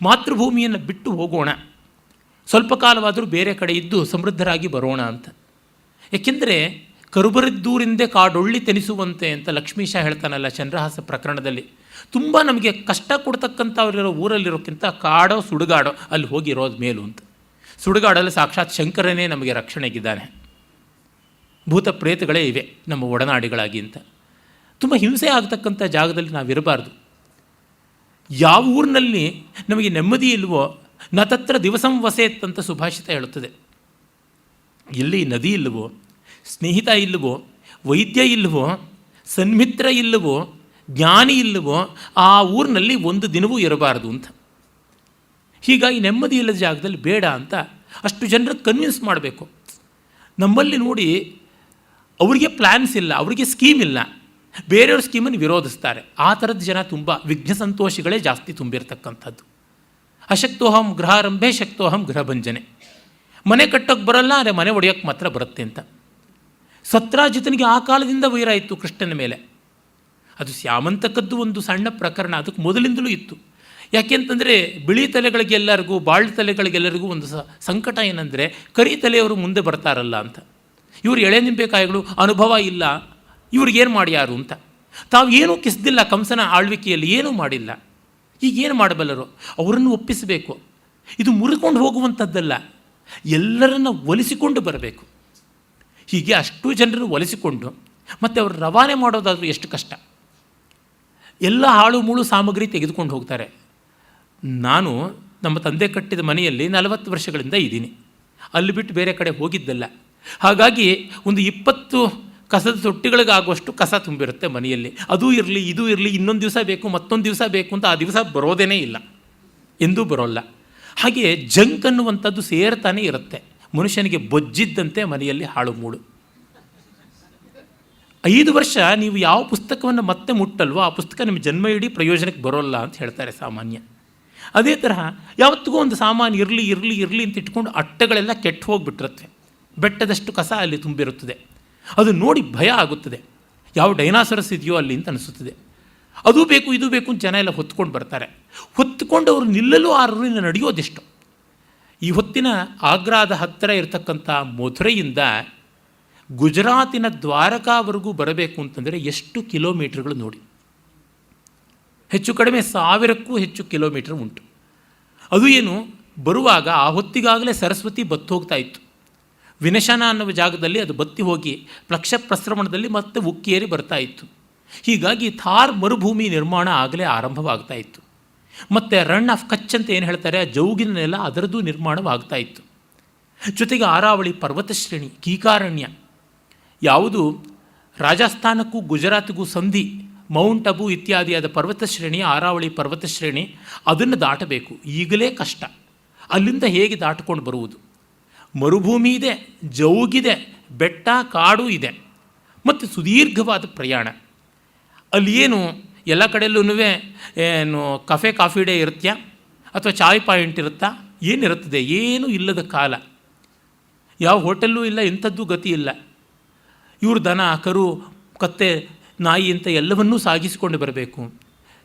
ಮಾತೃಭೂಮಿಯನ್ನು ಬಿಟ್ಟು ಹೋಗೋಣ, ಸ್ವಲ್ಪ ಕಾಲವಾದರೂ ಬೇರೆ ಕಡೆ ಇದ್ದು ಸಮೃದ್ಧರಾಗಿ ಬರೋಣ ಅಂತ. ಏಕೆಂದರೆ ಕರುಬರಿದ್ದೂರಿಂದೇ ಕಾಡೊಳ್ಳಿ ತೆನಿಸುವಂತೆ ಅಂತ ಲಕ್ಷ್ಮೀಶ ಹೇಳ್ತಾನಲ್ಲ ಚಂದ್ರಹಾಸ ಪ್ರಕರಣದಲ್ಲಿ. ತುಂಬ ನಮಗೆ ಕಷ್ಟ ಕೊಡ್ತಕ್ಕಂಥವ್ರಿರೋ ಊರಲ್ಲಿರೋಕ್ಕಿಂತ ಕಾಡೋ ಸುಡುಗಾಡೋ ಅಲ್ಲಿ ಹೋಗಿರೋದು ಮೇಲು ಅಂತ. ಸುಡುಗಾಡಲ್ಲಿ ಸಾಕ್ಷಾತ್ ಶಂಕರನೇ ನಮಗೆ ರಕ್ಷಣೆಗಿದ್ದಾನೆ, ಭೂತ ಪ್ರೇತಗಳೇ ಇವೆ ನಮ್ಮ ಒಡನಾಡಿಗಳಾಗಿ ಅಂತ. ತುಂಬ ಹಿಂಸೆ ಆಗ್ತಕ್ಕಂಥ ಜಾಗದಲ್ಲಿ ನಾವಿರಬಾರ್ದು. ಯಾವ ಊರಿನಲ್ಲಿ ನಮಗೆ ನೆಮ್ಮದಿ ಇಲ್ವೋ ನ ತತ್ರ ದಿವಸಂ ವಸೇತ್ ಅಂತ ಸುಭಾಷಿತ ಹೇಳುತ್ತದೆ. ಎಲ್ಲಿ ನದಿ ಇಲ್ಲವೋ, ಸ್ನೇಹಿತ ಇಲ್ಲವೋ, ವೈದ್ಯ ಇಲ್ಲವೋ, ಸನ್ಮಿತ್ರ ಇಲ್ಲವೋ, ಜ್ಞಾನಿ ಇಲ್ಲವೋ, ಆ ಊರಿನಲ್ಲಿ ಒಂದು ದಿನವೂ ಇರಬಾರ್ದು ಅಂತ. ಹೀಗಾಗಿ ನೆಮ್ಮದಿ ಇಲ್ಲದ ಜಾಗದಲ್ಲಿ ಬೇಡ ಅಂತ ಅಷ್ಟು ಜನರಿಗೆ ಕನ್ವಿನ್ಸ್ ಮಾಡಬೇಕು. ನಮ್ಮಲ್ಲಿ ನೋಡಿ, ಅವರಿಗೆ ಪ್ಲ್ಯಾನ್ಸ್ ಇಲ್ಲ, ಅವರಿಗೆ ಸ್ಕೀಮ್ ಇಲ್ಲ, ಬೇರೆಯವ್ರ ಸ್ಕೀಮನ್ನು ವಿರೋಧಿಸ್ತಾರೆ. ಆ ಥರದ ಜನ ತುಂಬ ವಿಘ್ನ ಸಂತೋಷಿಗಳೇ ಜಾಸ್ತಿ ತುಂಬಿರ್ತಕ್ಕಂಥದ್ದು. ಅಶಕ್ತೋಹಂ ಗೃಹಾರಂಭೆ ಶಕ್ತೋಹಂ ಗೃಹಭಂಜನೆ. ಮನೆ ಕಟ್ಟೋಕ್ಕೆ ಬರಲ್ಲ, ಆದರೆ ಮನೆ ಒಡೆಯೋಕ್ಕೆ ಮಾತ್ರ ಬರುತ್ತೆ ಅಂತ. ಸತ್ರಾಜಿತನಿಗೆ ಆ ಕಾಲದಿಂದ ವೈರ ಇತ್ತು ಕೃಷ್ಣನ ಮೇಲೆ. ಅದು ಸ್ಯಾಮಂತಕದ್ದು ಒಂದು ಸಣ್ಣ ಪ್ರಕರಣ, ಅದಕ್ಕೆ ಮೊದಲಿಂದಲೂ ಇತ್ತು. ಯಾಕೆಂತಂದರೆ ಬಿಳಿ ತಲೆಗಳಿಗೆಲ್ಲರಿಗೂ, ಬಾಳ್ ತಲೆಗಳಿಗೆಲ್ಲರಿಗೂ ಒಂದು ಸಂಕಟ ಏನಂದರೆ ಕರಿ ತಲೆಯವರು ಮುಂದೆ ಬರ್ತಾರಲ್ಲ ಅಂತ. ಇವರು ಎಳೆ ನಿಂಬೆಕಾಯಿಗಳು, ಅನುಭವ ಇಲ್ಲ, ಇವ್ರಿಗೇನು ಮಾಡ್ಯಾರು ಅಂತ. ತಾವು ಏನೂ ಕಿಸ್ದಿಲ್ಲ, ಕಂಸನ ಆಳ್ವಿಕೆಯಲ್ಲಿ ಏನೂ ಮಾಡಿಲ್ಲ. ಈಗೇನು ಮಾಡಬಲ್ಲರು? ಅವರನ್ನು ಒಪ್ಪಿಸಬೇಕು. ಇದು ಮುರಿದುಕೊಂಡು ಹೋಗುವಂಥದ್ದಲ್ಲ, ಎಲ್ಲರನ್ನ ಒಲಿಸಿಕೊಂಡು ಬರಬೇಕು. ಹೀಗೆ ಅಷ್ಟು ಜನರನ್ನು ಒಲಿಸಿಕೊಂಡು ಮತ್ತು ಅವರು ರವಾನೆ ಮಾಡೋದಾದರೂ ಎಷ್ಟು ಕಷ್ಟ. ಎಲ್ಲ ಹಾಳು ಮೂಳು ಸಾಮಗ್ರಿ ತೆಗೆದುಕೊಂಡು ಹೋಗ್ತಾರೆ. ನಾನು ನಮ್ಮ ತಂದೆ ಕಟ್ಟಿದ ಮನೆಯಲ್ಲಿ 40 ವರ್ಷಗಳಿಂದ ಇದ್ದೀನಿ. ಅಲ್ಲಿ ಬಿಟ್ಟು ಬೇರೆ ಕಡೆ ಹೋಗಿದ್ದಲ್ಲ. ಹಾಗಾಗಿ ಒಂದು 20 ಕಸದ ತೊಟ್ಟಿಗಳಿಗಾಗುವಷ್ಟು ಕಸ ತುಂಬಿರುತ್ತೆ ಮನೆಯಲ್ಲಿ. ಅದೂ ಇರಲಿ, ಇದೂ ಇರಲಿ, ಇನ್ನೊಂದು ದಿವಸ ಬೇಕು, ಮತ್ತೊಂದು ದಿವಸ ಬೇಕು ಅಂತ ಆ ದಿವಸ ಬರೋದೇ ಇಲ್ಲ, ಎಂದೂ ಬರೋಲ್ಲ. ಹಾಗೆ ಜಂಕ್ ಅನ್ನುವಂಥದ್ದು ಸೇರ್ತಾನೆ ಇರುತ್ತೆ. ಮನುಷ್ಯನಿಗೆ ಬೊಜ್ಜಿದ್ದಂತೆ ಮನೆಯಲ್ಲಿ ಹಾಳು ಮೂಳು. 5 ವರ್ಷ ನೀವು ಯಾವ ಪುಸ್ತಕವನ್ನು ಮತ್ತೆ ಮುಟ್ಟಲ್ವೋ ಆ ಪುಸ್ತಕ ನಿಮ್ಮ ಜನ್ಮ ಇಡೀ ಪ್ರಯೋಜನಕ್ಕೆ ಬರೋಲ್ಲ ಅಂತ ಹೇಳ್ತಾರೆ ಸಾಮಾನ್ಯ. ಅದೇ ತರಹ ಯಾವತ್ತಿಗೂ ಒಂದು ಸಾಮಾನು ಇರಲಿ ಇರಲಿ ಇರಲಿ ಅಂತ ಇಟ್ಕೊಂಡು ಅಟ್ಟೆಗಳೆಲ್ಲ ಕೆಟ್ಟು ಹೋಗಿಬಿಟ್ಟಿರುತ್ತೆ. ಬೆಟ್ಟದಷ್ಟು ಕಸ ಅಲ್ಲಿ ತುಂಬಿರುತ್ತದೆ. ಅದು ನೋಡಿ ಭಯ ಆಗುತ್ತದೆ. ಯಾವ ಡೈನಾಸರಸ್ ಇದೆಯೋ ಅಲ್ಲಿ ಅಂತ ಅನಿಸುತ್ತದೆ. ಅದು ಬೇಕು ಇದು ಬೇಕು ಅಂತ ಜನ ಎಲ್ಲ ಹೊತ್ಕೊಂಡು ಬರ್ತಾರೆ. ಹೊತ್ಕೊಂಡು ಅವರು ನಿಲ್ಲಲು ಆರರಿಂದ ನಡೆಯೋದೆಷ್ಟು. ಈ ಹೊತ್ತಿನ ಆಗ್ರಾದ ಹತ್ತಿರ ಇರತಕ್ಕಂಥ ಮಧುರೆಯಿಂದ ಗುಜರಾತಿನ ದ್ವಾರಕಾವರೆಗೂ ಬರಬೇಕು ಅಂತಂದರೆ ಎಷ್ಟು ಕಿಲೋಮೀಟರ್ಗಳು ನೋಡಿ. ಹೆಚ್ಚು ಕಡಿಮೆ 1000ಕ್ಕೂ ಹೆಚ್ಚು ಕಿಲೋಮೀಟರ್ ಉಂಟು. ಅದು ಏನು, ಬರುವಾಗ ಆ ಹೊತ್ತಿಗಾಗಲೇ ಸರಸ್ವತಿ ಬತ್ತು ಹೋಗ್ತಾ ಇತ್ತು. ವಿನಶನ ಅನ್ನುವ ಜಾಗದಲ್ಲಿ ಅದು ಬತ್ತಿ ಹೋಗಿ ಪ್ಲಕ್ಷ ಪ್ರಸ್ರವಣದಲ್ಲಿ ಮತ್ತೆ ಉಕ್ಕೇರಿ ಬರ್ತಾ ಇತ್ತು. ಹೀಗಾಗಿ ಥಾರ್ ಮರುಭೂಮಿ ನಿರ್ಮಾಣ ಆಗಲೇ ಆರಂಭವಾಗ್ತಾ ಇತ್ತು. ಮತ್ತು ರನ್ ಆಫ್ ಕಚ್ ಅಂತ ಏನು ಹೇಳ್ತಾರೆ, ಆ ಜೌಗಿನ ನೆಲ ಅದರದ್ದು ನಿರ್ಮಾಣವಾಗ್ತಾ ಇತ್ತು. ಜೊತೆಗೆ ಆರಾವಳಿ ಪರ್ವತ ಶ್ರೇಣಿ, ಕೀಕಾರಣ್ಯ, ಯಾವುದು ರಾಜಸ್ಥಾನಕ್ಕೂ ಗುಜರಾತಿಗೂ ಸಂಧಿ, ಮೌಂಟ್ ಅಬು ಇತ್ಯಾದಿಯಾದ ಪರ್ವತ ಶ್ರೇಣಿ, ಆರಾವಳಿ ಪರ್ವತ ಶ್ರೇಣಿ, ಅದನ್ನು ದಾಟಬೇಕು. ಈಗಲೇ ಕಷ್ಟ. ಅಲ್ಲಿಂದ ಹೇಗೆ ದಾಟಿಕೊಂಡು ಬರುವುದು? ಮರುಭೂಮಿ ಇದೆ, ಜೌಗಿದೆ, ಬೆಟ್ಟ ಕಾಡು ಇದೆ, ಮತ್ತು ಸುದೀರ್ಘವಾದ ಪ್ರಯಾಣ. ಅಲ್ಲಿ ಏನು ಎಲ್ಲ ಕಡೆಯಲ್ಲೂ ಏನು ಕಾಫಿ ಡೇ ಇರುತ್ತಾ ಅಥವಾ ಚಾಯ್ ಪಾಯಿಂಟ್ ಇರುತ್ತಾ? ಏನಿರುತ್ತದೆ? ಏನೂ ಇಲ್ಲದ ಕಾಲ. ಯಾವ ಹೋಟೆಲ್ಲೂ ಇಲ್ಲ, ಎಂಥದ್ದು ಗತಿ ಇಲ್ಲ. ಇವರು ದನ, ಕರು, ಕತ್ತೆ, ನಾಯಿ ಅಂತ ಎಲ್ಲವನ್ನೂ ಸಾಗಿಸಿಕೊಂಡು ಬರಬೇಕು.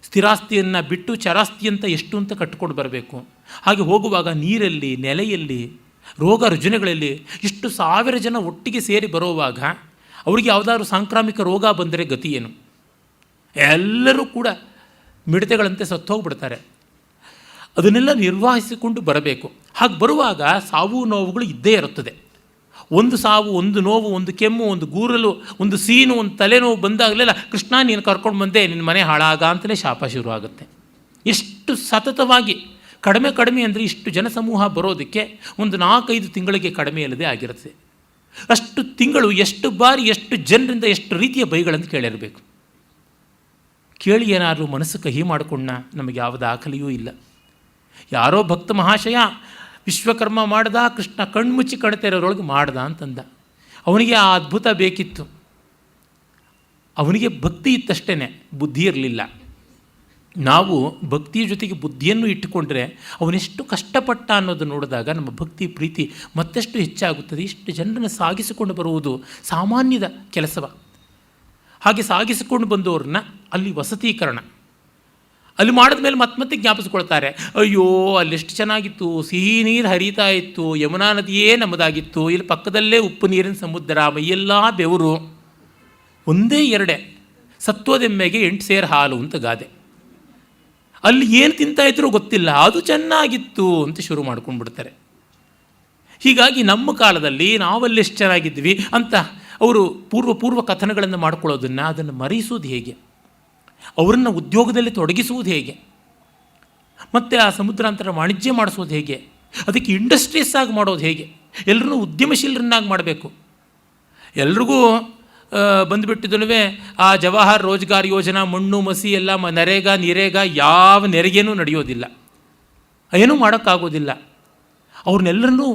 ಸ್ಥಿರಾಸ್ತಿಯನ್ನು ಬಿಟ್ಟು ಚರಾಸ್ತಿ ಅಂತ ಎಷ್ಟು ಅಂತ ಕಟ್ಟಿಕೊಂಡು ಬರಬೇಕು. ಹಾಗೆ ಹೋಗುವಾಗ ನೀರಲ್ಲಿ, ನೆಲೆಯಲ್ಲಿ, ರೋಗ ರುಜಿನಗಳಲ್ಲಿ ಇಷ್ಟು 1000 ಜನ ಒಟ್ಟಿಗೆ ಸೇರಿ ಬರುವಾಗ ಅವರಿಗೆ ಯಾವುದಾದ್ರು ಸಾಂಕ್ರಾಮಿಕ ರೋಗ ಬಂದರೆ ಗತಿ ಏನು? ಎಲ್ಲರೂ ಕೂಡ ಮಿಡತೆಗಳಂತೆ ಸತ್ತೋಗ್ಬಿಡ್ತಾರೆ. ಅದನ್ನೆಲ್ಲ ನಿರ್ವಹಿಸಿಕೊಂಡು ಬರಬೇಕು. ಹಾಗೆ ಬರುವಾಗ ಸಾವು ನೋವುಗಳು ಇದ್ದೇ ಇರುತ್ತದೆ. ಒಂದು ಸಾವು, ಒಂದು ನೋವು, ಒಂದು ಕೆಮ್ಮು, ಒಂದು ಗೂರಲು, ಒಂದು ಸೀನು, ಒಂದು ತಲೆನೋವು ಬಂದಾಗಲೆಲ್ಲ ಕೃಷ್ಣ ನೀನು ಕರ್ಕೊಂಡು ಬಂದೆ, ನಿನ್ನ ಮನೆ ಹಾಳಾಗ ಅಂತಲೇ ಶಾಪ ಶುರು ಆಗುತ್ತೆ. ಎಷ್ಟು ಸತತವಾಗಿ ಕಡಿಮೆ ಅಂದರೆ ಇಷ್ಟು ಜನಸಮೂಹ ಬರೋದಕ್ಕೆ ಒಂದು 4-5 ತಿಂಗಳಿಗೆ ಕಡಿಮೆ ಇಲ್ಲದೆ ಆಗಿರುತ್ತೆ. ಅಷ್ಟು ತಿಂಗಳು ಎಷ್ಟು ಬಾರಿ ಎಷ್ಟು ಜನರಿಂದ ಎಷ್ಟು ರೀತಿಯ ಬೈಗಳನ್ನು ಕೇಳಿರಬೇಕು. ಕೇಳಿ ಏನಾದರೂ ಮನಸ್ಸು ಕಹಿ ಮಾಡಿಕೊಂಡ ನಮಗೆ ಯಾವ ದಾಖಲೆಯೂ ಇಲ್ಲ. ಯಾರೋ ಭಕ್ತ ಮಹಾಶಯ ವಿಶ್ವಕರ್ಮ ಮಾಡ್ದ, ಕೃಷ್ಣ ಕಣ್ಮುಚ್ಚಿ ಕಣ್ತೆರೋರೊಳಗೆ ಮಾಡ್ದ ಅಂತಂದ. ಅವನಿಗೆ ಆ ಅದ್ಭುತ ಬೇಕಿತ್ತು. ಅವನಿಗೆ ಭಕ್ತಿ ಇತ್ತಷ್ಟೇ, ಬುದ್ಧಿ ಇರಲಿಲ್ಲ. ನಾವು ಭಕ್ತಿಯ ಜೊತೆಗೆ ಬುದ್ಧಿಯನ್ನು ಇಟ್ಟುಕೊಂಡ್ರೆ ಅವನೆಷ್ಟು ಕಷ್ಟಪಟ್ಟ ಅನ್ನೋದು ನೋಡಿದಾಗ ನಮ್ಮ ಭಕ್ತಿ ಪ್ರೀತಿ ಮತ್ತಷ್ಟು ಹೆಚ್ಚಾಗುತ್ತದೆ. ಇಷ್ಟು ಜನರನ್ನು ಸಾಗಿಸಿಕೊಂಡು ಬರುವುದು ಸಾಮಾನ್ಯದ ಕೆಲಸವ. ಹಾಗೆ ಸಾಗಿಸಿಕೊಂಡು ಬಂದವ್ರನ್ನ ಅಲ್ಲಿ ವಸತೀಕರಣ ಅಲ್ಲಿ ಮಾಡಿದ ಮೇಲೆ ಮತ್ತೆ ಜ್ಞಾಪಿಸ್ಕೊಳ್ತಾರೆ, ಅಯ್ಯೋ ಅಲ್ಲೆಷ್ಟು ಚೆನ್ನಾಗಿತ್ತು, ಸಿಹಿ ನೀರು ಹರಿತಾ ಇತ್ತು, ಯಮುನಾ ನದಿಯೇ ನಮ್ಮದಾಗಿತ್ತು, ಇಲ್ಲಿ ಪಕ್ಕದಲ್ಲೇ ಉಪ್ಪು ನೀರಿನ ಸಮುದ್ರ, ಮೈಯೆಲ್ಲ ಬೆವರು, ಒಂದೇ 2 ಸತ್ವದೆಮ್ಮೆಗೆ 8 ಸೇರು ಹಾಲು ಅಂತ ಗಾದೆ. ಅಲ್ಲಿ ಏನು ತಿಂತಾಯಿದ್ರೂ ಗೊತ್ತಿಲ್ಲ, ಅದು ಚೆನ್ನಾಗಿತ್ತು ಅಂತ ಶುರು ಮಾಡ್ಕೊಂಡು ಬಿಡ್ತಾರೆ. ಹೀಗಾಗಿ ನಮ್ಮ ಕಾಲದಲ್ಲಿ ನಾವಲ್ಲೆಷ್ಟು ಚೆನ್ನಾಗಿದ್ವಿ ಅಂತ ಅವರು ಪೂರ್ವ ಕಥನಗಳನ್ನು ಮಾಡ್ಕೊಳ್ಳೋದನ್ನು ಅದನ್ನು ಮರೆಯಿಸೋದು ಹೇಗೆ? ಅವರನ್ನು ಉದ್ಯೋಗದಲ್ಲಿ ತೊಡಗಿಸುವುದು ಹೇಗೆ? ಮತ್ತು ಆ ಸಮುದ್ರಾಂತರ ವಾಣಿಜ್ಯ ಮಾಡಿಸೋದು ಹೇಗೆ? ಅದಕ್ಕೆ ಇಂಡಸ್ಟ್ರೀಸ್ ಆಗಿ ಮಾಡೋದು ಹೇಗೆ? ಎಲ್ಲರೂ ಉದ್ಯಮಶೀಲರನ್ನಾಗಿ ಮಾಡಬೇಕು. ಎಲ್ರಿಗೂ ಬಂದುಬಿಟ್ಟಿದ್ದಲ್ವೇ ಆ ಜವಾಹರ್ ರೋಜ್ಗಾರ್ ಯೋಜನಾ, ಮಣ್ಣು ಮಸಿ ಎಲ್ಲ ನರೇಗಾ ನಿರೇಗಾ ಯಾವ ನೆರಿಗೆನೂ ನಡೆಯೋದಿಲ್ಲ, ಏನೂ ಮಾಡೋಕ್ಕಾಗೋದಿಲ್ಲ. ಅವ್ರನ್ನೆಲ್ಲರನ್ನೂ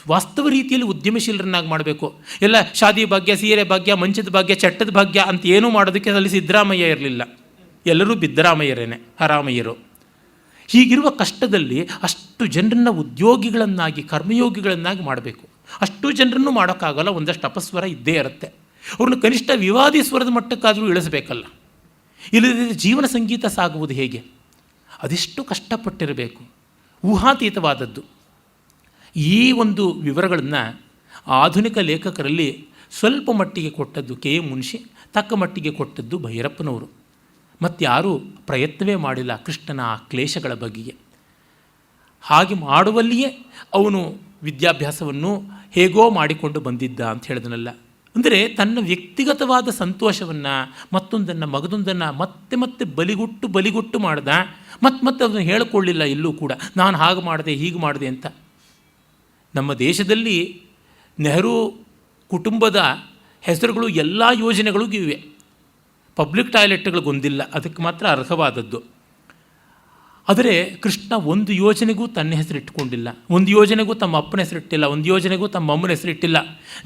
ವಾಸ್ತವ ರೀತಿಯಲ್ಲಿ ಉದ್ಯಮಶೀಲರನ್ನಾಗಿ ಮಾಡಬೇಕು. ಎಲ್ಲ ಶಾದಿ ಭಾಗ್ಯ, ಸೀರೆ ಭಾಗ್ಯ, ಮಂಚದ ಭಾಗ್ಯ, ಚಟ್ಟದ ಭಾಗ್ಯ ಅಂತ ಏನೂ ಮಾಡೋದಕ್ಕೆ ಅಲ್ಲಿ ಸಿದ್ದರಾಮಯ್ಯ ಇರಲಿಲ್ಲ. ಎಲ್ಲರೂ ಬಿದ್ದರಾಮಯ್ಯರೇನೆ, ಹರಾಮಯ್ಯರು. ಹೀಗಿರುವ ಕಷ್ಟದಲ್ಲಿ ಅಷ್ಟು ಜನರನ್ನು ಉದ್ಯೋಗಿಗಳನ್ನಾಗಿ, ಕರ್ಮಯೋಗಿಗಳನ್ನಾಗಿ ಮಾಡಬೇಕು. ಅಷ್ಟು ಜನರನ್ನು ಮಾಡೋಕ್ಕಾಗಲ್ಲ, ಒಂದಷ್ಟು ಅಪಸ್ವರ ಇದ್ದೇ ಇರುತ್ತೆ. ಅವ್ರನ್ನ ಕನಿಷ್ಠ ವಿವಾದಿ ಸ್ವರದ ಮಟ್ಟಕ್ಕಾದರೂ ಇಳಿಸಬೇಕಲ್ಲ. ಇಲ್ಲದಿದ್ದರೆ ಜೀವನ ಸಂಗೀತ ಸಾಗುವುದು ಹೇಗೆ? ಅದೆಷ್ಟು ಕಷ್ಟಪಟ್ಟಿರಬೇಕು, ಊಹಾತೀತವಾದದ್ದು. ಈ ಒಂದು ವಿವರಗಳನ್ನು ಆಧುನಿಕ ಲೇಖಕರಲ್ಲಿ ಸ್ವಲ್ಪ ಮಟ್ಟಿಗೆ ಕೊಟ್ಟದ್ದು ಕೆ ಎಂ ಮುನ್ಷಿ. ತಕ್ಕ ಮಟ್ಟಿಗೆ ಕೊಟ್ಟದ್ದು ಭೈರಪ್ಪನವರು. ಮತ್ತಾರೂ ಪ್ರಯತ್ನವೇ ಮಾಡಿಲ್ಲ ಕೃಷ್ಣನ ಆ ಕ್ಲೇಶಗಳ ಬಗೆಗೆ. ಹಾಗೆ ಮಾಡುವಲ್ಲಿಯೇ ಅವನು ವಿದ್ಯಾಭ್ಯಾಸವನ್ನು ಹೇಗೋ ಮಾಡಿಕೊಂಡು ಬಂದಿದ್ದ ಅಂತ ಹೇಳಿದನಲ್ಲ. ಅಂದರೆ ತನ್ನ ವ್ಯಕ್ತಿಗತವಾದ ಸಂತೋಷವನ್ನು ಮತ್ತೊಂದನ್ನು ಮಗದೊಂದನ್ನು ಮತ್ತೆ ಮತ್ತೆ ಬಲಿಗೊಟ್ಟು ಮಾಡ್ದ. ಮತ್ತೆ ಅದನ್ನು ಹೇಳಿಕೊಳ್ಳಿಲ್ಲ ಎಲ್ಲೂ ಕೂಡ, ನಾನು ಹಾಗೆ ಮಾಡಿದೆ ಹೀಗೆ ಮಾಡಿದೆ ಅಂತ. ನಮ್ಮ ದೇಶದಲ್ಲಿ ನೆಹರು ಕುಟುಂಬದ ಹೆಸರುಗಳು ಎಲ್ಲ ಯೋಜನೆಗಳಿಗೂ ಇವೆ. ಪಬ್ಲಿಕ್ ಟಾಯ್ಲೆಟ್ಗಳಿಗೊಂದಿಲ್ಲ, ಅದಕ್ಕೆ ಮಾತ್ರ ಅರ್ಹವಾದದ್ದು. ಆದರೆ ಕೃಷ್ಣ ಒಂದು ಯೋಜನೆಗೂ ತನ್ನ ಹೆಸರಿಟ್ಟುಕೊಂಡಿಲ್ಲ, ಒಂದು ಯೋಜನೆಗೂ ತಮ್ಮ ಅಪ್ಪನ ಹೆಸರಿಟ್ಟಿಲ್ಲ, ಒಂದು ಯೋಜನೆಗೂ ತಮ್ಮ ಅಮ್ಮನ ಹೆಸರಿಟ್ಟಿಲ್ಲ.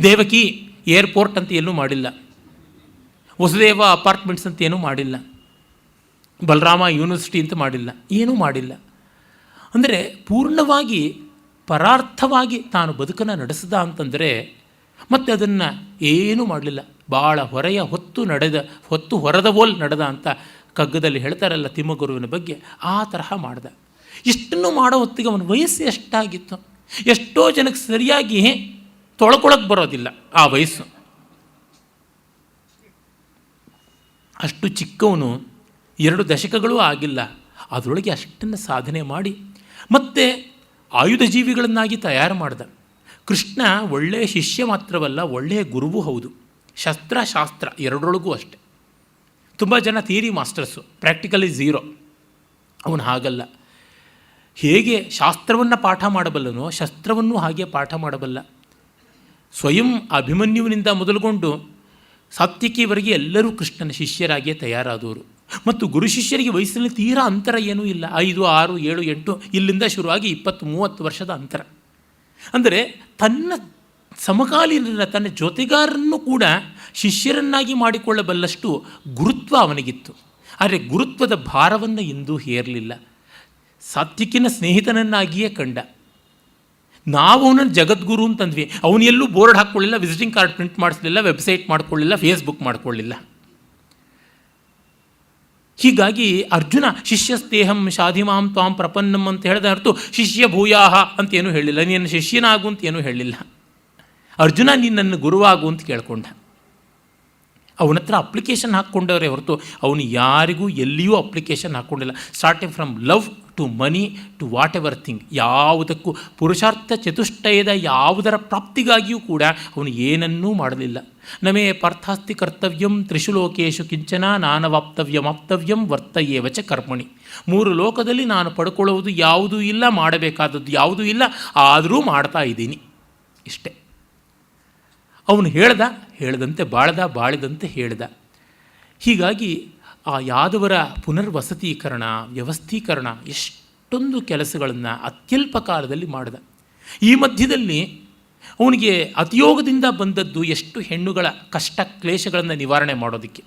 ದೇವಕಿ ಏರ್ಪೋರ್ಟ್ ಅಂತ ಏನೂ ಮಾಡಿಲ್ಲ, ವಸುದೇವ ಅಪಾರ್ಟ್ಮೆಂಟ್ಸ್ ಅಂತ ಏನೂ ಮಾಡಿಲ್ಲ, ಬಲರಾಮ ಯೂನಿವರ್ಸಿಟಿ ಅಂತ ಮಾಡಿಲ್ಲ, ಏನೂ ಮಾಡಿಲ್ಲ. ಅಂದರೆ ಪೂರ್ಣವಾಗಿ ಪರಾರ್ಥವಾಗಿ ತಾನು ಬದುಕನ್ನು ನಡೆಸಿದ ಅಂತಂದರೆ ಮತ್ತು ಅದನ್ನು ಏನೂ ಮಾಡಲಿಲ್ಲ. ಭಾಳ ಹೊತ್ತು ಹೊರದವೋಲ್ ನಡೆದ ಅಂತ ಕಗ್ಗದಲ್ಲಿ ಹೇಳ್ತಾರಲ್ಲ ತಿಮ್ಮಗುರುವಿನ ಬಗ್ಗೆ, ಆ ತರಹ ಮಾಡ್ದ. ಇಷ್ಟನ್ನು ಮಾಡೋ ಹೊತ್ತಿಗೆ ಅವನ ವಯಸ್ಸು ಎಷ್ಟಾಗಿತ್ತು? ಎಷ್ಟೋ ಜನಕ್ಕೆ ಸರಿಯಾಗಿ ತೊಳ್ಕೊಳಕ್ಕೆ ಬರೋದಿಲ್ಲ ಆ ವಯಸ್ಸು. ಅಷ್ಟು ಚಿಕ್ಕವನು, 2 ದಶಕಗಳೂ ಆಗಿಲ್ಲ, ಅದರೊಳಗೆ ಅಷ್ಟನ್ನು ಸಾಧನೆ ಮಾಡಿ ಮತ್ತೆ ಆಯುಧ ಜೀವಿಗಳನ್ನಾಗಿ ತಯಾರು ಮಾಡ್ದ. ಕೃಷ್ಣ ಒಳ್ಳೆಯ ಶಿಷ್ಯ ಮಾತ್ರವಲ್ಲ, ಒಳ್ಳೆಯ ಗುರುವೂ ಹೌದು. ಶಾಸ್ತ್ರ ಎರಡರೊಳಗೂ ಅಷ್ಟೆ. ತುಂಬ ಜನ ಥಿಯರಿ ಮಾಸ್ಟರ್ಸು, ಪ್ರಾಕ್ಟಿಕಲಿ ಝೀರೋ. ಅವನು ಹಾಗಲ್ಲ. ಹೇಗೆ ಶಾಸ್ತ್ರವನ್ನು ಪಾಠ ಮಾಡಬಲ್ಲನೋ ಶಸ್ತ್ರವನ್ನು ಹಾಗೆ ಪಾಠ ಮಾಡಬಲ್ಲ. ಸ್ವಯಂ ಅಭಿಮನ್ಯುವಿನಿಂದ ಮೊದಲುಗೊಂಡು ಸಾತ್ವಿಕಿಯವರೆಗೆ ಎಲ್ಲರೂ ಕೃಷ್ಣನ ಶಿಷ್ಯರಾಗಿಯೇ ತಯಾರಾದವರು. ಮತ್ತು ಗುರು ಶಿಷ್ಯರಿಗೆ ವಯಸ್ಸಿನಲ್ಲಿ ತೀರಾ ಅಂತರ ಏನೂ ಇಲ್ಲ. 5, 6, 7, 8 ಇಲ್ಲಿಂದ ಶುರುವಾಗಿ 20-30 ವರ್ಷದ ಅಂತರ. ಅಂದರೆ ತನ್ನ ಸಮಕಾಲೀನ ತನ್ನ ಜೊತೆಗಾರರನ್ನು ಕೂಡ ಶಿಷ್ಯರನ್ನಾಗಿ ಮಾಡಿಕೊಳ್ಳಬಲ್ಲಷ್ಟು ಗುರುತ್ವ ಅವನಿಗಿತ್ತು. ಆದರೆ ಗುರುತ್ವದ ಭಾರವನ್ನು ಎಂದೂ ಹೇರಲಿಲ್ಲ. ಸಾತ್ವಿಕಿನ ಸ್ನೇಹಿತನನ್ನಾಗಿಯೇ ಕಂಡ. ನಾವು ಅವನನ್ನು ಜಗದ್ಗುರು ಅಂತಂದ್ವಿ. ಅವನು ಎಲ್ಲೂ ಬೋರ್ಡ್ ಹಾಕ್ಕೊಳ್ಳಿಲ್ಲ, ವಿಸಿಟಿಂಗ್ ಕಾರ್ಡ್ ಪ್ರಿಂಟ್ ಮಾಡಿಸಲಿಲ್ಲ, ವೆಬ್ಸೈಟ್ ಮಾಡ್ಕೊಳ್ಳಿಲ್ಲ, ಫೇಸ್ಬುಕ್ ಮಾಡ್ಕೊಳ್ಳಿಲ್ಲ. ಹೀಗಾಗಿ ಅರ್ಜುನ ಶಿಷ್ಯಸ್ತೇಹಂ ಶಾಧಿಮಾಂ ತ್ವಾಂ ಪ್ರಪನ್ನಂ ಅಂತ ಹೇಳಿದ ಅರ್ಥ ಶಿಷ್ಯ ಭೂಯಾಹ ಅಂತೇನೂ ಹೇಳಿಲ್ಲ, ನೀನು ಶಿಷ್ಯನಾಗು ಅಂತ ಏನೂ ಹೇಳಿಲ್ಲ. ಅರ್ಜುನ ನೀನು ನನ್ನ ಗುರುವಾಗು ಅಂತ ಕೇಳ್ಕೊಂಡ. ಅವನ ಹತ್ರ ಅಪ್ಲಿಕೇಶನ್ ಹಾಕ್ಕೊಂಡವರೇ ಹೊರತು ಅವನು ಯಾರಿಗೂ ಎಲ್ಲಿಯೂ ಅಪ್ಲಿಕೇಶನ್ ಹಾಕ್ಕೊಂಡಿಲ್ಲ. Starting from love to money to whatever thing, ಯಾವುದಕ್ಕೂ ಪುರುಷಾರ್ಥ ಚತುಷ್ಟಯದ ಯಾವುದರ ಪ್ರಾಪ್ತಿಗಾಗಿಯೂ ಕೂಡ ಅವನು ಏನನ್ನೂ ಮಾಡಲಿಲ್ಲ. ನಮೇ ಪಾರ್ಥಾಸ್ತಿ ಕರ್ತವ್ಯಂ ತ್ರಿಷು ಲೋಕೇಶು ಕಿಂಚನ ನಾನವಾಪ್ತವ್ಯಮಾಪ್ತವ್ಯಂ ವರ್ತಯೇವಚ ಕರ್ಮಣಿ. 3 ಲೋಕದಲ್ಲಿ ನಾನು ಪಡ್ಕೊಳ್ಳುವುದು ಯಾವುದೂ ಇಲ್ಲ, ಮಾಡಬೇಕಾದದ್ದು ಯಾವುದೂ ಇಲ್ಲ, ಆದರೂ ಮಾಡ್ತಾ ಇದ್ದೀನಿ, ಇಷ್ಟೇ. ಅವನು ಹೇಳ್ದಂತೆ ಬಾಳಿದಂತೆ ಹೇಳ್ದ. ಹೀಗಾಗಿ ಆ ಯಾದವರ ಪುನರ್ವಸತೀಕರಣ, ವ್ಯವಸ್ಥೀಕರಣ ಎಷ್ಟೊಂದು ಕೆಲಸಗಳನ್ನು ಅತ್ಯಲ್ಪ ಕಾಲದಲ್ಲಿ ಮಾಡಿದ. ಈ ಮಧ್ಯದಲ್ಲಿ ಅವನಿಗೆ ಅತಿಯೋಗದಿಂದ ಬಂದದ್ದು ಎಷ್ಟು ಹೆಣ್ಣುಗಳ ಕಷ್ಟ ಕ್ಲೇಶಗಳನ್ನು ನಿವಾರಣೆ ಮಾಡೋದಕ್ಕೆ.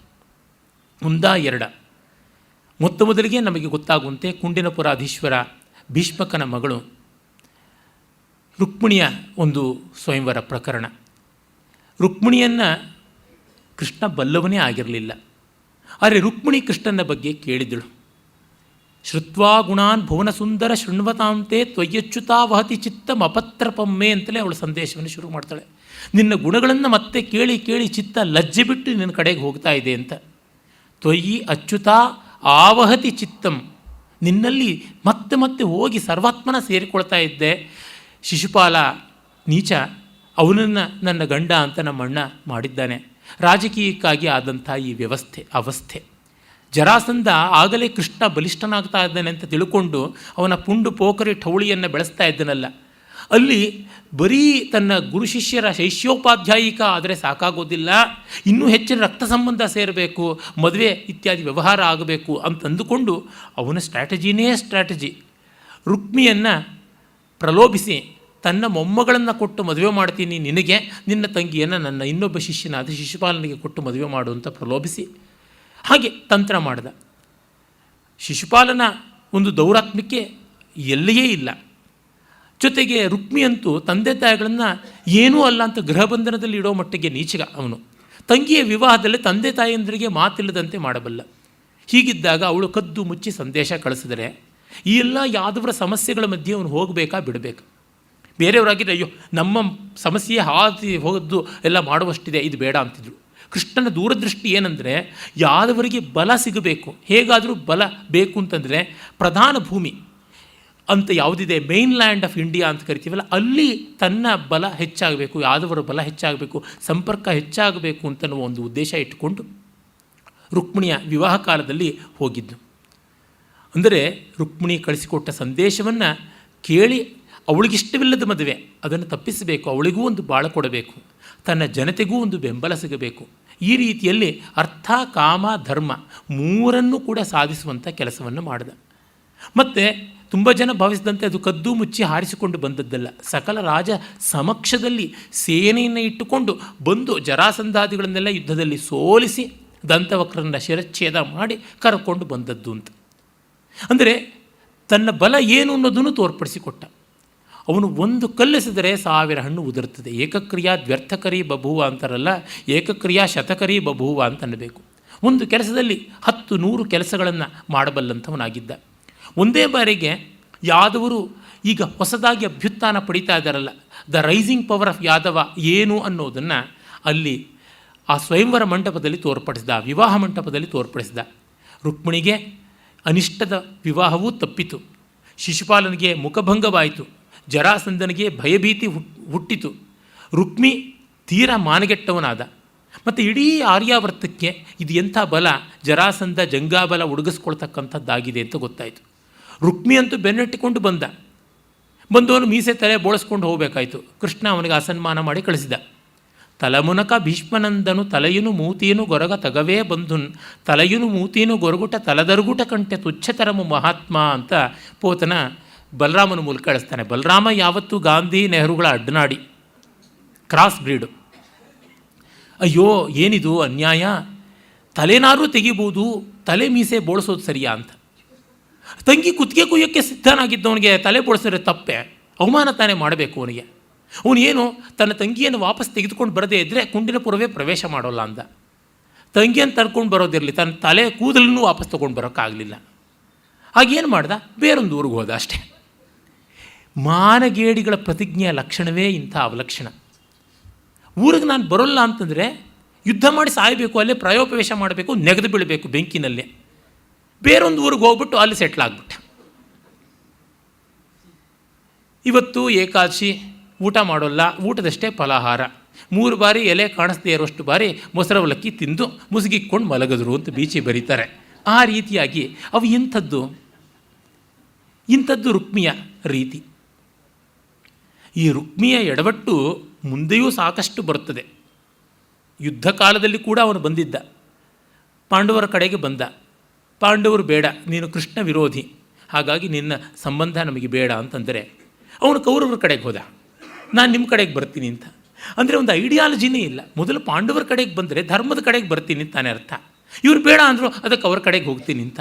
1-2 ಮೊದಲಿಗೆ ನಮಗೆ ಗೊತ್ತಾಗುವಂತೆ ಕುಂಡಿನಪುರಾಧೀಶ್ವರ ಭೀಷ್ಮಕನ ಮಗಳು ರುಕ್ಮಿಣಿಯ ಒಂದು ಸ್ವಯಂವರ ಪ್ರಕರಣ. ರುಕ್ಮಿಣಿಯನ್ನು ಕೃಷ್ಣ ಬಲ್ಲವನೇ ಆಗಿರಲಿಲ್ಲ. ಆದರೆ ರುಕ್ಮಿಣಿ ಕೃಷ್ಣನ ಬಗ್ಗೆ ಕೇಳಿದಳು. ಶ್ರುತ್ವಾ ಗುಣಾನ್ ಭುವನ ಸುಂದರ ಶೃಣ್ವತಾಂತೆ ತ್ವಯ್ಯಚ್ಯುತಾ ವಹತಿ ಚಿತ್ತಂ ಅಪತ್ರಪಮ್ಮೆ ಅಂತಲೇ ಅವಳು ಸಂದೇಶವನ್ನು ಶುರು ಮಾಡ್ತಾಳೆ. ನಿನ್ನ ಗುಣಗಳನ್ನು ಮತ್ತೆ ಕೇಳಿ ಕೇಳಿ ಚಿತ್ತ ಲಜ್ಜೆ ಬಿಟ್ಟು ನಿನ್ನ ಕಡೆಗೆ ಹೋಗ್ತಾ ಇದೆ ಅಂತ. ತ್ವಯಿ ಅಚ್ಯುತಾ ಆವಹತಿ ಚಿತ್ತಂ, ನಿನ್ನಲ್ಲಿ ಮತ್ತೆ ಮತ್ತೆ ಹೋಗಿ ಸರ್ವಾತ್ಮನ ಸೇರಿಕೊಳ್ತಾ ಇದ್ದೆ. ಶಿಶುಪಾಲ ನೀಚ, ಅವನನ್ನು ನನ್ನ ಗಂಡ ಅಂತ ನಮ್ಮಣ್ಣ ಮಾಡಿದ್ದಾನೆ. ರಾಜಕೀಯಕ್ಕಾಗಿ ಆದಂಥ ಈ ಅವಸ್ಥೆ. ಜರಾಸಂಧ ಆಗಲೇ ಕೃಷ್ಣ ಬಲಿಷ್ಠನಾಗ್ತಾ ಇದ್ದಾನೆ ಅಂತ ತಿಳ್ಕೊಂಡು ಅವನ ಪುಂಡು ಪೋಖರಿ ಠೌಳಿಯನ್ನು ಬೆಳೆಸ್ತಾ ಇದ್ದನಲ್ಲ, ಅಲ್ಲಿ ಬರೀ ತನ್ನ ಗುರು ಶಿಷ್ಯರ ಶೈಷ್ಯೋಪಾಧ್ಯಾಯಿಕ ಆದರೆ ಸಾಕಾಗೋದಿಲ್ಲ, ಇನ್ನೂ ಹೆಚ್ಚಿನ ರಕ್ತ ಸಂಬಂಧ ಸೇರಬೇಕು, ಮದುವೆ ಇತ್ಯಾದಿ ವ್ಯವಹಾರ ಆಗಬೇಕು ಅಂತಂದುಕೊಂಡು ಅವನ ಸ್ಟ್ರಾಟಜಿ ರುಕ್ಮಿಯನ್ನು ಪ್ರಲೋಭಿಸಿ ತನ್ನ ಮೊಮ್ಮಗಳನ್ನು ಕೊಟ್ಟು ಮದುವೆ ಮಾಡ್ತೀನಿ ನಿನಗೆ, ನಿನ್ನ ತಂಗಿಯನ್ನು ನನ್ನ ಇನ್ನೊಬ್ಬ ಶಿಷ್ಯನಾದ ಶಿಶುಪಾಲನಿಗೆ ಕೊಟ್ಟು ಮದುವೆ ಮಾಡು ಅಂತ ಪ್ರಲೋಭಿಸಿ ಹಾಗೆ ತಂತ್ರ ಮಾಡಿದ. ಶಿಶುಪಾಲನ ಒಂದು ದೌರಾತ್ಮ್ಯಕ್ಕೆ ಎಲ್ಲೆಯೇ ಇಲ್ಲ. ಜೊತೆಗೆ ರುಕ್ಮಿಯಂತೂ ತಂದೆ ತಾಯಿಗಳನ್ನು ಏನೂ ಅಲ್ಲ ಅಂತ ಗೃಹಬಂಧನದಲ್ಲಿ ಇಡೋ ಮಟ್ಟಿಗೆ ನೀಚಗ ಅವನು. ತಂಗಿಯ ವಿವಾಹದಲ್ಲಿ ತಂದೆ ತಾಯಿಯಂದರಿಗೆ ಮಾತಿಲ್ಲದಂತೆ ಮಾಡಬಲ್ಲ. ಹೀಗಿದ್ದಾಗ ಅವಳು ಕದ್ದು ಮುಚ್ಚಿ ಸಂದೇಶ ಕಳಿಸಿದರೆ ಈ ಎಲ್ಲ ಯಾದವರ ಸಮಸ್ಯೆಗಳ ಮಧ್ಯೆ ಅವನು ಹೋಗಬೇಕಾ ಬಿಡಬೇಕು. ಬೇರೆಯವರಾಗಿದ್ದರೆ ಅಯ್ಯೋ ನಮ್ಮ ಸಮಸ್ಯೆ ಹಾದಿ ಹೋಗೋದು ಎಲ್ಲ ಮಾಡುವಷ್ಟಿದೆ, ಇದು ಬೇಡ ಅಂತಿದ್ರು. ಕೃಷ್ಣನ ದೂರದೃಷ್ಟಿ ಏನಂದರೆ ಯಾದವರಿಗೆ ಬಲ ಸಿಗಬೇಕು, ಹೇಗಾದರೂ ಬಲ ಬೇಕು ಅಂತಂದರೆ ಪ್ರಧಾನ ಭೂಮಿ ಅಂತ ಯಾವುದಿದೆ, ಮೇನ್ ಲ್ಯಾಂಡ್ ಆಫ್ ಇಂಡಿಯಾ ಅಂತ ಕರಿತೀವಲ್ಲ, ಅಲ್ಲಿ ತನ್ನ ಬಲ ಹೆಚ್ಚಾಗಬೇಕು, ಯಾದವರ ಬಲ ಹೆಚ್ಚಾಗಬೇಕು, ಸಂಪರ್ಕ ಹೆಚ್ಚಾಗಬೇಕು ಅಂತನ್ನುವ ಒಂದು ಉದ್ದೇಶ ಇಟ್ಟುಕೊಂಡು ರುಕ್ಮಿಣಿಯ ವಿವಾಹ ಕಾಲದಲ್ಲಿ ಹೋಗಿದ್ದು. ಅಂದರೆ ರುಕ್ಮಿಣಿ ಕಳಿಸಿಕೊಟ್ಟ ಸಂದೇಶವನ್ನು ಕೇಳಿ ಅವಳಿಗಿಷ್ಟವಿಲ್ಲದ ಮದುವೆ ಅದನ್ನು ತಪ್ಪಿಸಬೇಕು, ಅವಳಿಗೂ ಒಂದು ಬಾಳ ಕೊಡಬೇಕು, ತನ್ನ ಜನತೆಗೂ ಒಂದು ಬೆಂಬಲ ಸಿಗಬೇಕು. ಈ ರೀತಿಯಲ್ಲಿ ಅರ್ಥ, ಕಾಮ, ಧರ್ಮ ಮೂರನ್ನೂ ಕೂಡ ಸಾಧಿಸುವಂಥ ಕೆಲಸವನ್ನು ಮಾಡಿದ. ಮತ್ತು ತುಂಬ ಜನ ಭಾವಿಸಿದಂತೆ ಅದು ಕದ್ದು ಮುಚ್ಚಿ ಹಾರಿಸಿಕೊಂಡು ಬಂದದ್ದಲ್ಲ. ಸಕಲ ರಾಜ ಸಮಕ್ಷದಲ್ಲಿ ಸೇನೆಯನ್ನು ಇಟ್ಟುಕೊಂಡು ಬಂದು ಜರಾಸಂಧಾದಿಗಳನ್ನೆಲ್ಲ ಯುದ್ಧದಲ್ಲಿ ಸೋಲಿಸಿ ದಂತವಕ್ರನ್ನ ಶಿರಚ್ಛೇದ ಮಾಡಿ ಕರ್ಕೊಂಡು ಬಂದದ್ದು ಅಂತ. ಅಂದರೆ ತನ್ನ ಬಲ ಏನು ಅನ್ನೋದನ್ನು ತೋರ್ಪಡಿಸಿಕೊಟ್ಟ. ಅವನು ಒಂದು ಕಲ್ಲೆಸೆದರೆ 1000 ಹಣ್ಣು ಉದುರುತ್ತದೆ. ಏಕಕ್ರಿಯಾ ದ್ವ್ಯರ್ಥಕರಿ ಬಭೂವ ಅಂತಾರಲ್ಲ, ಏಕಕ್ರಿಯಾ ಶತಕರಿ ಬಭೂವ ಅಂತ ಅನ್ನಬೇಕು. ಒಂದು ಕೆಲಸದಲ್ಲಿ 10-100 ಕೆಲಸಗಳನ್ನು ಮಾಡಬಲ್ಲಂಥವನಾಗಿದ್ದ. ಒಂದೇ ಬಾರಿಗೆ ಯಾದವರು ಈಗ ಹೊಸದಾಗಿ ಅಭ್ಯುತ್ಥಾನ ಪಡಿತಾ ಇದ್ದಾರಲ್ಲ, the rising power of Yadava ಏನು ಅನ್ನೋದನ್ನು ಅಲ್ಲಿ ಆ ಸ್ವಯಂವರ ಮಂಟಪದಲ್ಲಿ ತೋರ್ಪಡಿಸಿದ, ವಿವಾಹ ಮಂಟಪದಲ್ಲಿ ತೋರ್ಪಡಿಸಿದ. ರುಕ್ಮಿಣಿಗೆ ಅನಿಷ್ಟದ ವಿವಾಹವೂ ತಪ್ಪಿತು, ಶಿಶುಪಾಲನಿಗೆ ಮುಖಭಂಗವಾಯಿತು, ಜರಾಸಂಧನಿಗೆ ಭಯಭೀತಿ ಹುಟ್ಟಿತು, ರುಕ್ಮಿ ತೀರಾ ಮಾನಗೆಟ್ಟವನಾದ. ಮತ್ತು ಇಡೀ ಆರ್ಯಾವರ್ತಕ್ಕೆ ಇದು ಎಂಥ ಬಲ, ಜರಾಸಂಧ ಜಂಗಾಬಲ ಉಡುಗಿಸ್ಕೊಳ್ತಕ್ಕಂಥದ್ದಾಗಿದೆ ಅಂತ ಗೊತ್ತಾಯಿತು. ರುಕ್ಮಿ ಅಂತೂ ಬೆನ್ನಟ್ಟಿಕೊಂಡು ಬಂದವನು ಮೀಸೆ ತಲೆ ಬೋಳಿಸ್ಕೊಂಡು ಹೋಗಬೇಕಾಯಿತು. ಕೃಷ್ಣ ಅವನಿಗೆ ಅಸನ್ಮಾನ ಮಾಡಿ ಕಳಿಸಿದ. ತಲಮುನಕ ಭೀಷ್ಮನಂದನು ತಲೆಯುನು ಮೂತೀನು ಗೊರಗ ತಗವೇ ಬಂಧುನ್ ತಲೆಯುನು ಮೂತೀನು ಗೊರಗುಟ ತಲದರುಗುಟ ಕಂಟೆ ತುಚ್ಛತರಮು ಮಹಾತ್ಮ ಅಂತ ಪೋತನ ಬಲರಾಮನ ಮೂಲಕ ಕಳಿಸ್ತಾನೆ. ಬಲರಾಮ ಯಾವತ್ತೂ ಗಾಂಧಿ ನೆಹರುಗಳ ಅಡ್ಡನಾಡಿ, ಕ್ರಾಸ್ ಬ್ರೀಡು. ಅಯ್ಯೋ ಏನಿದು ಅನ್ಯಾಯ, ತಲೆನಾರು ತೆಗಿಬೋದು, ತಲೆ ಮೀಸೆ ಬೋಳಿಸೋದು ಸರಿಯಾ ಅಂತ. ತಂಗಿ ಕುತ್ತಿಗೆ ಕುಯ್ಯೋಕ್ಕೆ ಸಿದ್ಧನಾಗಿದ್ದವನಿಗೆ ತಲೆ ಬೋಳಿಸಿದ್ರೆ ತಪ್ಪೆ, ಅವಮಾನ ತಾನೇ ಮಾಡಬೇಕು ಅವನಿಗೆ. ಅವನೇನು ತನ್ನ ತಂಗಿಯನ್ನು ವಾಪಸ್ ತೆಗೆದುಕೊಂಡು ಬರದೇ ಇದ್ದರೆ ಕುಂಡಿನಪುರವೇ ಪ್ರವೇಶ ಮಾಡೋಲ್ಲ ಅಂದ. ತಂಗಿಯನ್ನು ತರ್ಕೊಂಡು ಬರೋದಿರಲಿ, ತನ್ನ ತಲೆ ಕೂದಲನ್ನು ವಾಪಸ್ ತೊಗೊಂಡು ಬರೋಕ್ಕಾಗಲಿಲ್ಲ. ಹಾಗೇನು ಮಾಡ್ದ, ಬೇರೊಂದು ಊರಿಗೆ ಹೋದ ಅಷ್ಟೇ. ಮಾನಗೇಡಿಗಳ ಪ್ರತಿಜ್ಞೆಯ ಲಕ್ಷಣವೇ ಇಂಥ ಅವಲಕ್ಷಣ. ಊರಿಗೆ ನಾನು ಬರೋಲ್ಲ ಅಂತಂದರೆ ಯುದ್ಧ ಮಾಡಿ ಸಾಯಬೇಕು, ಅಲ್ಲೇ ಪ್ರಾಯೋಪವೇಶ ಮಾಡಬೇಕು, ನೆಗೆದು ಬೀಳಬೇಕು ಬೆಂಕಿನಲ್ಲೇ. ಬೇರೊಂದು ಊರಿಗೆ ಹೋಗ್ಬಿಟ್ಟು ಅಲ್ಲಿ ಸೆಟ್ಲಾಗ್ಬಿಟ್ಟ. ಇವತ್ತು ಏಕಾದಶಿ, ಊಟ ಮಾಡೋಲ್ಲ, ಊಟದಷ್ಟೇ ಫಲಾಹಾರ, 3 ಬಾರಿ ಎಲೆ ಕಾಣಿಸ್ದೇ ಇರೋಷ್ಟು ಬಾರಿ ಮೊಸರವಲಕ್ಕಿ ತಿಂದು ಮುಸುಗಿಕ್ಕೊಂಡು ಮಲಗಿದ್ರು ಅಂತ ಬೀಚಿ ಬರೀತಾರೆ. ಆ ರೀತಿಯಾಗಿ ಅವು ಇಂಥದ್ದು ರುಕ್ಮಿಯ ರೀತಿ. ಈ ರುಕ್ಮಿಯ ಎಡವಟ್ಟು ಮುಂದೆಯೂ ಸಾಕಷ್ಟು ಬರುತ್ತದೆ. ಯುದ್ಧ ಕಾಲದಲ್ಲಿ ಕೂಡ ಅವನು ಬಂದಿದ್ದ, ಪಾಂಡವರ ಕಡೆಗೆ ಬಂದ. ಪಾಂಡವರು ಬೇಡ, ನೀನು ಕೃಷ್ಣ ವಿರೋಧಿ, ಹಾಗಾಗಿ ನಿನ್ನ ಸಂಬಂಧ ನಮಗೆ ಬೇಡ ಅಂತಂದರೆ ಅವನು ಕೌರವರ ಕಡೆಗೆ ಹೋದ, ನಾನು ನಿಮ್ಮ ಕಡೆಗೆ ಬರ್ತೀನಿ ಅಂತ. ಅಂದರೆ ಒಂದು ಐಡಿಯಾಲಜಿನೇ ಇಲ್ಲ. ಮೊದಲು ಪಾಂಡವರ ಕಡೆಗೆ ಬಂದರೆ ಧರ್ಮದ ಕಡೆಗೆ ಬರ್ತೀನಿ ಅಂತಾನೆ ಅರ್ಥ. ಇವ್ರು ಬೇಡ ಅಂದರು, ಅದಕ್ಕೆ ಅವ್ರ ಕಡೆಗೆ ಹೋಗ್ತೀನಿ ಅಂತ.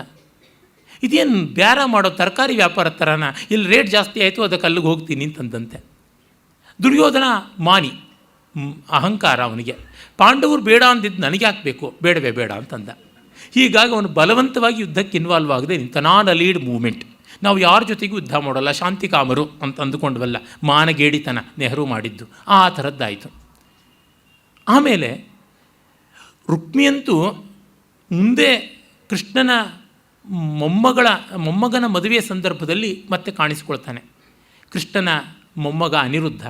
ಇದೇನು ಬ್ಯಾರ ಮಾಡೋ ತರಕಾರಿ ವ್ಯಾಪಾರ ಥರನ, ಇಲ್ಲಿ ರೇಟ್ ಜಾಸ್ತಿ ಆಯಿತು ಅದಕ್ಕೆ ಅಲ್ಲಿಗೆ ಹೋಗ್ತೀನಿ ಅಂತಂದಂತೆ. ದುರ್ಯೋಧನ ಮಾನಿ, ಅಹಂಕಾರ ಅವನಿಗೆ. ಪಾಂಡವರು ಬೇಡ ಅಂದಿದ್ದು ನನಗೆ ಹಾಕಬೇಕು, ಬೇಡವೇ ಬೇಡ ಅಂತಂದ. ಹೀಗಾಗಿ ಅವನು ಬಲವಂತವಾಗಿ ಯುದ್ಧಕ್ಕೆ ಇನ್ವಾಲ್ವ್ ಆಗದೆ ನಿಂತ. ನಾನ್ ಅ ಲೀಡ್ ಮೂವ್ಮೆಂಟ್, ನಾವು ಯಾರ ಜೊತೆಗೂ ಯುದ್ಧ ಮಾಡೋಲ್ಲ, ಶಾಂತಿ ಕಾಮರು ಅಂತ ಅಂದುಕೊಂಡ್ವಲ್ಲ, ಮಾನಗೇಡಿತನ ನೆಹರು ಮಾಡಿದ್ದು ಆ ಥರದ್ದಾಯಿತು. ಆಮೇಲೆ ರುಕ್ಮಿಯಂತೂ ಮುಂದೆ ಕೃಷ್ಣನ ಮೊಮ್ಮಗನ ಮದುವೆಯ ಸಂದರ್ಭದಲ್ಲಿ ಮತ್ತೆ ಕಾಣಿಸ್ಕೊಳ್ತಾನೆ. ಕೃಷ್ಣನ ಮೊಮ್ಮಗ ಅನಿರುದ್ಧ,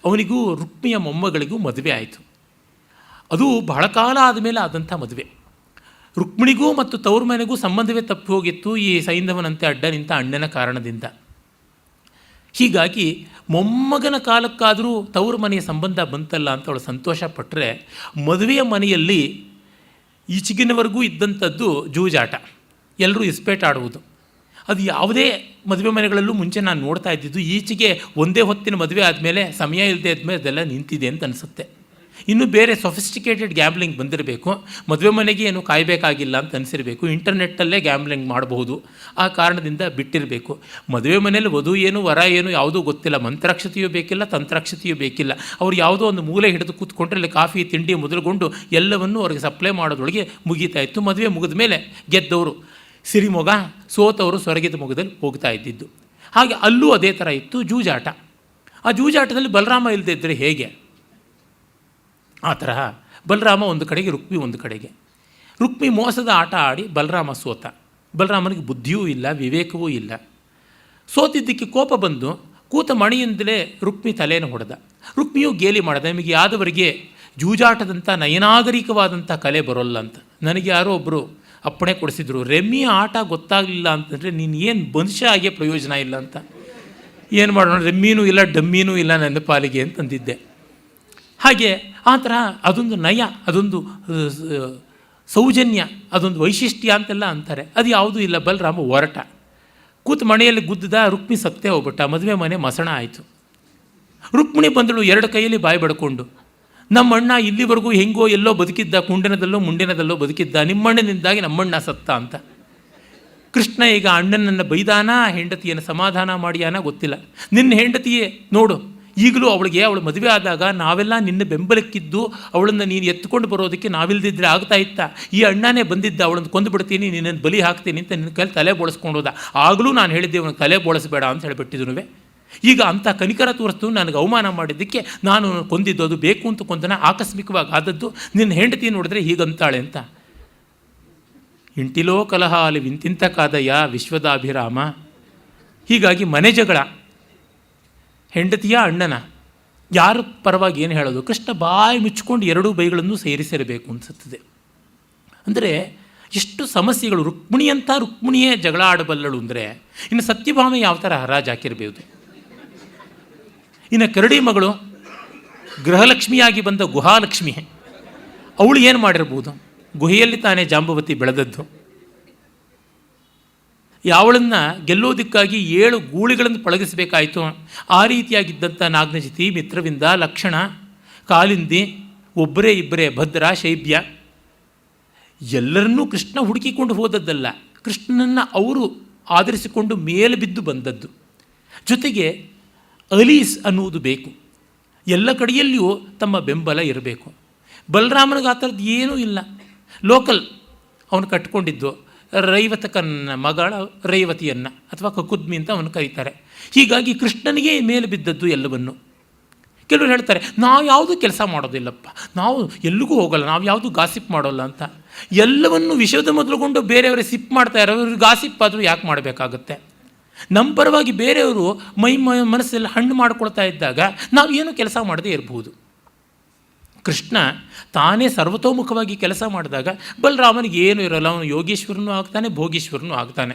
ಅವನಿಗೂ ರುಕ್ಮಿಯ ಮೊಮ್ಮಗಳಿಗೂ ಮದುವೆ ಆಯಿತು. ಅದು ಬಹಳ ಕಾಲ ಆದಮೇಲೆ ಆದಂಥ ಮದುವೆ. ರುಕ್ಮಿಣಿಗೂ ಮತ್ತು ತವ್ರ ಮನೆಗೂ ಸಂಬಂಧವೇ ತಪ್ಪಿ ಹೋಗಿತ್ತು ಈ ಸೈಂಧವನಂತೆ ಅಡ್ಡ ನಿಂತ ಅಣ್ಣನ ಕಾರಣದಿಂದ. ಹೀಗಾಗಿ ಮೊಮ್ಮಗನ ಕಾಲಕ್ಕಾದರೂ ತವ್ರ ಮನೆಯ ಸಂಬಂಧ ಬಂತಲ್ಲ ಅಂತ ಅವಳು ಸಂತೋಷ ಪಟ್ಟರೆ, ಮದುವೆಯ ಮನೆಯಲ್ಲಿ ಈಚೆಗಿನವರೆಗೂ ಇದ್ದಂಥದ್ದು ಜೂಜಾಟ, ಎಲ್ಲರೂ ಇಸ್ಪೇಟ್ ಆಡುವುದು. ಅದು ಯಾವುದೇ ಮದುವೆ ಮನೆಗಳಲ್ಲೂ ಮುಂಚೆ ನಾನು ನೋಡ್ತಾ ಇದ್ದಿದ್ದು. ಈಚೆಗೆ ಒಂದೇ ಹೊತ್ತಿನ ಮದುವೆ ಆದಮೇಲೆ ಸಮಯ ಇಲ್ಲದೆ ಆದಮೇಲೆ ಅದೆಲ್ಲ ನಿಂತಿದೆ ಅಂತ ಅನಿಸುತ್ತೆ. ಇನ್ನು ಬೇರೆ ಸೊಫಿಸ್ಟಿಕೇಟೆಡ್ ಗ್ಯಾಮ್ಲಿಂಗ್ ಬಂದಿರಬೇಕು, ಮದುವೆ ಮನೆಗೆ ಏನು ಕಾಯಬೇಕಾಗಿಲ್ಲ ಅಂತ ಅನಿಸಿರಬೇಕು, ಇಂಟರ್ನೆಟ್ಟಲ್ಲೇ ಗ್ಯಾಮ್ಲಿಂಗ್ ಮಾಡಬಹುದು, ಆ ಕಾರಣದಿಂದ ಬಿಟ್ಟಿರಬೇಕು. ಮದುವೆ ಮನೇಲಿ ವಧು ಏನು ವರ ಏನು ಯಾವುದೂ ಗೊತ್ತಿಲ್ಲ, ಮಂತ್ರಾಕ್ಷತೆಯೂ ಬೇಕಿಲ್ಲ, ತಂತ್ರಾಕ್ಷತೆಯೂ ಬೇಕಿಲ್ಲ. ಅವ್ರು ಯಾವುದೋ ಒಂದು ಮೂಲೆ ಹಿಡಿದು ಕೂತ್ಕೊಂಡ್ರೆ ಅಲ್ಲಿ ಕಾಫಿ ತಿಂಡಿ ಮೊದಲುಗೊಂಡು ಎಲ್ಲವನ್ನೂ ಅವ್ರಿಗೆ ಸಪ್ಲೈ ಮಾಡೋದ್ರೊಳಗೆ ಮುಗೀತಾ ಇತ್ತು. ಮದುವೆ ಮುಗಿದ ಮೇಲೆ ಗೆದ್ದವರು ಸಿರಿಮೊಗ, ಸೋತವರು ಸೊರಗಿದ ಮೊಗದಲ್ಲಿ ಹೋಗ್ತಾ ಇದ್ದಿದ್ದು. ಹಾಗೆ ಅಲ್ಲೂ ಅದೇ ಥರ ಇತ್ತು, ಜೂಜಾಟ. ಆ ಜೂಜಾಟದಲ್ಲಿ ಬಲರಾಮ ಇಲ್ಲದೆ ಇದ್ದರೆ ಹೇಗೆ? ಆ ತರಹ ಬಲರಾಮ ಒಂದು ಕಡೆಗೆ, ರುಕ್ಮಿ ಒಂದು ಕಡೆಗೆ. ರುಕ್ಮಿ ಮೋಸದ ಆಟ ಆಡಿ ಬಲರಾಮ ಸೋತ. ಬಲರಾಮನಿಗೆ ಬುದ್ಧಿಯೂ ಇಲ್ಲ, ವಿವೇಕವೂ ಇಲ್ಲ. ಸೋತಿದ್ದಕ್ಕೆ ಕೋಪ ಬಂದು ಕೂತ ಮಣಿಯಿಂದಲೇ ರುಕ್ಮಿ ತಲೆಯನ್ನು ಹೊಡೆದ. ರುಕ್ಮಿಯು ಗೇಲಿ ಮಾಡಿದ, ನಿಮಗೆ ಯಾದವರಿಗೆ ಜೂಜಾಟದಂಥ ನಯನಾಗರಿಕವಾದಂಥ ಕಲೆ ಬರೋಲ್ಲ ಅಂತ. ನನಗೆ ಯಾರೋ ಒಬ್ಬರು ಅಪ್ಪಣೆ ಕೊಡಿಸಿದ್ರು, ರೆಮ್ಮಿಯ ಆಟ ಗೊತ್ತಾಗಲಿಲ್ಲ ಅಂತಂದರೆ ನೀನು ಏನು ಮನುಷ್ಯ ಆಗೇ ಪ್ರಯೋಜನ ಇಲ್ಲ ಅಂತ. ಏನು ಮಾಡೋಣ, ರೆಮ್ಮಿನೂ ಇಲ್ಲ ಡಮ್ಮಿನೂ ಇಲ್ಲ ನನ್ನ ಪಾಲಿಗೆ ಅಂತಂದಿದ್ದೆ. ಹಾಗೆ ಆ ಥರ ಅದೊಂದು ನಯ, ಅದೊಂದು ಸೌಜನ್ಯ, ಅದೊಂದು ವೈಶಿಷ್ಟ್ಯ ಅಂತೆಲ್ಲ ಅಂತಾರೆ. ಅದು ಯಾವುದೂ ಇಲ್ಲ. ಬಲರಾಮ ಹೊರಟ, ಕೂತು ಮನೆಯಲ್ಲಿ ಗುದ್ದದ. ರುಕ್ಮಿ ಸತ್ತೇ ಹೋಗ್ಬಿಟ್ಟ. ಮದುವೆ ಮನೆ ಮಸಣ ಆಯಿತು. ರುಕ್ಮಿಣಿ ಬಂದಳು ಎರಡು ಕೈಯಲ್ಲಿ ಬಾಯಿ ಬಡ್ಕೊಂಡು, ನಮ್ಮಣ್ಣ ಇಲ್ಲಿವರೆಗೂ ಹೆಂಗೋ ಎಲ್ಲೋ ಬದುಕಿದ್ದ, ಕುಂಡನದಲ್ಲೋ ಮುಂಡಿನದಲ್ಲೋ ಬದುಕಿದ್ದ, ನಿಮ್ಮಣ್ಣನಿಂದಾಗಿ ನಮ್ಮಣ್ಣ ಸತ್ತ ಅಂತ. ಕೃಷ್ಣ ಈಗ ಅಣ್ಣನನ್ನು ಬೈದಾನ, ಹೆಂಡತಿಯನ್ನು ಸಮಾಧಾನ ಮಾಡಿಯಾನ ಗೊತ್ತಿಲ್ಲ. ನಿನ್ನ ಹೆಂಡತಿಯೇ ನೋಡು, ಈಗಲೂ ಅವಳ ಮದುವೆ ಆದಾಗ ನಾವೆಲ್ಲ ನಿನ್ನ ಬೆಂಬಲಕ್ಕಿದ್ದು ಅವಳನ್ನು ನೀನು ಎತ್ಕೊಂಡು ಬರೋದಕ್ಕೆ ನಾವಿಲ್ದಿದ್ರೆ ಆಗ್ತಾ ಇತ್ತ. ಈ ಅಣ್ಣನೇ ಬಂದಿದ್ದ, ಅವಳನ್ನು ಕೊಂದು ಬಿಡ್ತೀನಿ, ನಿನ್ನನ್ನು ಬಲಿ ಹಾಕ್ತೀನಿ ಅಂತ ನಿನ್ನ ಕೈಲಿ ತಲೆ ಬೋಳಿಸ್ಕೊಂಡು ಹೋದ. ಆಗಲೂ ನಾನು ಹೇಳಿದ್ದೆ ಅವನಿಗೆ ತಲೆ ಬೋಳಿಸಬೇಡ ಅಂತ ಹೇಳಿಬಿಟ್ಟಿದ್ನು. ಈಗ ಅಂಥ ಕನಿಕರ ತೋರಿಸ್ತು ನನಗೆ ಅವಮಾನ ಮಾಡಿದ್ದಕ್ಕೆ ನಾನು ಕೊಂದಿದ್ದು, ಅದು ಬೇಕು ಅಂತ ಕೊಂದನ, ಆಕಸ್ಮಿಕವಾಗಿ ಆದದ್ದು. ನಿನ್ನ ಹೆಂಡತಿ ನೋಡಿದ್ರೆ ಹೀಗಂತಾಳೆ ಅಂತ. ಇಂಟಿಲೋ ಕಲಹ ಅಲ್ಲಿ ವಿಂತಿಂತ ಕಾದಯ್ಯ ವಿಶ್ವದಾಭಿರಾಮ. ಹೀಗಾಗಿ ಮನೆ ಜಗಳ, ಹೆಂಡತಿಯ ಅಣ್ಣನ, ಯಾರ ಪರವಾಗಿ ಏನು ಹೇಳೋದು? ಕೃಷ್ಣ ಬಾಯಿ ಮುಚ್ಕೊಂಡು ಎರಡೂ ಬೈಗಳನ್ನು ಸೇರಿಸಿರಬೇಕು ಅನಿಸುತ್ತದೆ. ಅಂದರೆ ಎಷ್ಟು ಸಮಸ್ಯೆಗಳು. ರುಕ್ಮಿಣಿಯೇ ಜಗಳ ಆಡಬಲ್ಲಳು ಅಂದರೆ ಇನ್ನು ಸತ್ಯಭಾಮೆ ಯಾವ ಥರ ಹರಾಜು ಹಾಕಿರಬಹುದು. ಇನ್ನು ಕರಡಿ ಮಗಳು ಗೃಹಲಕ್ಷ್ಮಿಯಾಗಿ ಬಂದ ಗುಹಾಲಕ್ಷ್ಮಿ, ಅವಳು ಏನು ಮಾಡಿರ್ಬೋದು? ಗುಹೆಯಲ್ಲಿ ತಾನೇ ಜಾಂಬವತಿ ಬೆಳೆದದ್ದು. ಯಾವಳನ್ನು ಗೆಲ್ಲೋದಕ್ಕಾಗಿ 7 ಗೂಳಿಗಳನ್ನು ಪಳಗಿಸಬೇಕಾಯಿತು. ಆ ರೀತಿಯಾಗಿದ್ದಂಥ ನಾಗ್ನಜಿತಿ, ಮಿತ್ರವಿಂದ, ಲಕ್ಷಣ, ಕಾಲಿಂದಿ, ಒಬ್ಬರೇ ಇಬ್ಬರೇ ಭದ್ರ, ಶೈಬ್ಯ, ಎಲ್ಲರನ್ನೂ ಕೃಷ್ಣ ಹುಡುಕಿಕೊಂಡು ಹೋದದ್ದಲ್ಲ, ಕೃಷ್ಣನನ್ನು ಅವರು ಆಧರಿಸಿಕೊಂಡು ಮೇಲೆ ಬಿದ್ದು ಬಂದದ್ದು. ಜೊತೆಗೆ ಅಲೀಸ್ ಅನ್ನುವುದು ಬೇಕು. ಎಲ್ಲ ಕಡೆಯಲ್ಲಿಯೂ ತಮ್ಮ ಬೆಂಬಲ ಇರಬೇಕು. ಬಲರಾಮನಿಗೆ ಆ ಥರದ್ದು ಏನೂ ಇಲ್ಲ. ಲೋಕಲ್ ಅವನು ಕಟ್ಕೊಂಡಿದ್ದು ರೈವತಕನ ಮಗಳ ರೈವತಿಯನ್ನು ಅಥವಾ ಕಕುದ್ಮಿ ಅಂತ ಅವನು ಕರೀತಾರೆ. ಹೀಗಾಗಿ ಕೃಷ್ಣನಿಗೆ ಮೇಲೆ ಬಿದ್ದದ್ದು ಎಲ್ಲವನ್ನು. ಕೆಲವರು ಹೇಳ್ತಾರೆ, ನಾವು ಯಾವುದೂ ಕೆಲಸ ಮಾಡೋದಿಲ್ಲಪ್ಪ, ನಾವು ಎಲ್ಲಿಗೂ ಹೋಗಲ್ಲ, ನಾವು ಯಾವುದೂ ಗಾಸಿಪ್ ಮಾಡೋಲ್ಲ ಅಂತ. ಎಲ್ಲವನ್ನು ವಿಷಯದ ಮೊದಲುಗೊಂಡು ಬೇರೆಯವರೇ ಸಿಪ್ ಮಾಡ್ತಾ ಇರೋರು ಗಾಸಿಪ್ ಆದರೂ ಯಾಕೆ ಮಾಡಬೇಕಾಗುತ್ತೆ? ನಮ್ಮ ಪರವಾಗಿ ಬೇರೆಯವರು ಮನಸ್ಸೆಲ್ಲ ಹಣ್ಣು ಮಾಡ್ಕೊಳ್ತಾ ಇದ್ದಾಗ ನಾವು ಏನೂ ಕೆಲಸ ಮಾಡದೇ ಇರಬಹುದು. ಕೃಷ್ಣ ತಾನೇ ಸರ್ವತೋಮುಖವಾಗಿ ಕೆಲಸ ಮಾಡಿದಾಗ ಬಲರಾಮನಿಗೆ ಏನೂ ಇರೋಲ್ಲ. ಅವನು ಯೋಗೀಶ್ವರನೂ ಆಗ್ತಾನೆ, ಭೋಗೀಶ್ವರನೂ ಆಗ್ತಾನೆ.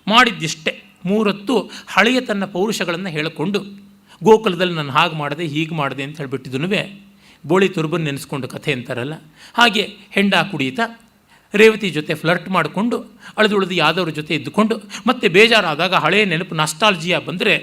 ಮಾಡಿದ್ದಿಷ್ಟೇ, 3 ಹೊತ್ತು ಹಳೆಯ ತನ್ನ ಪೌರುಷಗಳನ್ನು ಹೇಳಿಕೊಂಡು, ಗೋಕುಲದಲ್ಲಿ ನಾನು ಹಾಗೆ ಮಾಡಿದೆ ಹೀಗೆ ಮಾಡಿದೆ ಅಂತ ಹೇಳಿಬಿಟ್ಟಿದ್ದನು. ಬೋಳಿ ತುರುಬನ್ನು ನೆನೆಸ್ಕೊಂಡು ಕಥೆ ಅಂತಾರಲ್ಲ ಹಾಗೆ ಹೆಂಡ ಕುಡಿಯುತ್ತಾ ರೇವತಿ ಜೊತೆ ಫ್ಲರ್ಟ್ ಮಾಡಿಕೊಂಡು ಅಳೆದುಳಿದು ಯಾದವ್ರ ಜೊತೆ ಇದ್ದುಕೊಂಡು, ಮತ್ತೆ ಬೇಜಾರಾದಾಗ ಹಳೆಯ ನೆನಪು ನಾಸ್ಟಾಲ್ಜಿಯಾ ಬಂದರೆ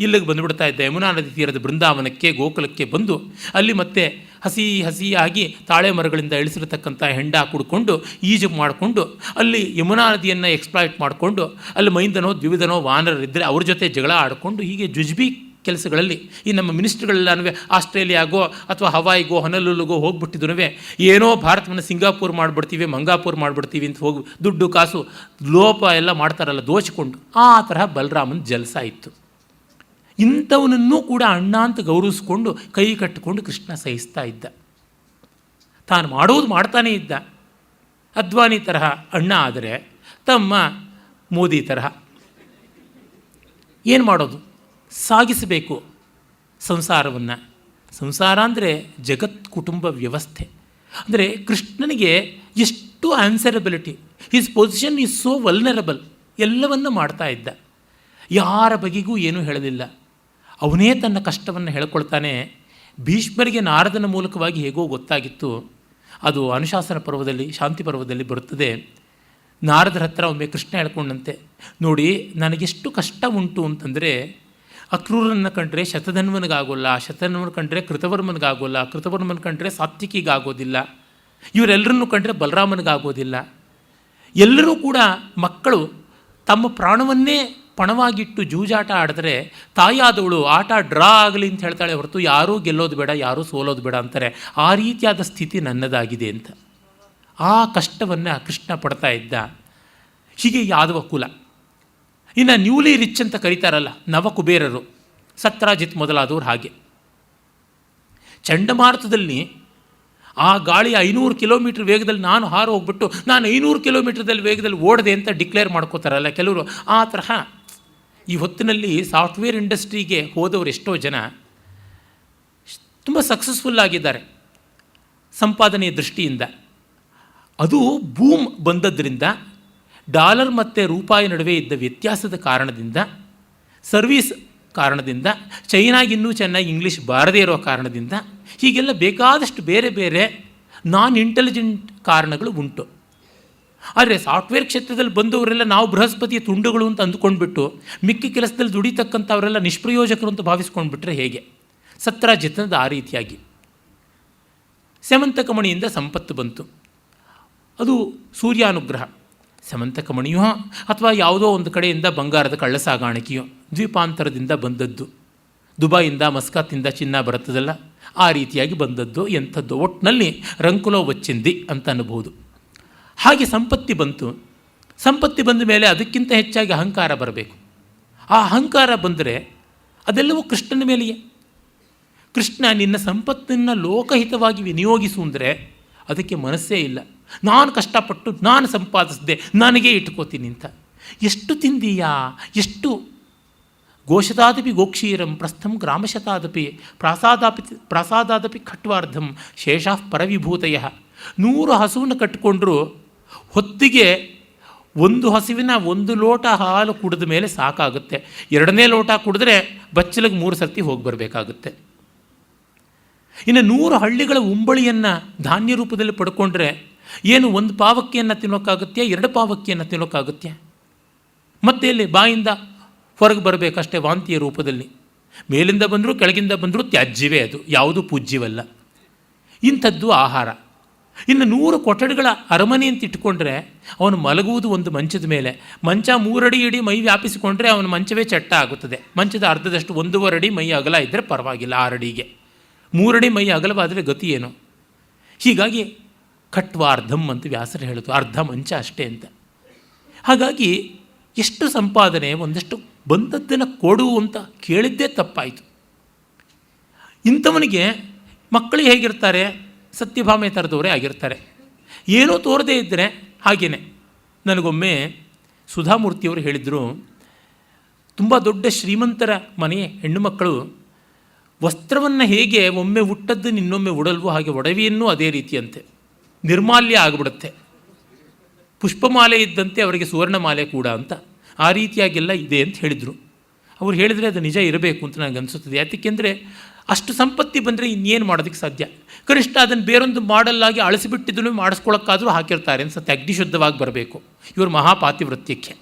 ಇಲ್ಲಿಗೆ ಬಂದುಬಿಡ್ತಾ ಇದ್ದ. ಯಮುನಾ ನದಿ ತೀರದ ಬೃಂದಾವನಕ್ಕೆ, ಗೋಕುಲಕ್ಕೆ ಬಂದು ಅಲ್ಲಿ ಮತ್ತೆ ಹಸಿಯಾಗಿ ತಾಳೆ ಮರಗಳಿಂದ ಇಳಿಸಿರತಕ್ಕಂಥ ಹೆಂಡ ಕುಡ್ಕೊಂಡು ಈಜು ಮಾಡಿಕೊಂಡು ಅಲ್ಲಿ ಯಮುನಾ ನದಿಯನ್ನು ಎಕ್ಸ್ಪ್ಲಾಯ್ಟ್ ಮಾಡಿಕೊಂಡು ಅಲ್ಲಿ ಮೈಂದನೋ ದ್ವಿವಿಧನೋ ವಾನರರಿದ್ದರೆ ಅವ್ರ ಜೊತೆ ಜಗಳ ಆಡಿಕೊಂಡು ಹೀಗೆ ಜುಜ್ಬಿ ಕೆಲಸಗಳಲ್ಲಿ ಈ ನಮ್ಮ ಮಿನಿಸ್ಟ್ರುಗಳೆಲ್ಲನೂ ಆಸ್ಟ್ರೇಲಿಯಾಗೋ ಅಥವಾ ಹವಾಯಿಗೋ ಹೊನಲುಲ್ಗೋ ಹೋಗ್ಬಿಟ್ಟಿದ್ರೂ ಏನೋ ಭಾರತವನ್ನು ಸಿಂಗಾಪುರ್ ಮಾಡಿಬಿಡ್ತೀವಿ, ಮಂಗಾಪುರ್ ಮಾಡಿಬಿಡ್ತೀವಿ ಅಂತ ಹೋಗಿ ದುಡ್ಡು ಕಾಸು ಲೋಪ ಎಲ್ಲ ಮಾಡ್ತಾರಲ್ಲ ದೋಚಿಕೊಂಡು, ಆ ತರಹ ಬಲರಾಮನ ಜಲಸ ಇತ್ತು. ಇಂಥವನನ್ನೂ ಕೂಡ ಅಣ್ಣ ಅಂತ ಗೌರವಿಸ್ಕೊಂಡು ಕೈ ಕಟ್ಟಿಕೊಂಡು ಕೃಷ್ಣ ಸಹಿಸ್ತಾ ಇದ್ದ. ತಾನು ಮಾಡೋದು ಮಾಡ್ತಾನೇ ಇದ್ದ. ಅದ್ವಾನಿ ತರಹ ಅಣ್ಣ ಆದರೆ ತಮ್ಮ ಮೋದಿ ತರಹ ಏನು ಮಾಡೋದು? ಸಾಗಿಸಬೇಕು ಸಂಸಾರವನ್ನು. ಸಂಸಾರ ಅಂದರೆ ಜಗತ್ ಕುಟುಂಬ ವ್ಯವಸ್ಥೆ. ಅಂದರೆ ಕೃಷ್ಣನಿಗೆ ಎಷ್ಟು answerability, his position is so vulnerable. ಎಲ್ಲವನ್ನು ಮಾಡ್ತಾ ಇದ್ದ, ಯಾರ ಬಗೆಗೂ ಏನೂ ಹೇಳಲಿಲ್ಲ. ಅವನೇ ತನ್ನ ಕಷ್ಟವನ್ನು ಹೇಳ್ಕೊಳ್ತಾನೆ. ಭೀಷ್ಮರಿಗೆ ನಾರದನ ಮೂಲಕವಾಗಿ ಹೇಗೋ ಗೊತ್ತಾಗಿತ್ತು. ಅದು ಅನುಶಾಸನ ಪರ್ವದಲ್ಲಿ, ಶಾಂತಿ ಪರ್ವದಲ್ಲಿ ಬರುತ್ತದೆ. ನಾರದರ ಹತ್ರ ಒಮ್ಮೆ ಕೃಷ್ಣ ಹೇಳ್ಕೊಂಡಂತೆ, ನೋಡಿ ನನಗೆಷ್ಟು ಕಷ್ಟ ಉಂಟು ಅಂತಂದರೆ, ಅಕ್ರೂರನ್ನು ಕಂಡ್ರೆ ಶತಧನ್ವನಿಗಾಗೋಲ್ಲ, ಶತಧನ್ವನ ಕಂಡ್ರೆ ಕೃತವರ್ಮನಿಗಾಗೋಲ್ಲ, ಕೃತವರ್ಮನ ಕಂಡ್ರೆ ಸಾತ್ವಿಕಿಗಾಗೋದಿಲ್ಲ, ಇವರೆಲ್ಲರನ್ನು ಕಂಡ್ರೆ ಬಲರಾಮನಿಗಾಗೋದಿಲ್ಲ. ಎಲ್ಲರೂ ಕೂಡ ಮಕ್ಕಳು ತಮ್ಮ ಪ್ರಾಣವನ್ನೇ ಪಣವಾಗಿಟ್ಟು ಜೂಜಾಟ ಆಡಿದ್ರೆ ತಾಯಾದವಳು ಆಟ ಡ್ರಾ ಆಗಲಿ ಅಂತ ಹೇಳ್ತಾಳೆ ಹೊರತು ಯಾರೂ ಗೆಲ್ಲೋದು ಬೇಡ, ಯಾರೂ ಸೋಲೋದು ಬೇಡ ಅಂತಾರೆ. ಆ ರೀತಿಯಾದ ಸ್ಥಿತಿ ನನ್ನದಾಗಿದೆ ಅಂತ ಆ ಕಷ್ಟವನ್ನು ಕೃಷ್ಣ ಪಡ್ತಾ ಇದ್ದ. ಹೀಗೆ ಯಾದವ ಕುಲ. ಇನ್ನು ನ್ಯೂಲಿ ರಿಚ್ ಅಂತ ಕರೀತಾರಲ್ಲ ನವಕುಬೇರರು, ಸತ್ರಾಜಿತ್ ಮೊದಲಾದವರು. ಹಾಗೆ ಚಂಡಮಾರುತದಲ್ಲಿ ಆ ಗಾಳಿ 500 ಕಿಲೋಮೀಟ್ರ್ ವೇಗದಲ್ಲಿ ನಾನು ಹಾರು ಹೋಗ್ಬಿಟ್ಟು ನಾನು 500 ಕಿಲೋಮೀಟ್ರದಲ್ಲಿ ವೇಗದಲ್ಲಿ ಓಡಿದೆ ಅಂತ ಡಿಕ್ಲೇರ್ ಮಾಡ್ಕೋತಾರಲ್ಲ ಕೆಲವರು, ಆ ತರಹ ಈ ಹೊತ್ತಿನಲ್ಲಿ ಸಾಫ್ಟ್ವೇರ್ ಇಂಡಸ್ಟ್ರಿಗೆ ಹೋದವರು ಎಷ್ಟೋ ಜನ ತುಂಬ ಸಕ್ಸಸ್ಫುಲ್ ಆಗಿದ್ದಾರೆ ಸಂಪಾದನೆಯ ದೃಷ್ಟಿಯಿಂದ. ಅದು ಬೂಮ್ ಬಂದದ್ದರಿಂದ, ಡಾಲರ್ ಮತ್ತು ರೂಪಾಯಿ ನಡುವೆ ಇದ್ದ ವ್ಯತ್ಯಾಸದ ಕಾರಣದಿಂದ, ಸರ್ವೀಸ್ ಕಾರಣದಿಂದ, ಚೈನಾಗಿನ್ನೂ ಚೆನ್ನಾಗಿ ಇಂಗ್ಲೀಷ್ ಬಾರದೇ ಇರೋ ಕಾರಣದಿಂದ, ಹೀಗೆಲ್ಲ ಬೇಕಾದಷ್ಟು ಬೇರೆ ಬೇರೆ ನಾನ್ ಇಂಟೆಲಿಜೆಂಟ್ ಕಾರಣಗಳು ಉಂಟು. ಆದರೆ ಸಾಫ್ಟ್ವೇರ್ ಕ್ಷೇತ್ರದಲ್ಲಿ ಬಂದವರೆಲ್ಲ ನಾವು ಬೃಹಸ್ಪತಿಯ ತುಂಡುಗಳು ಅಂತ ಅಂದ್ಕೊಂಡ್ಬಿಟ್ಟು ಮಿಕ್ಕ ಕೆಲಸದಲ್ಲಿ ದುಡಿತಕ್ಕಂಥವರೆಲ್ಲ ನಿಷ್ಪ್ರಯೋಜಕರು ಅಂತ ಭಾವಿಸ್ಕೊಂಡ್ಬಿಟ್ರೆ ಹೇಗೆ? ಸತ್ರಾಜಿತನದ ಆ ರೀತಿಯಾಗಿ ಸ್ಯಮಂತಕಮಣಿಯಿಂದ ಸಂಪತ್ತು ಬಂತು. ಅದು ಸೂರ್ಯಾನುಗ್ರಹ. ಸ್ಯಮಂತಕಮಣಿಯೋ ಅಥವಾ ಯಾವುದೋ ಒಂದು ಕಡೆಯಿಂದ ಬಂಗಾರದ ಕಳ್ಳ ಸಾಗಾಣಿಕೆಯೋ ದ್ವೀಪಾಂತರದಿಂದ ಬಂದದ್ದು, ದುಬೈಯಿಂದ ಮಸ್ಕತ್ತಿಂದ ಚಿನ್ನ ಬರುತ್ತದಲ್ಲ, ಆ ರೀತಿಯಾಗಿ ಬಂದದ್ದು ಎಂಥದ್ದು. ಒಟ್ಟಿನಲ್ಲಿ ರಂಕುಲೋ ವಚ್ಚಿಂದಿ ಅಂತ ಅನ್ನಬಹುದು. ಹಾಗೆ ಸಂಪತ್ತಿ ಬಂತು. ಸಂಪತ್ತಿ ಬಂದ ಮೇಲೆ ಅದಕ್ಕಿಂತ ಹೆಚ್ಚಾಗಿ ಅಹಂಕಾರ ಬರಬೇಕು. ಆ ಅಹಂಕಾರ ಬಂದರೆ ಅದೆಲ್ಲವೂ ಕೃಷ್ಣನ ಮೇಲೆಯೇ. ಕೃಷ್ಣ ನಿನ್ನ ಸಂಪತ್ತನ್ನು ಲೋಕಹಿತವಾಗಿ ವಿನಿಯೋಗಿಸು ಅಂದರೆ ಅದಕ್ಕೆ ಮನಸ್ಸೇ ಇಲ್ಲ. ನಾನು ಕಷ್ಟಪಟ್ಟು ನಾನು ಸಂಪಾದಿಸಿದೆ, ನನಗೇ ಇಟ್ಕೋತೀನಿ ಅಂತ. ಎಷ್ಟು ತಿಂದೀಯಾ, ಎಷ್ಟು ಗೋಶತಾದಪಿ ಗೋಕ್ಷೀರಂ ಪ್ರಸ್ಥಂ ಗ್ರಾಮಶತಾದಪಿ ಪ್ರಾಸಾದಾದಪಿ ಖಟ್ವಾರ್ಧಂ ಶೇಷಾಃ ಪರವಿಭೂತಯ. 100 ಹಸುವನ್ನು ಕಟ್ಟಿಕೊಂಡ್ರು ಹೊತ್ತಿಗೆ ಒಂದು ಹಸುವಿನ 1 ಲೋಟ ಹಾಲು ಕುಡಿದ ಮೇಲೆ ಸಾಕಾಗುತ್ತೆ. 2ನೇ ಲೋಟ ಕುಡಿದ್ರೆ ಬಚ್ಚಲಿಗೆ 3 ಸರ್ತಿ ಹೋಗಿ ಬರಬೇಕಾಗುತ್ತೆ. ಇನ್ನು 100 ಹಳ್ಳಿಗಳ ಉಂಬಳಿಯನ್ನು ಧಾನ್ಯ ರೂಪದಲ್ಲಿ ಪಡ್ಕೊಂಡ್ರೆ ಏನು 1 ಪಾವಕ್ಕಿಯನ್ನು ತಿನ್ನೋಕ್ಕಾಗುತ್ತೆ, 2 ಪಾವಕ್ಕಿಯನ್ನು ತಿನ್ನೋಕ್ಕಾಗುತ್ತೆ? ಮತ್ತೆ ಇಲ್ಲಿ ಬಾಯಿಂದ ಹೊರಗೆ ಬರಬೇಕಷ್ಟೇ ವಾಂತಿಯ ರೂಪದಲ್ಲಿ. ಮೇಲಿಂದ ಬಂದರೂ ಕೆಳಗಿಂದ ಬಂದರೂ ತ್ಯಾಜ್ಯವೇ, ಅದು ಯಾವುದೂ ಪೂಜ್ಯವಲ್ಲ. ಇಂಥದ್ದು ಆಹಾರ. ಇನ್ನು 100 ಕೊಠಡಿಗಳ ಅರಮನೆ ಅಂತ ಇಟ್ಕೊಂಡ್ರೆ ಅವನು ಮಲಗುವುದು ಒಂದು ಮಂಚದ ಮೇಲೆ. ಮಂಚ 3 ಅಡಿ ಇಡೀ ಮೈ ವ್ಯಾಪಿಸಿಕೊಂಡ್ರೆ ಅವನ ಮಂಚವೇ ಚಟ್ಟ ಆಗುತ್ತದೆ. ಮಂಚದ ಅರ್ಧದಷ್ಟು 1.5 ಅಡಿ ಮೈ ಅಗಲ ಇದ್ದರೆ ಪರವಾಗಿಲ್ಲ, 6 ಅಡಿಗೆ. 3 ಅಡಿ ಮೈ ಅಗಲವಾದರೆ ಗತಿ ಏನು? ಹೀಗಾಗಿ ಖಟ್ವಾರ್ಧಂ ಅಂತ ವ್ಯಾಸರು ಹೇಳಿತು, ಅರ್ಧ ಮಂಚ ಅಷ್ಟೇ ಅಂತ. ಹಾಗಾಗಿ ಎಷ್ಟು ಸಂಪಾದನೆ, ಒಂದಷ್ಟು ಬಂದದ್ದನ್ನು ಕೊಡು ಅಂತ ಕೇಳಿದ್ದೇ ತಪ್ಪಾಯಿತು. ಇಂಥವನಿಗೆ ಮಕ್ಕಳು ಹೇಗಿರ್ತಾರೆ? ಸತ್ಯಭಾಮೆ ಥರದವರೇ ಆಗಿರ್ತಾರೆ. ಏನೂ ತೋರದೇ ಇದ್ದರೆ ಹಾಗೇನೆ. ನನಗೊಮ್ಮೆ ಸುಧಾಮೂರ್ತಿಯವರು ಹೇಳಿದರು, ತುಂಬ ದೊಡ್ಡ ಶ್ರೀಮಂತರ ಮನೆಯ ಹೆಣ್ಣು ಮಕ್ಕಳು ವಸ್ತ್ರವನ್ನು ಹೇಗೆ ಒಮ್ಮೆ ಉಟ್ಟದ್ದು ಇನ್ನೊಮ್ಮೆ ಉಡಲ್ವೋ ಹಾಗೆ ಒಡವೆಯನ್ನು ಅದೇ ರೀತಿಯಂತೆ ನಿರ್ಮಾಲ್ಯ ಆಗಿಬಿಡುತ್ತೆ. ಪುಷ್ಪಮಾಲೆ ಇದ್ದಂತೆ ಅವರಿಗೆ ಸುವರ್ಣಮಾಲೆ ಕೂಡ ಅಂತ, ಆ ರೀತಿಯಾಗೆಲ್ಲ ಇದೆ ಅಂತ ಹೇಳಿದರು. ಅವ್ರು ಹೇಳಿದರೆ ಅದು ನಿಜ ಇರಬೇಕು ಅಂತ ನನಗೆ ಅನಿಸುತ್ತದೆ. ಯಾಕೆಂದರೆ ಅಷ್ಟು ಸಂಪತ್ತಿ ಬಂದರೆ ಇನ್ನೇನು ಮಾಡೋದಕ್ಕೆ ಸಾಧ್ಯ? ಕನಿಷ್ಠ ಅದನ್ನು ಬೇರೊಂದು ಮಾಡಲ್ಲಾಗಿ ಅಳಿಸಿಬಿಟ್ಟಿದ್ದನ್ನು ಮಾಡಿಸ್ಕೊಳ್ಳೋಕ್ಕಾದರೂ ಹಾಕಿರ್ತಾರೆ ಅನ್ಸುತ್ತೆ. ಅಗ್ನಿ ಶುದ್ಧವಾಗಿ ಬರಬೇಕು ಇವರು ಮಹಾಪಾತಿವೃತ್ಯಕ್ಕೆ.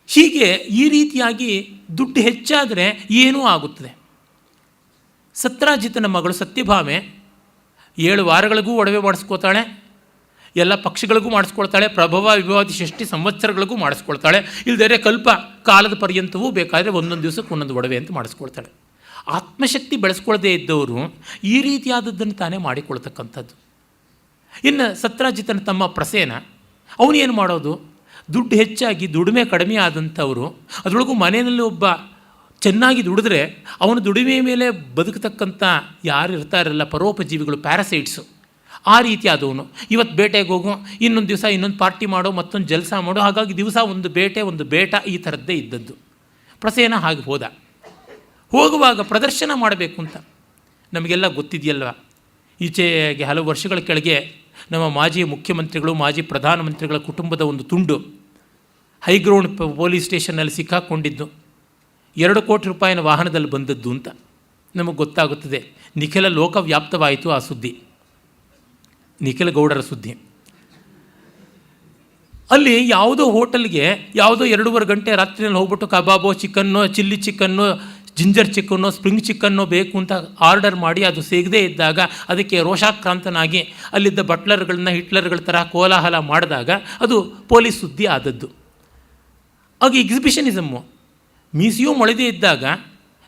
ಹೀಗೆ ಈ ರೀತಿಯಾಗಿ ದುಡ್ಡು ಹೆಚ್ಚಾದರೆ ಏನೂ ಆಗುತ್ತದೆ. ಸತ್ರಾಜಿತನ ಮಗಳು ಸತ್ಯಭಾಮೆ 7 ವಾರಗಳಿಗೂ ಒಡವೆ ಮಾಡಿಸ್ಕೋತಾಳೆ, ಎಲ್ಲ ಪಕ್ಷಿಗಳಿಗೂ ಮಾಡಿಸ್ಕೊಳ್ತಾಳೆ, ಪ್ರಭವ ವಿಭವಾದಿ 6 ಸಂವತ್ಸರಗಳಿಗೂ ಮಾಡಿಸ್ಕೊಳ್ತಾಳೆ. ಇಲ್ಲದೇ ಕಲ್ಪ ಕಾಲದ ಪರ್ಯಂತವೂ ಬೇಕಾದರೆ ಒಂದೊಂದು ದಿವಸಕ್ಕೆ ಒಂದೊಂದು ಒಡವೆ ಅಂತ ಮಾಡಿಸ್ಕೊಳ್ತಾಳೆ. ಆತ್ಮಶಕ್ತಿ ಬೆಳೆಸ್ಕೊಳ್ಳದೇ ಇದ್ದವರು ಈ ರೀತಿಯಾದದ್ದನ್ನು ತಾನೇ ಮಾಡಿಕೊಳ್ತಕ್ಕಂಥದ್ದು. ಇನ್ನು ಸತ್ರಾಜಿತನ ತಮ್ಮ ಪ್ರಸೇನ, ಅವನೇನು ಮಾಡೋದು? ದುಡ್ಡು ಹೆಚ್ಚಾಗಿ ದುಡಿಮೆ ಕಡಿಮೆ ಆದಂಥವರು, ಅದರೊಳಗೂ ಮನೆಯಲ್ಲಿ ಒಬ್ಬ ಚೆನ್ನಾಗಿ ದುಡಿದ್ರೆ ಅವನು ದುಡಿಮೆ ಮೇಲೆ ಬದುಕತಕ್ಕಂಥ ಯಾರು ಇರ್ತಾರಲ್ಲ ಪರೋಪಜೀವಿಗಳು, ಪ್ಯಾರಾಸೈಟ್ಸು, ಆ ರೀತಿಯಾದವನು. ಇವತ್ತು ಬೇಟೆಗೆ ಹೋಗು, ಇನ್ನೊಂದು ದಿವಸ ಇನ್ನೊಂದು ಪಾರ್ಟಿ ಮಾಡೋ, ಮತ್ತೊಂದು ಜಲಸ ಮಾಡೋ, ಹಾಗಾಗಿ ದಿವಸ ಒಂದು ಬೇಟೆ ಒಂದು ಬೇಟ ಈ ಥರದ್ದೇ ಇದ್ದದ್ದು. ಪ್ರಸೇನ ಹಾಗೆ ಹೋದ. ಹೋಗುವಾಗ ಪ್ರದರ್ಶನ ಮಾಡಬೇಕು ಅಂತ ನಮಗೆಲ್ಲ ಗೊತ್ತಿದೆಯಲ್ವ. ಈಚೆಗೆ ಹಲವು ವರ್ಷಗಳ ಕೆಳಗೆ ನಮ್ಮ ಮಾಜಿ ಮುಖ್ಯಮಂತ್ರಿಗಳು, ಮಾಜಿ ಪ್ರಧಾನಮಂತ್ರಿಗಳ ಕುಟುಂಬದ ಒಂದು ತುಂಡು ಹೈಗ್ರೌಂಡ್ ಪೊಲೀಸ್ ಸ್ಟೇಷನ್ನಲ್ಲಿ ಸಿಕ್ಕಾಕ್ಕೊಂಡಿದ್ದು 2 ಕೋಟಿ ರೂಪಾಯಿನ ವಾಹನದಲ್ಲಿ ಬಂದದ್ದು ಅಂತ ನಮಗೆ ಗೊತ್ತಾಗುತ್ತದೆ. ನಿಖಿಲ ಲೋಕವ್ಯಾಪ್ತವಾಯಿತು ಆ ಸುದ್ದಿ, ನಿಖಿಲ ಗೌಡರ ಸುದ್ದಿ. ಅಲ್ಲಿ ಯಾವುದೋ ಹೋಟೆಲ್ಗೆ ಯಾವುದೋ 2.5 ಗಂಟೆ ರಾತ್ರಿಯಲ್ಲಿ ಹೋಗ್ಬಿಟ್ಟು ಕಬಾಬೋ, ಚಿಕನ್ನೋ, ಚಿಲ್ಲಿ ಚಿಕನ್ನೋ, ಜಿಂಜರ್ ಚಿಕನ್ನೋ, ಸ್ಪ್ರಿಂಗ್ ಚಿಕನ್ನೋ ಬೇಕು ಅಂತ ಆರ್ಡರ್ ಮಾಡಿ ಅದು ಸಿಗದೇ ಇದ್ದಾಗ ಅದಕ್ಕೆ ರೋಷಾಕ್ರಾಂತನಾಗಿ ಅಲ್ಲಿದ್ದ ಬಟ್ಲರ್ಗಳನ್ನ ಹಿಟ್ಲರ್ಗಳ ಥರ ಕೋಲಾಹಲ ಮಾಡಿದಾಗ ಅದು ಪೊಲೀಸ್ ಸುದ್ದಿ ಆದದ್ದು. ಆಗ ಎಕ್ಸಿಬಿಷನಿಸಮ್ಮು, ಮೀಸಿಯೂ ಮೊಳೆದೇ ಇದ್ದಾಗ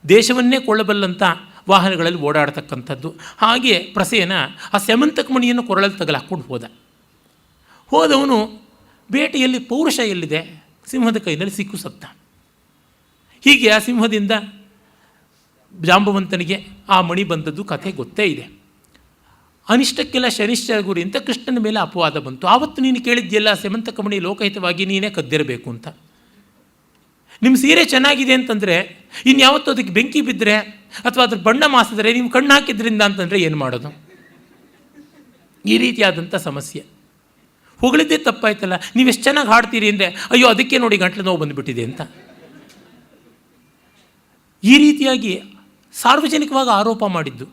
ದೇಶವನ್ನೇ ಕೊಳ್ಳಬಲ್ಲಂಥ ವಾಹನಗಳಲ್ಲಿ ಓಡಾಡ್ತಕ್ಕಂಥದ್ದು. ಹಾಗೆ ಪ್ರಸೇನ ಆ ಸ್ಯಮಂತಕಮಣಿಯನ್ನು ಕೊರಳಲ್ಲಿ ತಗಲಾಕ್ಕೊಂಡು ಹೋದವನು ಬೇಟೆಯಲ್ಲಿ ಪೌರುಷ ಎಲ್ಲಿದೆ? ಸಿಂಹದ ಕೈನಲ್ಲಿ ಸಿಕ್ಕು ಸತ್ತ. ಹೀಗೆ ಆ ಸಿಂಹದಿಂದ ಜಾಂಬವಂತನಿಗೆ ಆ ಮಣಿ ಬಂದದ್ದು ಕಥೆ ಗೊತ್ತೇ ಇದೆ. ಅನಿಷ್ಟಕ್ಕೆಲ್ಲ ಶನಿಶ್ಚರ ಗುರಿ ಅಂತ ಕೃಷ್ಣನ ಮೇಲೆ ಅಪವಾದ ಬಂತು. ಆವತ್ತು ನೀನು ಕೇಳಿದ್ಯಲ್ಲ ಸೆಮಂತಕ ಮಣಿ ಲೋಕಹಿತವಾಗಿ ನೀನೇ ಕದ್ದಿರಬೇಕು ಅಂತ. ನಿಮ್ಮ ಸೀರೆ ಚೆನ್ನಾಗಿದೆ ಅಂತಂದರೆ ಇನ್ಯಾವತ್ತೂ ಅದಕ್ಕೆ ಬೆಂಕಿ ಬಿದ್ದರೆ ಅಥವಾ ಅದ್ರ ಬಣ್ಣ ಮಾಸಿದ್ರೆ ನೀವು ಕಣ್ಣು ಹಾಕಿದ್ರಿಂದ ಅಂತಂದರೆ ಏನು ಮಾಡೋದು? ಈ ರೀತಿಯಾದಂಥ ಸಮಸ್ಯೆ. ಹೊಗಳಿದ್ದೇ ತಪ್ಪಾಯ್ತಲ್ಲ, ನೀವೆಷ್ಟು ಚೆನ್ನಾಗಿ ಹಾಡ್ತೀರಿ ಅಂದರೆ ಅಯ್ಯೋ ಅದಕ್ಕೆ ನೋಡಿ ಗಂಟ್ಲು ನೋವು ಬಂದುಬಿಟ್ಟಿದೆ ಅಂತ. ಈ ರೀತಿಯಾಗಿ ಸಾರ್ವಜನಿಕವಾಗಿ ಆರೋಪ ಮಾಡಿದ್ದು.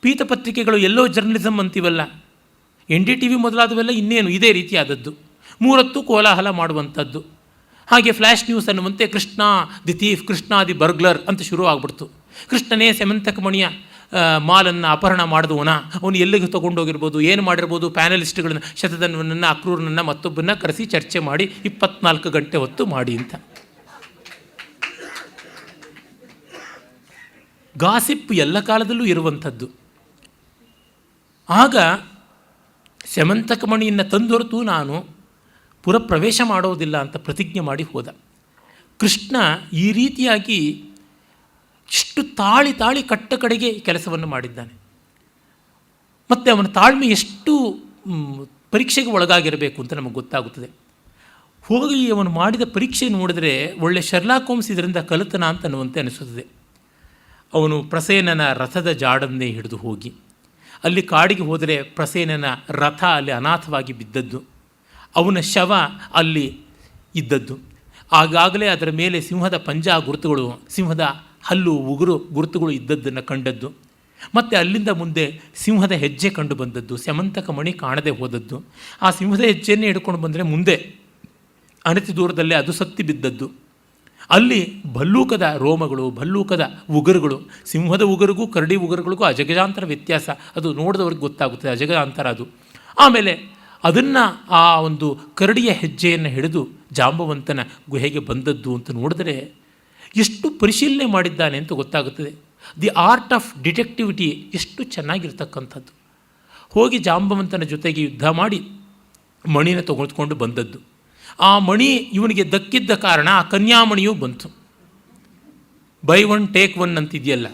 ಪೀತಪತ್ರಿಕೆಗಳು ಎಲ್ಲೋ ಜರ್ನಲಿಸಮ್ ಅಂತೀವಲ್ಲ, NDTV ಮೊದಲಾದವೆಲ್ಲ ಇನ್ನೇನು ಇದೇ ರೀತಿಯಾದದ್ದು. 3 ಹೊತ್ತು ಕೋಲಾಹಲ ಮಾಡುವಂಥದ್ದು. ಹಾಗೆ ಫ್ಲ್ಯಾಶ್ ನ್ಯೂಸ್ ಅನ್ನುವಂತೆ Krishna the thief, Krishna the burglar ಅಂತ ಶುರು ಆಗ್ಬಿಡ್ತು. ಕೃಷ್ಣನೇ ಸೆಮಂತಕ ಮಣಿಯ ಮಾಲನ್ನು ಅಪಹರಣ ಮಾಡಿದವನ, ಅವನು ಎಲ್ಲಿಗೆ ತೊಗೊಂಡೋಗಿರ್ಬೋದು, ಏನು ಮಾಡಿರ್ಬೋದು, ಪ್ಯಾನಲಿಸ್ಟ್ಗಳನ್ನ ಶತಧನ್ವನನ್ನು ಅಕ್ರೂರನನ್ನು ಮತ್ತೊಬ್ಬನ್ನ ಕರೆಸಿ ಚರ್ಚೆ ಮಾಡಿ 24 ಗಂಟೆ ಹೊತ್ತು ಮಾಡಿ ಅಂತ. ಗಾಸಿಪ್ ಎಲ್ಲ ಕಾಲದಲ್ಲೂ ಇರುವಂಥದ್ದು. ಆಗ ಸೆಮಂತಕ ಮಣಿಯನ್ನು ತಂದೊರೆತು ನಾನು ಪುರಪ್ರವೇಶ ಮಾಡೋದಿಲ್ಲ ಅಂತ ಪ್ರತಿಜ್ಞೆ ಮಾಡಿ ಹೋದ. ಕೃಷ್ಣ ಈ ರೀತಿಯಾಗಿ ಎಷ್ಟು ತಾಳಿ ತಾಳಿ ಕಟ್ಟ ಕಡೆಗೆ ಕೆಲಸವನ್ನು ಮಾಡಿದ್ದಾನೆ. ಮತ್ತು ಅವನ ತಾಳ್ಮೆ ಎಷ್ಟು ಪರೀಕ್ಷೆಗೆ ಒಳಗಾಗಿರಬೇಕು ಅಂತ ನಮಗೆ ಗೊತ್ತಾಗುತ್ತದೆ. ಹೋಗಿ ಅವನು ಮಾಡಿದ ಪರೀಕ್ಷೆ ನೋಡಿದ್ರೆ ಒಳ್ಳೆ ಶರ್ಲಾಕ್ ಹೋಮ್ಸ್ ಇದರಿಂದ ಕಲಿತನ ಅಂತ ಅನ್ನುವಂತೆ ಅನಿಸುತ್ತದೆ. ಅವನು ಪ್ರಸೇನನ ರಥದ ಜಾಡನ್ನೇ ಹಿಡಿದು ಹೋಗಿ ಅಲ್ಲಿ ಕಾಡಿಗೆ ಹೋದರೆ ಪ್ರಸೇನನ ರಥ ಅಲ್ಲಿ ಅನಾಥವಾಗಿ ಬಿದ್ದದ್ದು, ಅವನ ಶವ ಅಲ್ಲಿ ಇದ್ದದ್ದು. ಆಗಾಗಲೇ ಅದರ ಮೇಲೆ ಸಿಂಹದ ಪಂಜಾ ಗುರುತುಗಳು, ಸಿಂಹದ ಹಲ್ಲು ಉಗುರು ಗುರುತುಗಳು ಇದ್ದದ್ದನ್ನು ಕಂಡದ್ದು. ಮತ್ತು ಅಲ್ಲಿಂದ ಮುಂದೆ ಸಿಂಹದ ಹೆಜ್ಜೆ ಕಂಡು ಬಂದದ್ದು, ಸೆಮಂತಕ ಮಣಿ ಕಾಣದೆ ಹೋದದ್ದು. ಆ ಸಿಂಹದ ಹೆಜ್ಜೆಯನ್ನೇ ಹಿಡ್ಕೊಂಡು ಬಂದರೆ ಮುಂದೆ ಅನತಿ ದೂರದಲ್ಲೇ ಅದು ಸತ್ತಿ ಬಿದ್ದದ್ದು. ಅಲ್ಲಿ ಭಲ್ಲೂಕದ ರೋಮಗಳು, ಭಲ್ಲೂಕದ ಉಗುರುಗಳು, ಸಿಂಹದ ಉಗುರಿಗೂ ಕರಡಿ ಉಗುರುಗಳಿಗೂ ಅಜಗಜಾಂತರ ವ್ಯತ್ಯಾಸ, ಅದು ನೋಡಿದವ್ರಿಗೆ ಗೊತ್ತಾಗುತ್ತದೆ, ಅಜಗಜಾಂತರ ಅದು. ಆಮೇಲೆ ಅದನ್ನು ಆ ಒಂದು ಕರಡಿಯ ಹೆಜ್ಜೆಯನ್ನು ಹಿಡಿದು ಜಾಂಬವಂತನ ಗುಹೆಗೆ ಬಂದದ್ದು ಅಂತ ನೋಡಿದ್ರೆ ಎಷ್ಟು ಪರಿಶೀಲನೆ ಮಾಡಿದ್ದಾನೆ ಅಂತ ಗೊತ್ತಾಗುತ್ತದೆ. ದಿ ಆರ್ಟ್ ಆಫ್ ಡಿಟೆಕ್ಟಿವಿಟಿ ಎಷ್ಟು ಚೆನ್ನಾಗಿರ್ತಕ್ಕಂಥದ್ದು. ಹೋಗಿ ಜಾಂಬವಂತನ ಜೊತೆಗೆ ಯುದ್ಧ ಮಾಡಿ ಮಣಿನ ತೆಗೆದುಕೊಂಡು ಬಂದದ್ದು. ಆ ಮಣಿ ಇವನಿಗೆ ದಕ್ಕಿದ್ದ ಕಾರಣ ಆ ಕನ್ಯಾಮಣಿಯೂ ಬಂತು. ಬೈ 1 ಟೇಕ್ 1 ಅಂತಿದೆಯಲ್ಲ,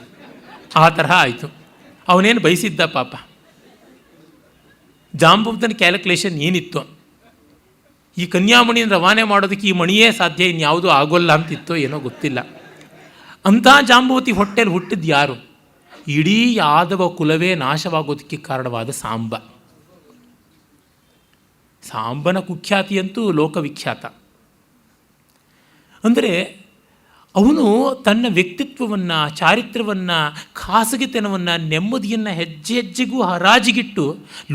ಆ ತರಹ ಆಯಿತು. ಅವನೇನು ಬಯಸಿದ್ದ ಪಾಪ. ಜಾಂಬವಂತನ ಕ್ಯಾಲ್ಕುಲೇಷನ್ ಏನಿತ್ತು, ಈ ಕನ್ಯಾಮಣಿಯನ್ನು ರವಾನೆ ಮಾಡೋದಕ್ಕೆ ಈ ಮಣಿಯೇ ಸಾಧ್ಯ, ಇನ್ಯಾವುದೂ ಆಗೋಲ್ಲ ಅಂತಿತ್ತೋ ಏನೋ ಗೊತ್ತಿಲ್ಲ. ಅಂಥ ಜಾಂಬವತಿ ಹೊಟ್ಟೆಯಲ್ಲಿ ಹುಟ್ಟಿದ್ದು ಯಾರು? ಇಡೀ ಯಾದವ ಕುಲವೇ ನಾಶವಾಗೋದಕ್ಕೆ ಕಾರಣವಾದ ಸಾಂಬ. ಸಾಂಬನ ಕುಖ್ಯಾತಿಯಂತೂ ಲೋಕವಿಖ್ಯಾತ. ಅಂದರೆ ಅವನು ತನ್ನ ವ್ಯಕ್ತಿತ್ವವನ್ನು, ಚಾರಿತ್ರ್ಯವನ್ನು, ಖಾಸಗಿತನವನ್ನು, ನೆಮ್ಮದಿಯನ್ನು ಹೆಜ್ಜೆ ಹೆಜ್ಜೆಗೂ ಹರಾಜಿಗಿಟ್ಟು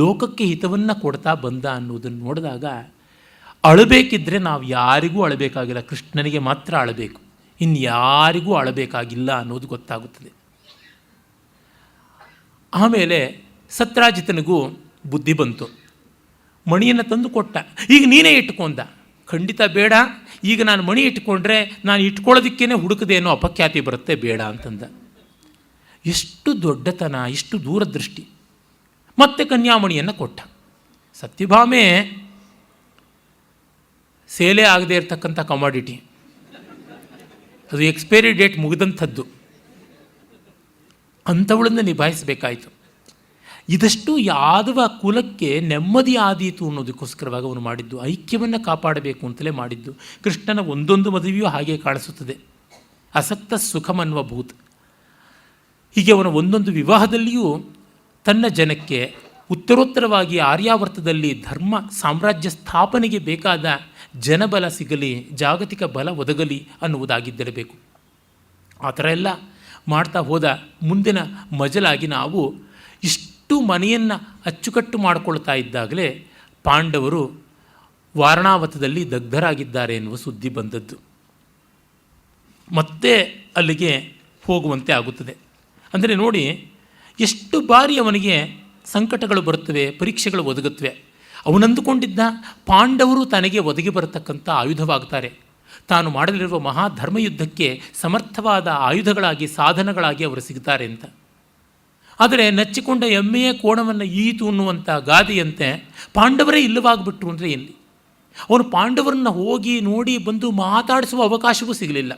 ಲೋಕಕ್ಕೆ ಹಿತವನ್ನು ಕೊಡ್ತಾ ಬಂದ ಅನ್ನೋದನ್ನು ನೋಡಿದಾಗ ಅಳಬೇಕಿದ್ದರೆ ನಾವು ಯಾರಿಗೂ ಅಳಬೇಕಾಗಿಲ್ಲ, ಕೃಷ್ಣನಿಗೆ ಮಾತ್ರ ಅಳಬೇಕು, ಇನ್ಯಾರಿಗೂ ಅಳಬೇಕಾಗಿಲ್ಲ ಅನ್ನೋದು ಗೊತ್ತಾಗುತ್ತದೆ. ಆಮೇಲೆ ಸತ್ರಾಜಿತನಿಗೂ ಬುದ್ಧಿ ಬಂತು. ಮಣಿಯನ್ನು ತಂದು ಕೊಟ್ಟ. ಈಗ ನೀನೇ ಇಟ್ಕೊಂಡ. ಖಂಡಿತ ಬೇಡ, ಈಗ ನಾನು ಮಣಿ ಇಟ್ಕೊಂಡ್ರೆ ನಾನು ಇಟ್ಕೊಳ್ಳೋದಕ್ಕೇ ಹುಡುಕದೆ ಅನ್ನೋ ಅಪಖ್ಯಾತಿ ಬರುತ್ತೆ, ಬೇಡ ಅಂತಂದ. ಎಷ್ಟು ದೊಡ್ಡತನ, ಎಷ್ಟು ದೂರದೃಷ್ಟಿ. ಮತ್ತೆ ಕನ್ಯಾಮಣಿಯನ್ನು ಕೊಟ್ಟ. ಸತ್ಯಭಾಮೆ ಸೇಲೆ ಆಗದೆ ಇರತಕ್ಕಂಥ ಕಮಾಡಿಟಿ, ಅದು ಎಕ್ಸ್ಪೈರಿ ಡೇಟ್ ಮುಗಿದಂಥದ್ದು. ಅಂಥವಳನ್ನು ನಿಭಾಯಿಸಬೇಕಾಯಿತು. ಇದಷ್ಟು ಯಾದವ ಕುಲಕ್ಕೆ ನೆಮ್ಮದಿ ಆದೀತು ಅನ್ನೋದಕ್ಕೋಸ್ಕರವಾಗಿ ಅವನು ಮಾಡಿದ್ದು, ಐಕ್ಯವನ್ನು ಕಾಪಾಡಬೇಕು ಅಂತಲೇ ಮಾಡಿದ್ದು. ಕೃಷ್ಣನ ಒಂದೊಂದು ಮದುವೆಯೂ ಹಾಗೆ ಕಾಣಿಸುತ್ತದೆ. ಅಸಕ್ತ ಸುಖಮನ್ವಭೂತ್. ಹೀಗೆ ಅವನ ಒಂದೊಂದು ವಿವಾಹದಲ್ಲಿಯೂ ತನ್ನ ಜನಕ್ಕೆ ಉತ್ತರೋತ್ತರವಾಗಿ ಆರ್ಯಾವರ್ತದಲ್ಲಿ ಧರ್ಮ ಸಾಮ್ರಾಜ್ಯ ಸ್ಥಾಪನೆಗೆ ಬೇಕಾದ ಜನಬಲ ಸಿಗಲಿ, ಜಾಗತಿಕ ಬಲ ಒದಗಲಿ ಅನ್ನುವುದಾಗಿದ್ದಿರಬೇಕು. ಆ ಥರ ಎಲ್ಲ ಮಾಡ್ತಾ ಹೋದ. ಮುಂದಿನ ಮಜಲಾಗಿ ನಾವು ಇಷ್ಟು ಮನೆಯನ್ನು ಅಚ್ಚುಕಟ್ಟು ಮಾಡಿಕೊಳ್ತಾ ಇದ್ದಾಗಲೇ ಪಾಂಡವರು ವಾರಣಾವತದಲ್ಲಿ ದಗ್ಧರಾಗಿದ್ದಾರೆ ಎನ್ನುವ ಸುದ್ದಿ ಬಂದದ್ದು. ಮತ್ತೆ ಅಲ್ಲಿಗೆ ಹೋಗುವಂತೆ ಆಗುತ್ತದೆ. ಅಂದರೆ ನೋಡಿ, ಎಷ್ಟು ಬಾರಿ ಅವನಿಗೆ ಸಂಕಟಗಳು ಬರುತ್ತವೆ, ಪರೀಕ್ಷೆಗಳು ಒದಗುತ್ತವೆ. ಅವನಂದುಕೊಂಡಿದ್ದ ಪಾಂಡವರು ತನಗೆ ಒದಗಿ ಬರತಕ್ಕಂಥ ಆಯುಧವಾಗ್ತಾರೆ, ತಾನು ಮಾಡಲಿರುವ ಮಹಾಧರ್ಮಯುದ್ಧಕ್ಕೆ ಸಮರ್ಥವಾದ ಆಯುಧಗಳಾಗಿ, ಸಾಧನಗಳಾಗಿ ಅವರು ಸಿಗ್ತಾರೆ ಅಂತ. ಆದರೆ ನಚ್ಚಿಕೊಂಡ ಎಮ್ಮೆಯ ಕೋಣವನ್ನು ಈತು ಅನ್ನುವಂಥ ಗಾದೆಯಂತೆ ಪಾಂಡವರೇ ಇಲ್ಲವಾಗ್ಬಿಟ್ರು ಅಂದರೆ ಎಲ್ಲಿ? ಅವನು ಪಾಂಡವರನ್ನು ಹೋಗಿ ನೋಡಿ ಬಂದು ಮಾತಾಡಿಸುವ ಅವಕಾಶವೂ ಸಿಗಲಿಲ್ಲ.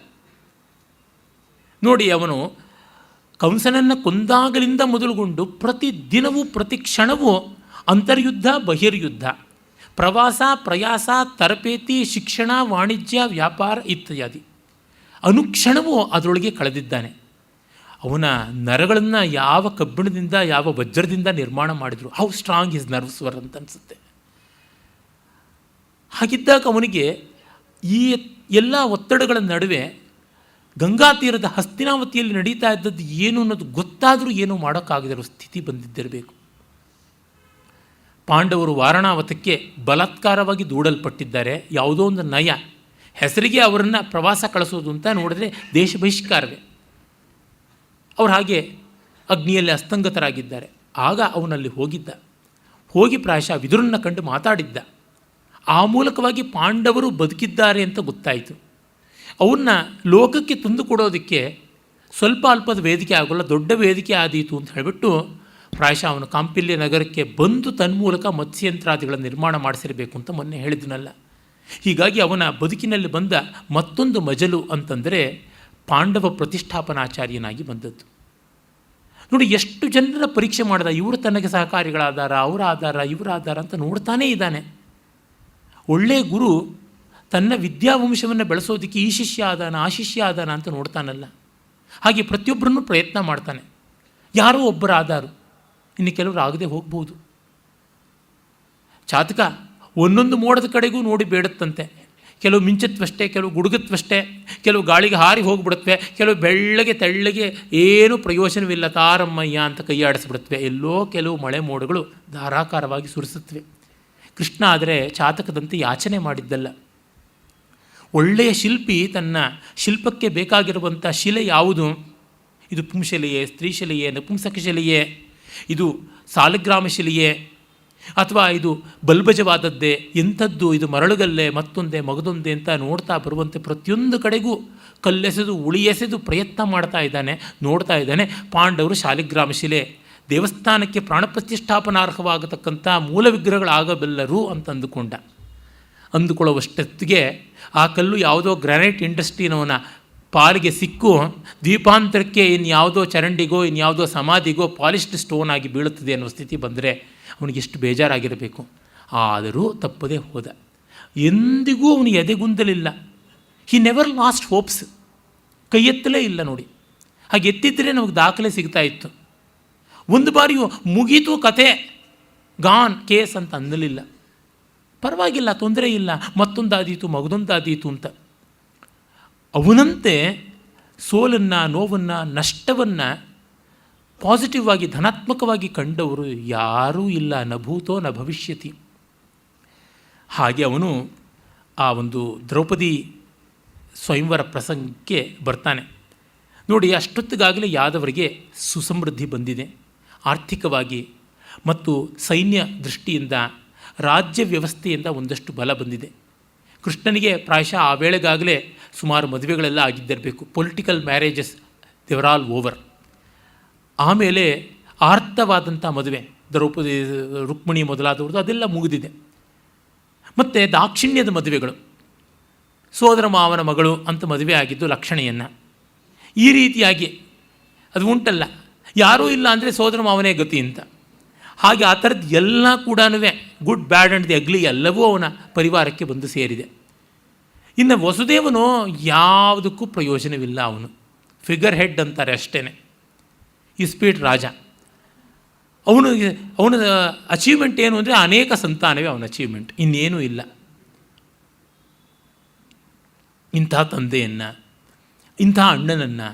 ನೋಡಿ, ಅವನು ಕಂಸನನ್ನು ಕೊಂದಾಗಲಿಂದ ಮೊದಲುಗೊಂಡು ಪ್ರತಿ ದಿನವೂ ಪ್ರತಿ ಕ್ಷಣವೂ ಅಂತರ್ಯುದ್ಧ ಬಹಿರ್ಯುದ್ಧ, ಪ್ರವಾಸ ಪ್ರಯಾಸ ತರಬೇತಿ ಶಿಕ್ಷಣ ವಾಣಿಜ್ಯ ವ್ಯಾಪಾರ ಇತ್ಯಾದಿ ಅನುಕ್ಷಣವೂ ಅದರೊಳಗೆ ಕಳೆದಿದ್ದಾನೆ. ಅವನ ನರಗಳನ್ನು ಯಾವ ಕಬ್ಬಿಣದಿಂದ ಯಾವ ವಜ್ರದಿಂದ ನಿರ್ಮಾಣ ಮಾಡಿದರು. How strong his nerves var ಅಂತ ಅನಿಸುತ್ತೆ. ಹಾಗಿದ್ದಾಗ ಅವನಿಗೆ ಈ ಎಲ್ಲ ಒತ್ತಡಗಳ ನಡುವೆ ಗಂಗಾ ತೀರದ ಹಸ್ತಿನಾವತಿಯಲ್ಲಿ ನಡೀತಾ ಇದ್ದದ್ದು ಏನು ಅನ್ನೋದು ಗೊತ್ತಾದರೂ ಏನೂ ಮಾಡೋಕ್ಕಾಗದಿರೋ ಸ್ಥಿತಿ ಬಂದಿದ್ದಿರಬೇಕು. ಪಾಂಡವರು ವಾರಣಾವತಕ್ಕೆ ಬಲಾತ್ಕಾರವಾಗಿ ದೂಡಲ್ಪಟ್ಟಿದ್ದಾರೆ. ಯಾವುದೋ ಒಂದು ನಯ ಹೆಸರಿಗೆ ಅವರನ್ನು ಪ್ರವಾಸ ಕಳಿಸೋದು ಅಂತ ನೋಡಿದ್ರೆ ದೇಶ ಬಹಿಷ್ಕಾರವೇ. ಅವರು ಹಾಗೆ ಅಗ್ನಿಯಲ್ಲಿ ಅಸ್ತಂಗತರಾಗಿದ್ದಾರೆ. ಆಗ ಅವನಲ್ಲಿ ಹೋಗಿ ಪ್ರಾಯಶಃ ವಿದುರನ್ನ ಕಂಡು ಮಾತಾಡಿದ್ದ. ಆ ಮೂಲಕವಾಗಿ ಪಾಂಡವರು ಬದುಕಿದ್ದಾರೆ ಅಂತ ಗೊತ್ತಾಯಿತು. ಅವನ್ನ ಲೋಕಕ್ಕೆ ತಂದುಕೊಡೋದಕ್ಕೆ ಸ್ವಲ್ಪ ಅಲ್ಪದ ವೇದಿಕೆ ಆಗೋಲ್ಲ, ದೊಡ್ಡ ವೇದಿಕೆ ಆದೀತು ಅಂತ ಹೇಳಿಬಿಟ್ಟು ಪ್ರಾಯಶಃ ಅವನು ಕಾಂಪಿಲ್ಯ ನಗರಕ್ಕೆ ಬಂದು ತನ್ಮೂಲಕ ಮತ್ಸ್ಯಂತ್ರಾದಿಗಳ ನಿರ್ಮಾಣ ಮಾಡಿಸಿರಬೇಕು ಅಂತ ಮೊನ್ನೆ ಹೇಳಿದ್ನಲ್ಲ. ಹೀಗಾಗಿ ಅವನ ಬದುಕಿನಲ್ಲಿ ಬಂದ ಮತ್ತೊಂದು ಮಜಲು ಅಂತಂದರೆ ಪಾಂಡವ ಪ್ರತಿಷ್ಠಾಪನಾಚಾರ್ಯನಾಗಿ ಬಂದದ್ದು. ನೋಡಿ, ಎಷ್ಟು ಜನರ ಪರೀಕ್ಷೆ ಮಾಡಿದ. ಇವರು ತನಗೆ ಸಹಕಾರಿಗಳಾದಾರ, ಅವರ ಆಧಾರ, ಇವರ ಆಧಾರ ಅಂತ ನೋಡ್ತಾನೇ ಇದ್ದಾನೆ. ಒಳ್ಳೆಯ ಗುರು ತನ್ನ ವಿದ್ಯಾವಂಶವನ್ನು ಬೆಳೆಸೋದಕ್ಕೆ ಈ ಶಿಷ್ಯ ಆದಾನ ಆ ಶಿಷ್ಯ ಆದಾನ ಅಂತ ನೋಡ್ತಾನಲ್ಲ. ಹಾಗೆ ಪ್ರತಿಯೊಬ್ಬರನ್ನು ಪ್ರಯತ್ನ ಮಾಡ್ತಾನೆ. ಯಾರೋ ಒಬ್ಬರ ಆಧಾರು, ಇನ್ನು ಕೆಲವರು ಆಗದೆ ಹೋಗ್ಬೋದು. ಚಾತಕ ಒಂದೊಂದು ಮೋಡದ ಕಡೆಗೂ ನೋಡಿ ಬೇಡುತ್ತಂತೆ. ಕೆಲವು ಮಿಂಚತ್ವಷ್ಟೇ, ಕೆಲವು ಗುಡುಗತ್ವಷ್ಟೇ, ಕೆಲವು ಗಾಳಿಗೆ ಹಾರಿ ಹೋಗಿಬಿಡುತ್ತವೆ, ಕೆಲವು ಬೆಳ್ಳಗೆ ತೆಳ್ಳಗೆ ಏನೂ ಪ್ರಯೋಜನವಿಲ್ಲ ತಾರಮ್ಮಯ್ಯ ಅಂತ ಕೈಯಾಡಿಸ್ಬಿಡುತ್ತವೆ. ಎಲ್ಲೋ ಕೆಲವು ಮಳೆ ಮೋಡಗಳು ಧಾರಾಕಾರವಾಗಿ ಸುರಿಸುತ್ತವೆ. ಕೃಷ್ಣ ಆದರೆ ಚಾತಕದಂತೆ ಯಾಚನೆ ಮಾಡಿದ್ದಲ್ಲ. ಒಳ್ಳೆಯ ಶಿಲ್ಪಿ ತನ್ನ ಶಿಲ್ಪಕ್ಕೆ ಬೇಕಾಗಿರುವಂಥ ಶಿಲೆ ಯಾವುದು? ಇದು ಪುಂಶಿಲೆಯೇ, ಸ್ತ್ರೀಶಿಲೆಯೇ, ನಪುಂಸಕ ಶಿಲೆಯೇ, ಇದು ಸಾಲಗ್ರಾಮ ಶಿಲೆಯೇ, ಅಥವಾ ಇದು ಬಲ್ಬಜವಾದದ್ದೇ, ಎಂಥದ್ದು, ಇದು ಮರಳುಗಲ್ಲೇ, ಮತ್ತೊಂದೇ, ಮಗದೊಂದೇ ಅಂತ ನೋಡ್ತಾ ಬರುವಂತೆ ಪ್ರತಿಯೊಂದು ಕಡೆಗೂ ಕಲ್ಲೆಸೆದು ಉಳಿಯೆಸೆದು ಪ್ರಯತ್ನ ಮಾಡ್ತಾ ಇದ್ದಾನೆ, ನೋಡ್ತಾ ಇದ್ದಾನೆ. ಪಾಂಡವರು ಶಾಲಿಗ್ರಾಮ ಶಿಲೆ, ದೇವಸ್ಥಾನಕ್ಕೆ ಪ್ರಾಣ ಪ್ರತಿಷ್ಠಾಪನಾರ್ಹವಾಗತಕ್ಕಂಥ ಮೂಲ ವಿಗ್ರಹಗಳಾಗಬಲ್ಲರು ಅಂತ ಅಂದುಕೊಳ್ಳುವಷ್ಟೊತ್ತಿಗೆ ಆ ಕಲ್ಲು ಯಾವುದೋ ಗ್ರಾನೈಟ್ ಇಂಡಸ್ಟ್ರಿನವನ ಪಾಲಿಗೆ ಸಿಕ್ಕು ದ್ವೀಪಾಂತರಕ್ಕೆ ಇನ್ಯಾವುದೋ ಚರಂಡಿಗೋ ಇನ್ಯಾವುದೋ ಸಮಾಧಿಗೋ ಪಾಲಿಶ್ಡ್ ಸ್ಟೋನ್ ಆಗಿ ಬೀಳುತ್ತದೆ ಅನ್ನೋ ಸ್ಥಿತಿ ಬಂದರೆ ಅವನಿಗೆ ಎಷ್ಟು ಬೇಜಾರಾಗಿರಬೇಕು. ಆದರೂ ತಪ್ಪದೇ ಹೋದ. ಎಂದಿಗೂ ಅವನು ಎದೆಗುಂದಲಿಲ್ಲ. He never lost hopes. ಕೈ ಎತ್ತಲೇ ಇಲ್ಲ. ನೋಡಿ, ಹಾಗೆ ಎತ್ತಿದ್ದರೆ ನಮಗೆ ದಾಖಲೆ ಸಿಗ್ತಾ ಇತ್ತು. ಒಂದು ಬಾರಿಯೂ ಮುಗೀತು ಕತೆ, ಗಾನ್ ಕೇಸ್ ಅಂತ ಅನ್ನಲಿಲ್ಲ. ಪರವಾಗಿಲ್ಲ, ತೊಂದರೆ ಇಲ್ಲ, ಮತ್ತೊಂದಾದೀತು ಮಗದೊಂದಾದೀತು ಅಂತ. ಅವನಂತೆ ಸೋಲನ್ನು, ನೋವನ್ನು, ನಷ್ಟವನ್ನು ಪಾಸಿಟಿವ್ ಆಗಿ ಧನಾತ್ಮಕವಾಗಿ ಕಂಡವರು ಯಾರೂ ಇಲ್ಲ. ನ ಭೂತೋ ನ ಭವಿಷ್ಯತಿ. ಹಾಗೆ ಅವನು ಆ ಒಂದು ದ್ರೌಪದಿ ಸ್ವಯಂವರ ಪ್ರಸಂಗಕ್ಕೆ ಬರ್ತಾನೆ. ನೋಡಿ, ಅಷ್ಟೊತ್ತಿಗಾಗಲೇ ಯಾದವರಿಗೆ ಸುಸಮೃದ್ಧಿ ಬಂದಿದೆ. ಆರ್ಥಿಕವಾಗಿ ಮತ್ತು ಸೈನ್ಯ ದೃಷ್ಟಿಯಿಂದ, ರಾಜ್ಯ ವ್ಯವಸ್ಥೆಯಿಂದ ಒಂದಷ್ಟು ಬಲ ಬಂದಿದೆ. ಕೃಷ್ಣನಿಗೆ ಪ್ರಾಯಶಃ ಆ ವೇಳೆಗಾಗಲೇ ಸುಮಾರು ಮದುವೆಗಳೆಲ್ಲ ಆಗಿದ್ದಿರಬೇಕು. ಪೊಲಿಟಿಕಲ್ ಮ್ಯಾರೇಜಸ್ ದೇವರ್ ಆಲ್ ಓವರ್. ಆಮೇಲೆ ಆರ್ಥವಾದಂಥ ಮದುವೆ, ದ್ರೌಪದಿ ರುಕ್ಮಿಣಿ ಮೊದಲಾದವ್ರದ್ದು ಅದೆಲ್ಲ ಮುಗಿದಿದೆ. ಮತ್ತು ದಾಕ್ಷಿಣ್ಯದ ಮದುವೆಗಳು, ಸೋದರ ಮಾವನ ಮಗಳು ಅಂತ ಮದುವೆ ಆಗಿದ್ದು ಲಕ್ಷಣೆಯನ್ನು. ಈ ರೀತಿಯಾಗಿ ಅದು ಉಂಟಲ್ಲ, ಯಾರೂ ಇಲ್ಲ ಅಂದರೆ ಸೋದರ ಮಾವನೇ ಗತಿ ಅಂತ. ಹಾಗೆ ಆ ಥರದ್ದು ಎಲ್ಲ ಕೂಡ ಗುಡ್ ಬ್ಯಾಡ್ ಆ್ಯಂಡ್ ದಿ ಅಗ್ಲಿ ಎಲ್ಲವೂ ಅವನ ಪರಿವಾರಕ್ಕೆ ಬಂದು ಸೇರಿದೆ. ಇನ್ನು ವಸುದೇವನು ಯಾವುದಕ್ಕೂ ಪ್ರಯೋಜನವಿಲ್ಲ. ಅವನು ಫಿಗರ್ ಹೆಡ್ ಅಂತಾರೆ ಅಷ್ಟೇ, ಇಸ್ಪೀಟ್ ರಾಜ. ಅವನ ಅಚೀವ್ಮೆಂಟ್ ಏನು ಅಂದರೆ ಅನೇಕ ಸಂತಾನವೇ ಅವನ ಅಚೀವ್ಮೆಂಟ್, ಇನ್ನೇನೂ ಇಲ್ಲ. ಇಂಥ ತಂದೆಯನ್ನು, ಇಂಥ ಅಣ್ಣನನ್ನು,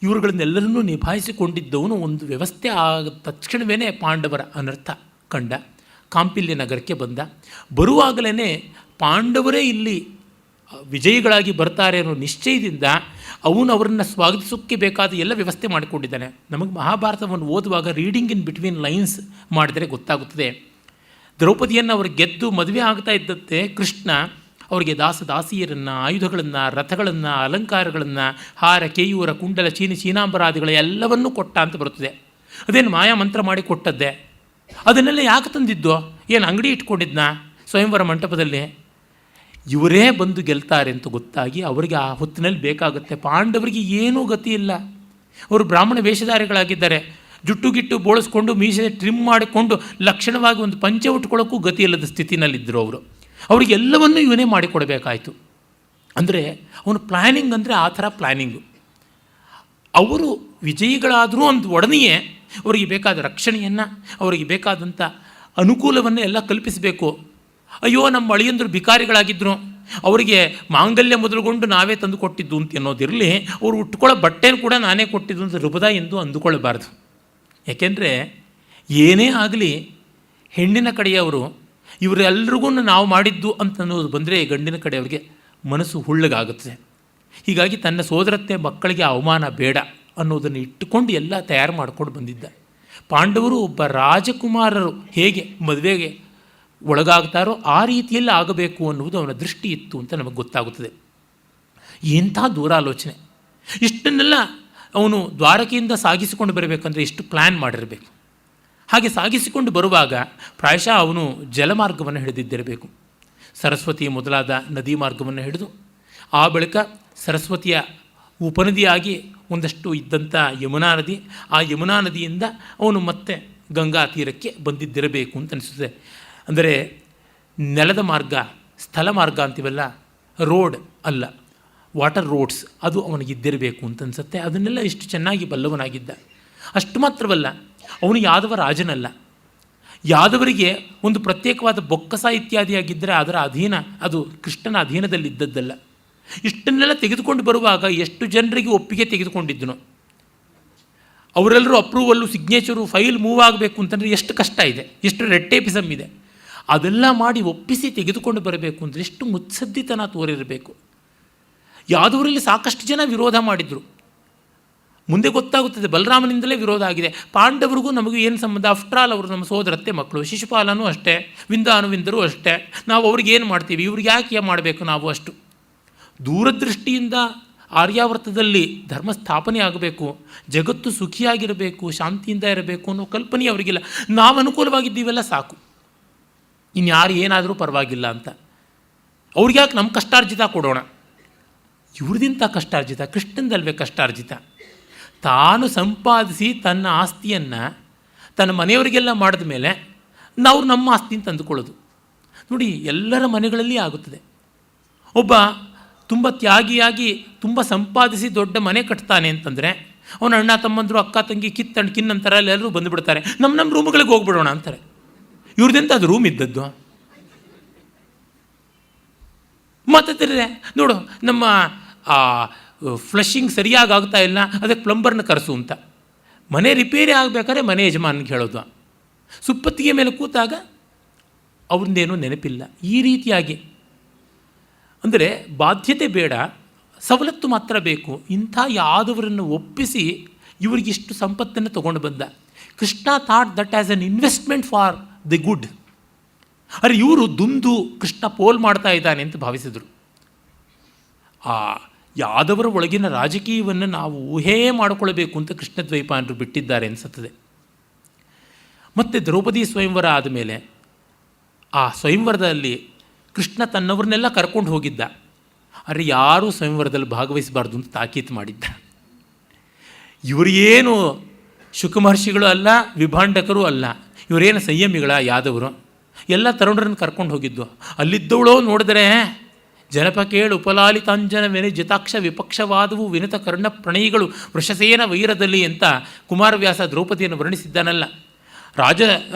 ಇವರುಗಳನ್ನೆಲ್ಲರನ್ನೂ ನಿಭಾಯಿಸಿಕೊಂಡಿದ್ದವನು ಒಂದು ವ್ಯವಸ್ಥೆ ಆದ ತಕ್ಷಣವೇ ಪಾಂಡವರ ಅನರ್ಥ ಕಂಡ. ಕಾಂಪಿಲ್ಯ ನಗರಕ್ಕೆ ಬಂದ. ಬರುವಾಗಲೇ ಪಾಂಡವರೇ ಇಲ್ಲಿ ವಿಜಯಿಗಳಾಗಿ ಬರ್ತಾರೆ ಅನ್ನೋ ನಿಶ್ಚಯದಿಂದ ಅವನು ಅವರನ್ನು ಸ್ವಾಗತಿಸೋಕ್ಕೆ ಬೇಕಾದ ಎಲ್ಲ ವ್ಯವಸ್ಥೆ ಮಾಡಿಕೊಂಡಿದ್ದಾನೆ. ನಮಗೆ ಮಹಾಭಾರತವನ್ನು ಓದುವಾಗ ರೀಡಿಂಗ್ ಇನ್ ಬಿಟ್ವೀನ್ ಲೈನ್ಸ್ ಮಾಡಿದರೆ ಗೊತ್ತಾಗುತ್ತದೆ. ದ್ರೌಪದಿಯನ್ನು ಅವರು ಗೆದ್ದು ಮದುವೆ ಆಗ್ತಾ ಇದ್ದಂತೆ ಕೃಷ್ಣ ಅವರಿಗೆ ದಾಸದಾಸಿಯರನ್ನು, ಆಯುಧಗಳನ್ನು, ರಥಗಳನ್ನು, ಅಲಂಕಾರಗಳನ್ನು, ಹಾರ, ಕೇಯೂರ, ಕುಂಡಲ, ಚೀನಾಂಬರಾದಿಗಳ ಎಲ್ಲವನ್ನೂ ಕೊಟ್ಟ ಅಂತ ಬರುತ್ತದೆ. ಅದೇನು ಮಾಯಾ ಮಂತ್ರ ಮಾಡಿ ಕೊಟ್ಟದ್ದೇ? ಅದನ್ನೆಲ್ಲ ಯಾಕೆ ತಂದಿದ್ದೋ? ಏನು ಅಂಗಡಿ ಇಟ್ಕೊಂಡಿದ್ನ ಸ್ವಯಂವರ ಮಂಟಪದಲ್ಲಿ? ಇವರೇ ಬಂದು ಗೆಲ್ತಾರೆ ಅಂತ ಗೊತ್ತಾಗಿ ಅವರಿಗೆ ಆ ಹೊತ್ತಿನಲ್ಲಿ ಬೇಕಾಗುತ್ತೆ. ಪಾಂಡವರಿಗೆ ಏನೂ ಗತಿ ಇಲ್ಲ. ಅವರು ಬ್ರಾಹ್ಮಣ ವೇಷಧಾರಿಗಳಾಗಿದ್ದಾರೆ. ಜುಟ್ಟು ಗಿಟ್ಟು ಬೋಳಿಸ್ಕೊಂಡು ಮೀಸೆ ಟ್ರಿಮ್ ಮಾಡಿಕೊಂಡು ಲಕ್ಷಣವಾಗಿ ಒಂದು ಪಂಚೆ ಉಟ್ಕೊಳ್ಳೋಕ್ಕೂ ಗತಿಯಿಲ್ಲದ ಸ್ಥಿತಿನಲ್ಲಿದ್ದರು ಅವರು. ಅವರಿಗೆಲ್ಲವನ್ನೂ ಇವನೇ ಮಾಡಿಕೊಡಬೇಕಾಯಿತು. ಅಂದರೆ ಅವನು ಪ್ಲ್ಯಾನಿಂಗ್ ಅಂದರೆ ಆ ಥರ ಪ್ಲ್ಯಾನಿಂಗು. ಅವರು ವಿಜಯಿಗಳಾದರೂ ಒಂದು ಒಡನೆಯೇ ಅವರಿಗೆ ಬೇಕಾದ ರಕ್ಷಣೆಯನ್ನು, ಅವರಿಗೆ ಬೇಕಾದಂಥ ಅನುಕೂಲವನ್ನು ಎಲ್ಲ ಕಲ್ಪಿಸಬೇಕು. ಅಯ್ಯೋ ನಮ್ಮ ಅಳಿಯಂದರು ಭಿಕಾರಿಗಳಾಗಿದ್ದರು, ಅವರಿಗೆ ಮಾಂಗಲ್ಯ ಮೊದಲುಗೊಂಡು ನಾವೇ ತಂದು ಕೊಟ್ಟಿದ್ದು ಅಂತ ಅನ್ನೋದಿರಲಿ, ಅವರು ಉಟ್ಕೊಳ್ಳೋ ಬಟ್ಟೆನೂ ಕೂಡ ನಾನೇ ಕೊಟ್ಟಿದ್ದು ಅಂತ ರುಬದ ಎಂದು ಅಂದುಕೊಳ್ಳಬಾರ್ದು. ಏಕೆಂದರೆ ಏನೇ ಆಗಲಿ ಹೆಣ್ಣಿನ ಕಡೆಯವರು ಇವರೆಲ್ಲರಿಗೂ ನಾವು ಮಾಡಿದ್ದು ಅಂತ ಅನ್ನೋದು ಬಂದರೆ ಗಂಡಿನ ಕಡೆಯವರಿಗೆ ಮನಸ್ಸು ಹುಳ್ಳಗಾಗುತ್ತದೆ. ಹೀಗಾಗಿ ತನ್ನ ಸೋದರತ್ತೆ ಮಕ್ಕಳಿಗೆ ಅವಮಾನ ಬೇಡ ಅನ್ನೋದನ್ನು ಇಟ್ಟುಕೊಂಡು ಎಲ್ಲ ತಯಾರು ಮಾಡಿಕೊಂಡು ಬಂದಿದ್ದ. ಪಾಂಡವರು ಒಬ್ಬ ರಾಜಕುಮಾರರು ಹೇಗೆ ಮದುವೆಗೆ ಒಳಗಾಗ್ತಾರೋ ಆ ರೀತಿಯಲ್ಲಿ ಆಗಬೇಕು ಅನ್ನುವುದು ಅವನ ದೃಷ್ಟಿ ಇತ್ತು ಅಂತ ನಮಗೆ ಗೊತ್ತಾಗುತ್ತದೆ. ಎಂಥ ದೂರಾಲೋಚನೆ! ಇಷ್ಟನ್ನೆಲ್ಲ ಅವನು ದ್ವಾರಕೆಯಿಂದ ಸಾಗಿಸಿಕೊಂಡು ಬರಬೇಕಂದ್ರೆ ಎಷ್ಟು ಪ್ಲ್ಯಾನ್ ಮಾಡಿರಬೇಕು. ಹಾಗೆ ಸಾಗಿಸಿಕೊಂಡು ಬರುವಾಗ ಪ್ರಾಯಶಃ ಅವನು ಜಲಮಾರ್ಗವನ್ನು ಹಿಡಿದಿದ್ದಿರಬೇಕು. ಸರಸ್ವತಿ ಮೊದಲಾದ ನದಿ ಮಾರ್ಗವನ್ನು ಹಿಡಿದು ಆ ಬಳಿಕ ಸರಸ್ವತಿಯ ಉಪನದಿಯಾಗಿ ಒಂದಷ್ಟು ಇದ್ದಂಥ ಯಮುನಾ ನದಿ, ಆ ಯಮುನಾ ನದಿಯಿಂದ ಅವನು ಮತ್ತೆ ಗಂಗಾ ತೀರಕ್ಕೆ ಬಂದಿದ್ದಿರಬೇಕು ಅಂತ ಅನಿಸುತ್ತದೆ. ಅಂದರೆ ನೆಲದ ಮಾರ್ಗ, ಸ್ಥಳ ಮಾರ್ಗ ಅಂತೀವಲ್ಲ, ರೋಡ್ ಅಲ್ಲ, ವಾಟರ್ ರೋಡ್ಸ್, ಅದು ಅವನಿಗಿದ್ದಿರಬೇಕು ಅಂತ ಅನಿಸುತ್ತೆ. ಅದನ್ನೆಲ್ಲ ಇಷ್ಟು ಚೆನ್ನಾಗಿ ಬಲ್ಲವನಾಗಿದ್ದ. ಅಷ್ಟು ಮಾತ್ರವಲ್ಲ, ಅವನು ಯಾದವ ರಾಜನಲ್ಲ. ಯಾದವರಿಗೆ ಒಂದು ಪ್ರತ್ಯೇಕವಾದ ಬೊಕ್ಕಸ ಇತ್ಯಾದಿಯಾಗಿದ್ದರೆ ಅದರ ಅಧೀನ, ಅದು ಕೃಷ್ಣನ ಅಧೀನದಲ್ಲಿದ್ದದ್ದಲ್ಲ. ಇಷ್ಟನ್ನೆಲ್ಲ ತೆಗೆದುಕೊಂಡು ಬರುವಾಗ ಎಷ್ಟು ಜನರಿಗೆ ಒಪ್ಪಿಗೆ ತೆಗೆದುಕೊಂಡಿದ್ದನು. ಅವರೆಲ್ಲರೂ ಅಪ್ರೂವಲ್ಲು, ಸಿಗ್ನೇಚರು, ಫೈಲ್ ಮೂವ್ ಆಗಬೇಕು ಅಂತಂದರೆ ಎಷ್ಟು ಕಷ್ಟ ಇದೆ, ಎಷ್ಟು ರೆಟ್ಟೇಪಿಸಮ್ ಇದೆ. ಅದೆಲ್ಲ ಮಾಡಿ ಒಪ್ಪಿಸಿ ತೆಗೆದುಕೊಂಡು ಬರಬೇಕು ಅಂದರೆ ಎಷ್ಟು ಮುತ್ಸದ್ದಿತನ ತೋರಿರಬೇಕು. ಯಾದವರಲ್ಲಿ ಸಾಕಷ್ಟು ಜನ ವಿರೋಧ ಮಾಡಿದರು. ಮುಂದೆ ಗೊತ್ತಾಗುತ್ತದೆ ಬಲರಾಮನಿಂದಲೇ ವಿರೋಧ ಆಗಿದೆ. ಪಾಂಡವರಿಗೂ ನಮಗೂ ಏನು ಸಂಬಂಧ? ಆಫ್ಟರ್ ಆಲ್ ಅವರು ನಮ್ಮ ಸೋದರತ್ತೆ ಮಕ್ಕಳು. ಶಿಶುಪಾಲನೂ ಅಷ್ಟೇ, ವಿಂದಾನುವಿಂದರು ಅಷ್ಟೇ. ನಾವು ಅವ್ರಿಗೆ ಏನು ಮಾಡ್ತೀವಿ, ಇವ್ರಿಗೆ ಯಾಕೆ ಮಾಡಬೇಕು ನಾವು? ಅಷ್ಟು ದೂರದೃಷ್ಟಿಯಿಂದ ಆರ್ಯಾವರ್ತದಲ್ಲಿ ಧರ್ಮ ಸ್ಥಾಪನೆ ಆಗಬೇಕು, ಜಗತ್ತು ಸುಖಿಯಾಗಿರಬೇಕು, ಶಾಂತಿಯಿಂದ ಇರಬೇಕು ಅನ್ನೋ ಕಲ್ಪನೆ ಅವರಿಗಿಲ್ಲ. ನಾವು ಅನುಕೂಲವಾಗಿದ್ದೀವೆಲ್ಲ ಸಾಕು, ಇನ್ಯಾರು ಏನಾದರೂ ಪರವಾಗಿಲ್ಲ ಅಂತ. ಅವ್ರಿಗೆ ಯಾಕೆ ನಮ್ಮ ಕಷ್ಟಾರ್ಜಿತ ಕೊಡೋಣ? ಇವ್ರದಿಂಥ ಕಷ್ಟಾರ್ಜಿತ ಕೃಷ್ಣಂದಲ್ವೇ ಕಷ್ಟಾರ್ಜಿತ? ತಾನು ಸಂಪಾದಿಸಿ ತನ್ನ ಆಸ್ತಿಯನ್ನು ತನ್ನ ಮನೆಯವರಿಗೆಲ್ಲ ಮಾಡಿದ ಮೇಲೆ ನಾವು ನಮ್ಮ ಆಸ್ತಿನ ತಂದುಕೊಳ್ಳೋದು ನೋಡಿ, ಎಲ್ಲರ ಮನೆಗಳಲ್ಲಿ ಆಗುತ್ತದೆ. ಒಬ್ಬ ತುಂಬ ತ್ಯಾಗಿಯಾಗಿ ತುಂಬ ಸಂಪಾದಿಸಿ ದೊಡ್ಡ ಮನೆ ಕಟ್ತಾನೆ ಅಂತಂದರೆ ಅವನ ಅಣ್ಣ ತಮ್ಮಂದರು, ಅಕ್ಕ ತಂಗಿ, ಕಿನ್ನಂತರ ಎಲ್ಲರೂ ಬಂದುಬಿಡ್ತಾರೆ. ನಮ್ಮ ರೂಮ್ಗಳಿಗೆ ಹೋಗ್ಬಿಡೋಣ ಅಂತಾರೆ. ಇವ್ರದ್ದೆಂತ ಅದು ರೂಮ್ ಇದ್ದದ್ದು? ಮಾತಾಡ್ತಿದ್ರೆ ನೋಡು, ನಮ್ಮ ಫ್ಲಶಿಂಗ್ ಸರಿಯಾಗಿ ಆಗ್ತಾ ಇಲ್ಲ, ಅದಕ್ಕೆ ಪ್ಲಂಬರ್ನ ಕರೆಸು ಅಂತ. ಮನೆ ರಿಪೇರಿ ಆಗಬೇಕಾದ್ರೆ ಮನೆ ಯಜಮಾನಿಗೆ ಹೇಳೋದು. ಸುಪ್ಪತ್ತಿಗೆ ಮೇಲೆ ಕೂತಾಗ ಅವ್ರದ್ದೇನೂ ನೆನಪಿಲ್ಲ. ಈ ರೀತಿಯಾಗಿ ಅಂದರೆ ಬಾಧ್ಯತೆ ಬೇಡ, ಸವಲತ್ತು ಮಾತ್ರ ಬೇಕು. ಇಂಥ ಯಾದವರನ್ನು ಒಪ್ಪಿಸಿ ಇವರಿಗಿಷ್ಟು ಸಂಪತ್ತನ್ನು ತೊಗೊಂಡು ಬಂದ. Krishna thought that as an investment for the good. ಅರೆ ಇವರು ದುಂದು ಕೃಷ್ಣ ಪೋಲ್ ಮಾಡ್ತಾ ಇದ್ದಾನೆ ಅಂತ ಭಾವಿಸಿದರು. ಆ ಯಾದವರ ಒಳಗಿನ ರಾಜಕೀಯವನ್ನು ನಾವು ಊಹೆ ಮಾಡಿಕೊಳ್ಳಬೇಕು ಅಂತ ಕೃಷ್ಣ ದ್ವೈಪಾಯನರು ಬಿಟ್ಟಿದ್ದಾರೆ ಅನಿಸುತ್ತದೆ. ಮತ್ತು ದ್ರೌಪದಿ ಸ್ವಯಂವರ ಆದಮೇಲೆ ಆ ಸ್ವಯಂವರದಲ್ಲಿ ಕೃಷ್ಣ ತನ್ನವ್ರನ್ನೆಲ್ಲ ಕರ್ಕೊಂಡು ಹೋಗಿದ್ದ. ಆದರೆ ಯಾರೂ ಸ್ವಯಂವರದಲ್ಲಿ ಭಾಗವಹಿಸಬಾರ್ದು ಅಂತ ತಾಕೀತು ಮಾಡಿದ್ದ. ಇವರೇನು ಶುಕಮಹರ್ಷಿಗಳು ಅಲ್ಲ, ವಿಭಾಂಡಕರು ಅಲ್ಲ, ಇವರೇನು ಸಂಯಮಿಗಳ ಯಾದವರು. ಎಲ್ಲ ತರುಣರನ್ನು ಕರ್ಕೊಂಡು ಹೋಗಿದ್ದು. ಅಲ್ಲಿದ್ದವಳೋ ನೋಡಿದ್ರೆ ಜನಪ ಕೇಳು ಉಪಲಾಲಿತಾಂಜನವೆನೆ ಜಿತಾಕ್ಷ ವಿಪಕ್ಷವಾದವು ವಿನತ ಕರ್ಣ ಪ್ರಣಯಿಗಳು ವೃಷಸೇನ ವೈರದಲ್ಲಿ ಅಂತ ಕುಮಾರವ್ಯಾಸ ದ್ರೌಪದಿಯನ್ನು ವರ್ಣಿಸಿದ್ದಾನಲ್ಲ.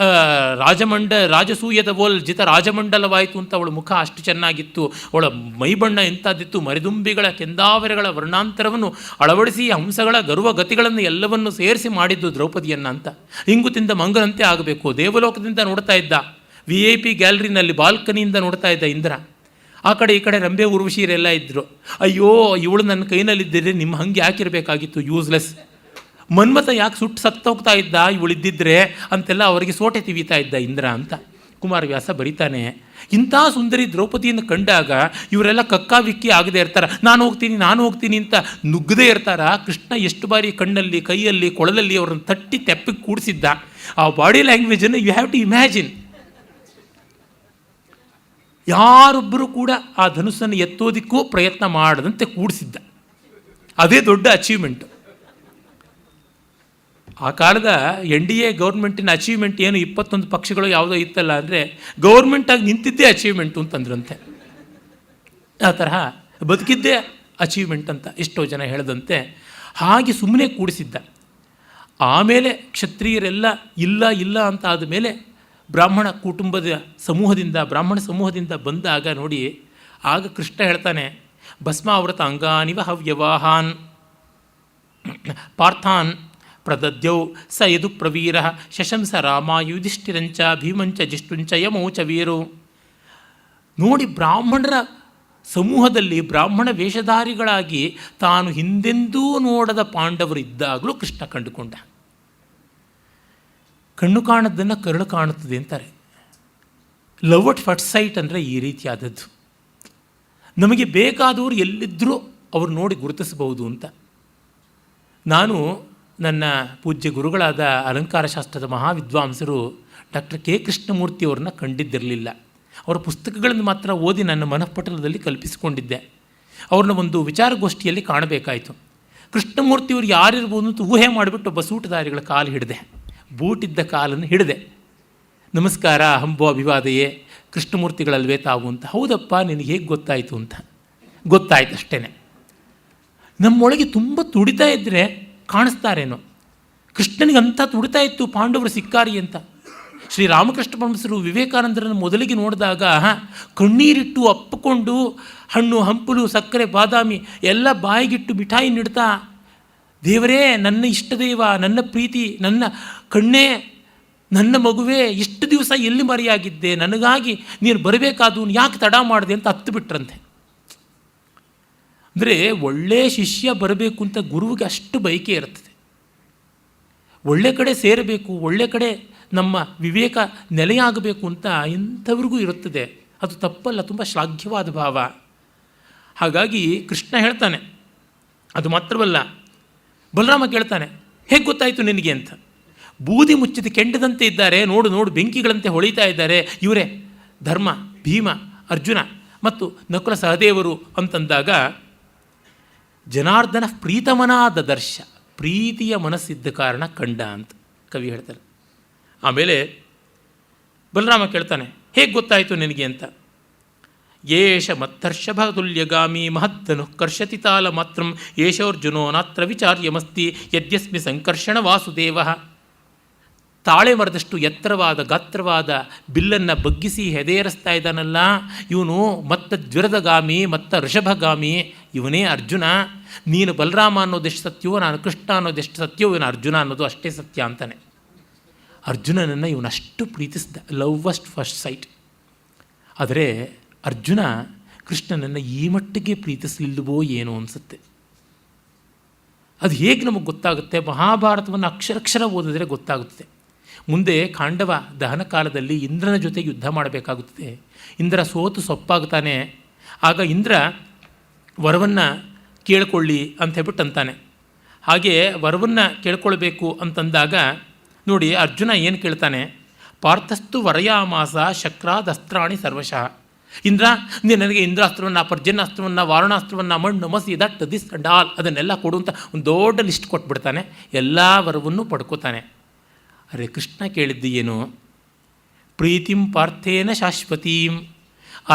ರಾಜಸೂಯದ ಬೋಲ್ ಜಿತ ರಾಜಮಂಡಲವಾಯಿತು ಅಂತ ಅವಳ ಮುಖ ಅಷ್ಟು ಚೆನ್ನಾಗಿತ್ತು, ಅವಳ ಮೈಬಣ್ಣ ಎಂಥದ್ದಿತ್ತು, ಮರಿದುಂಬಿಗಳ ಕೆಂದಾವರೆಗಳ ವರ್ಣಾಂತರವನ್ನು ಅಳವಡಿಸಿ ಹಂಸಗಳ ಗರ್ವಗತಿಗಳನ್ನು ಎಲ್ಲವನ್ನು ಸೇರಿಸಿ ಮಾಡಿದ್ದು ದ್ರೌಪದಿಯನ್ನು ಅಂತ. ಹಿಂಗು ತಿಂದ ಮಂಗನಂತೆ ಆಗಬೇಕು. ದೇವಲೋಕದಿಂದ ನೋಡ್ತಾ ಇದ್ದ, VIP ಗ್ಯಾಲರಿನಲ್ಲಿ ಬಾಲ್ಕನಿಯಿಂದ ನೋಡ್ತಾ ಇದ್ದ ಇಂದ್ರ. ಆ ಕಡೆ ಈ ಕಡೆ ರಂಬೆ ಉರ್ವಶೀರೆಲ್ಲ ಇದ್ದರು. ಅಯ್ಯೋ ಇವಳು ನನ್ನ ಕೈನಲ್ಲಿದ್ದರೆ ನಿಮ್ಮ ಹಂಗೆ ಯಾಕಿರಬೇಕಾಗಿತ್ತು, ಯೂಸ್ಲೆಸ್. ಮನ್ಮಥ ಯಾಕೆ ಸುಟ್ಟು ಸತ್ತೋಗ್ತಾ ಇದ್ದ ಇವಳಿದ್ದಿದ್ರೆ ಅಂತೆಲ್ಲ ಅವರಿಗೆ ಸೋಟೆ ತಿವಿತಾ ಇದ್ದ ಇಂದ್ರ ಅಂತ ಕುಮಾರವ್ಯಾಸ ಬರೀತಾನೆ. ಇಂಥ ಸುಂದರಿ ದ್ರೌಪದಿಯನ್ನು ಕಂಡಾಗ ಇವರೆಲ್ಲ ಕಕ್ಕಾವಿಕ್ಕಿ ಆಗದೆ ಇರ್ತಾರೆ. ನಾನು ಹೋಗ್ತೀನಿ ಅಂತ ನುಗ್ಗದೇ ಇರ್ತಾರ. ಕೃಷ್ಣ ಎಷ್ಟು ಬಾರಿ ಕಣ್ಣಲ್ಲಿ, ಕೈಯಲ್ಲಿ, ಕೊಳಲಲ್ಲಿ ಅವರನ್ನು ತಟ್ಟಿ ತೆಪ್ಪಿಗೆ ಕೂಡಿಸಿದ್ದ. ಆ ಬಾಡಿ ಲ್ಯಾಂಗ್ವೇಜನ್ನು ಯು ಹ್ಯಾವ್ ಟು ಇಮ್ಯಾಜಿನ್. ಯಾರೊಬ್ಬರೂ ಕೂಡ ಆ ಧನುಸ್ಸನ್ನು ಎತ್ತೋದಕ್ಕೂ ಪ್ರಯತ್ನ ಮಾಡದಂತೆ ಕೂಡಿಸಿದ್ದ. ಅದೇ ದೊಡ್ಡ ಅಚೀವ್ಮೆಂಟು. ಆ ಕಾಲದ NDA ಗೌರ್ಮೆಂಟಿನ ಅಚೀವ್ಮೆಂಟ್ ಏನು 21 ಪಕ್ಷಗಳು ಯಾವುದೋ ಇತ್ತಲ್ಲ ಅಂದರೆ ಗೌರ್ಮೆಂಟಾಗಿ ನಿಂತಿದ್ದೇ ಅಚೀವ್ಮೆಂಟು ಅಂತಂದ್ರಂತೆ. ಆ ತರಹ ಬದುಕಿದ್ದೇ ಅಚೀವ್ಮೆಂಟ್ ಅಂತ ಎಷ್ಟೋ ಜನ ಹೇಳದಂತೆ ಹಾಗೆ ಸುಮ್ಮನೆ ಕೂಡಿಸಿದ್ದ. ಆಮೇಲೆ ಕ್ಷತ್ರಿಯರೆಲ್ಲ ಇಲ್ಲ ಅಂತ ಆದಮೇಲೆ ಬ್ರಾಹ್ಮಣ ಕುಟುಂಬದ ಬ್ರಾಹ್ಮಣ ಸಮೂಹದಿಂದ ಬಂದಾಗ ನೋಡಿ, ಆಗ ಕೃಷ್ಣ ಹೇಳ್ತಾನೆ, ಭಸ್ಮಾವೃತ ಅಂಗಾನಿವ ಹವ್ಯವಾಹಾನ್ ಪಾರ್ಥಾನ್ ಪ್ರದದ್ಯೌ ಸ ಯದು ಪ್ರವೀರ ಶಶಂಸ ರಾಮ ಯುಧಿಷ್ಠಿರಂಚ ಭೀಮಂಚ ಜಿಷ್ಟುಂಚ ಯಮೌಚ ವೀರು. ನೋಡಿ, ಬ್ರಾಹ್ಮಣರ ಸಮೂಹದಲ್ಲಿ ಬ್ರಾಹ್ಮಣ ವೇಷಧಾರಿಗಳಾಗಿ ತಾನು ಹಿಂದೆಂದೂ ನೋಡದ ಪಾಂಡವರು ಇದ್ದಾಗಲೂ ಕೃಷ್ಣ ಕಂಡುಕೊಂಡ. ಕಣ್ಣು ಕಾಣದ್ದನ್ನು ಕರುಳು ಕಾಣುತ್ತದೆ ಅಂತಾರೆ. ಲವ್ ಅಟ್ ಫಸ್ಟ್ ಸೈಟ್ ಅಂದರೆ ಈ ರೀತಿಯಾದದ್ದು. ನಮಗೆ ಬೇಕಾದವರು ಎಲ್ಲಿದ್ದರೂ ಅವ್ರು ನೋಡಿ ಗುರುತಿಸಬಹುದು ಅಂತ. ನಾನು ನನ್ನ ಪೂಜ್ಯ ಗುರುಗಳಾದ ಅಲಂಕಾರಶಾಸ್ತ್ರದ ಮಹಾವಿದ್ವಾಂಸರು ಡಾಕ್ಟರ್ ಕೆ ಕೃಷ್ಣಮೂರ್ತಿಯವ್ರನ್ನ ಕಂಡಿದ್ದಿರಲಿಲ್ಲ. ಅವರ ಪುಸ್ತಕಗಳನ್ನು ಮಾತ್ರ ಓದಿ ನನ್ನ ಮನಃಪಟಲದಲ್ಲಿ ಕಲ್ಪಿಸಿಕೊಂಡಿದ್ದೆ. ಅವ್ರನ್ನ ಒಂದು ವಿಚಾರಗೋಷ್ಠಿಯಲ್ಲಿ ಕಾಣಬೇಕಾಯಿತು. ಕೃಷ್ಣಮೂರ್ತಿಯವರು ಯಾರಿರ್ಬೋದು ಅಂತ ಊಹೆ ಮಾಡಿಬಿಟ್ಟು ಒಬ್ಬ ಸೂಟದಾರಿಗಳ ಕಾಲು ಹಿಡಿದೆ, ಬೂಟಿದ್ದ ಕಾಲನ್ನು ಹಿಡಿದೆ. ನಮಸ್ಕಾರ, ಹಂಬೋ ಅಭಿವಾದಯೇ, ಕೃಷ್ಣಮೂರ್ತಿಗಳಲ್ವೇ ತಾವು ಅಂತ. ಹೌದಪ್ಪ, ನಿನಗೆ ಹೇಗೆ ಗೊತ್ತಾಯಿತು ಅಂತ. ಗೊತ್ತಾಯ್ತು ಅಷ್ಟೇ. ನಮ್ಮೊಳಗೆ ತುಂಬ ತುಡಿತಾ ಇದ್ದರೆ ಕಾಣಿಸ್ತಾರೇನೋ. ಕೃಷ್ಣನಿಗಂಥ ತುಡಿತಾ ಇತ್ತು ಪಾಂಡವರು ಸಿಕ್ಕಾರಿ ಅಂತ. ಶ್ರೀರಾಮಕೃಷ್ಣ ಪರಮಹಂಸರು ವಿವೇಕಾನಂದರನ್ನು ಮೊದಲಿಗೆ ನೋಡಿದಾಗ ಕಣ್ಣೀರಿಟ್ಟು ಅಪ್ಪಿಕೊಂಡು ಹಣ್ಣು ಹಂಪಲು ಸಕ್ಕರೆ ಬಾದಾಮಿ ಎಲ್ಲ ಬಾಯಿಗಿಟ್ಟು ಮಿಠಾಯಿ ನೀಡ್ತಾ, ದೇವರೇ, ನನ್ನ ಇಷ್ಟದೇವ, ನನ್ನ ಪ್ರೀತಿ, ನನ್ನ ಕಣ್ಣೇ, ನನ್ನ ಮಗುವೇ, ಇಷ್ಟು ದಿವಸ ಎಲ್ಲಿ ಮರೆಯಾಗಿದ್ದೆ, ನನಗಾಗಿ ನೀನು ಬರಬೇಕಾದವನು ಯಾಕೆ ತಡ ಮಾಡಿದೆ ಅಂತ ಹತ್ತು ಬಿಟ್ರಂತೆ. ಅಂದರೆ ಒಳ್ಳೆಯ ಶಿಷ್ಯ ಬರಬೇಕು ಅಂತ ಗುರುವಿಗೆ ಅಷ್ಟು ಬಯಕೆ ಇರ್ತದೆ. ಒಳ್ಳೆ ಕಡೆ ಸೇರಬೇಕು, ಒಳ್ಳೆ ಕಡೆ ನಮ್ಮ ವಿವೇಕ ನೆಲೆಯಾಗಬೇಕು ಅಂತ ಎಂಥವ್ರಿಗೂ ಇರುತ್ತದೆ. ಅದು ತಪ್ಪಲ್ಲ, ತುಂಬ ಶ್ಲಾಘ್ಯವಾದ ಭಾವ. ಹಾಗಾಗಿ ಕೃಷ್ಣ ಹೇಳ್ತಾನೆ. ಅದು ಮಾತ್ರವಲ್ಲ, ಬಲರಾಮ ಕೇಳ್ತಾನೆ, ಹೇಗೆ ಗೊತ್ತಾಯಿತು ನಿನಗೆ ಅಂತ. ಬೂದಿ ಮುಚ್ಚಿದ ಕೆಂಡದಂತೆ ಇದ್ದಾರೆ, ನೋಡು ನೋಡು, ಬೆಂಕಿಗಳಂತೆ ಹೊಳಿತಾ ಇದ್ದಾರೆ, ಇವರೇ ಧರ್ಮ, ಭೀಮ, ಅರ್ಜುನ ಮತ್ತು ನಕುಲ ಸಹದೇವರು ಅಂತಂದಾಗ, ಜನಾರ್ದನ ಪ್ರೀತಮನಾದ ದರ್ಶ, ಪ್ರೀತಿಯ ಮನಸ್ಸಿದ್ದ ಕಾರಣ ಕಂಡ ಅಂತ ಕವಿ ಹೇಳ್ತಾರೆ. ಆಮೇಲೆ ಬಲರಾಮ ಕೇಳ್ತಾನೆ, ಹೇಗೆ ಗೊತ್ತಾಯಿತು ನಿನಗೆ ಅಂತ. ಯೇಷ ಮತ್ತರ್ಷಭ ತುಲ್ಯಗಾಮಿ ಮಹತ್ತನು ಕರ್ಷತಿ ತಾಲ ಮಾತ್ರಂ ಯೇಷೋರ್ಜುನೋ ನಾತ್ರ ವಿಚಾರ್ಯಮಸ್ತಿ ಯದ್ಯಸ್ಮಿ ಸಂಕರ್ಷಣ ವಾಸುದೇವ. ತಾಳೆ ಮರದಷ್ಟು ಎತ್ತರವಾದ ಗಾತ್ರವಾದ ಬಿಲ್ಲನ್ನು ಬಗ್ಗಿಸಿ ಹೆದೆಯರಿಸ್ತಾ ಇದ್ದಾನಲ್ಲ ಇವನು, ಮತ್ತ ಜ್ವರದಗಾಮಿ, ಮತ್ತ ಋಷಭಗಾಮಿ, ಇವನೇ ಅರ್ಜುನ. ನೀನು ಬಲರಾಮ ಅನ್ನೋದೆಷ್ಟು ಸತ್ಯವೋ, ನಾನು ಕೃಷ್ಣ ಅನ್ನೋದೆಷ್ಟು ಸತ್ಯವೋ, ಇವನು ಅರ್ಜುನ ಅನ್ನೋದು ಅಷ್ಟೇ ಸತ್ಯ ಅಂತಾನೆ. ಅರ್ಜುನನನ್ನು ಇವನಷ್ಟು ಪ್ರೀತಿಸಿದ, ಲವ್ ಅಸ್ಟ್ ಫಸ್ಟ್ ಸೈಟ್. ಆದರೆ ಅರ್ಜುನ ಕೃಷ್ಣನನ್ನು ಈ ಮಟ್ಟಿಗೆ ಪ್ರೀತಿಸಲಿಲ್ಲವೋ ಏನೋ ಅನಿಸುತ್ತೆ. ಅದು ಹೇಗೆ ನಮಗೆ ಗೊತ್ತಾಗುತ್ತೆ? ಮಹಾಭಾರತವನ್ನು ಅಕ್ಷರಕ್ಷರ ಓದಿದ್ರೆ ಗೊತ್ತಾಗುತ್ತದೆ. ಮುಂದೆ ಖಾಂಡವ ದಹನ ಕಾಲದಲ್ಲಿ ಇಂದ್ರನ ಜೊತೆಗೆ ಯುದ್ಧ ಮಾಡಬೇಕಾಗುತ್ತದೆ. ಇಂದ್ರ ಸೋತು ಸೊಪ್ಪಾಗ್ತಾನೆ. ಆಗ ಇಂದ್ರ ವರವನ್ನು ಕೇಳಿಕೊಳ್ಳಿ ಅಂತ ಹೇಳ್ಬಿಟ್ಟು ಅಂತಾನೆ. ಹಾಗೆ ವರವನ್ನು ಕೇಳ್ಕೊಳ್ಬೇಕು ಅಂತಂದಾಗ ನೋಡಿ, ಅರ್ಜುನ ಏನು ಕೇಳ್ತಾನೆ, ಪಾರ್ಥಸ್ತು ವರಯಾಮಾಸ ಶಕ್ರಾದಸ್ತ್ರಾಣಿ ಸರ್ವಶಃ. ಇಂದ್ರ, ನೀನು ನನಗೆ ಇಂದ್ರಾಸ್ತ್ರವನ್ನು, ಪರ್ಜನ್ಯಾಸ್ತ್ರವನ್ನು, ವಾರಣಾಸ್ತ್ರವನ್ನು, ಮಣ್ಣು ಮಸಿ ದಟ್ ದಿಸ್ ಅಂಡ್ ಆಲ್ ಅದನ್ನೆಲ್ಲ ಕೊಡು ಅಂತ ಒಂದು ದೊಡ್ಡ ಲಿಸ್ಟ್ ಕೊಟ್ಬಿಡ್ತಾನೆ. ಎಲ್ಲ ವರವನ್ನು ಪಡ್ಕೋತಾನೆ. ಅರೆ, ಕೃಷ್ಣ ಕೇಳಿದ್ದು ಏನು? ಪ್ರೀತಿಂ ಪಾರ್ಥೇನ ಶಾಶ್ವತೀಂ.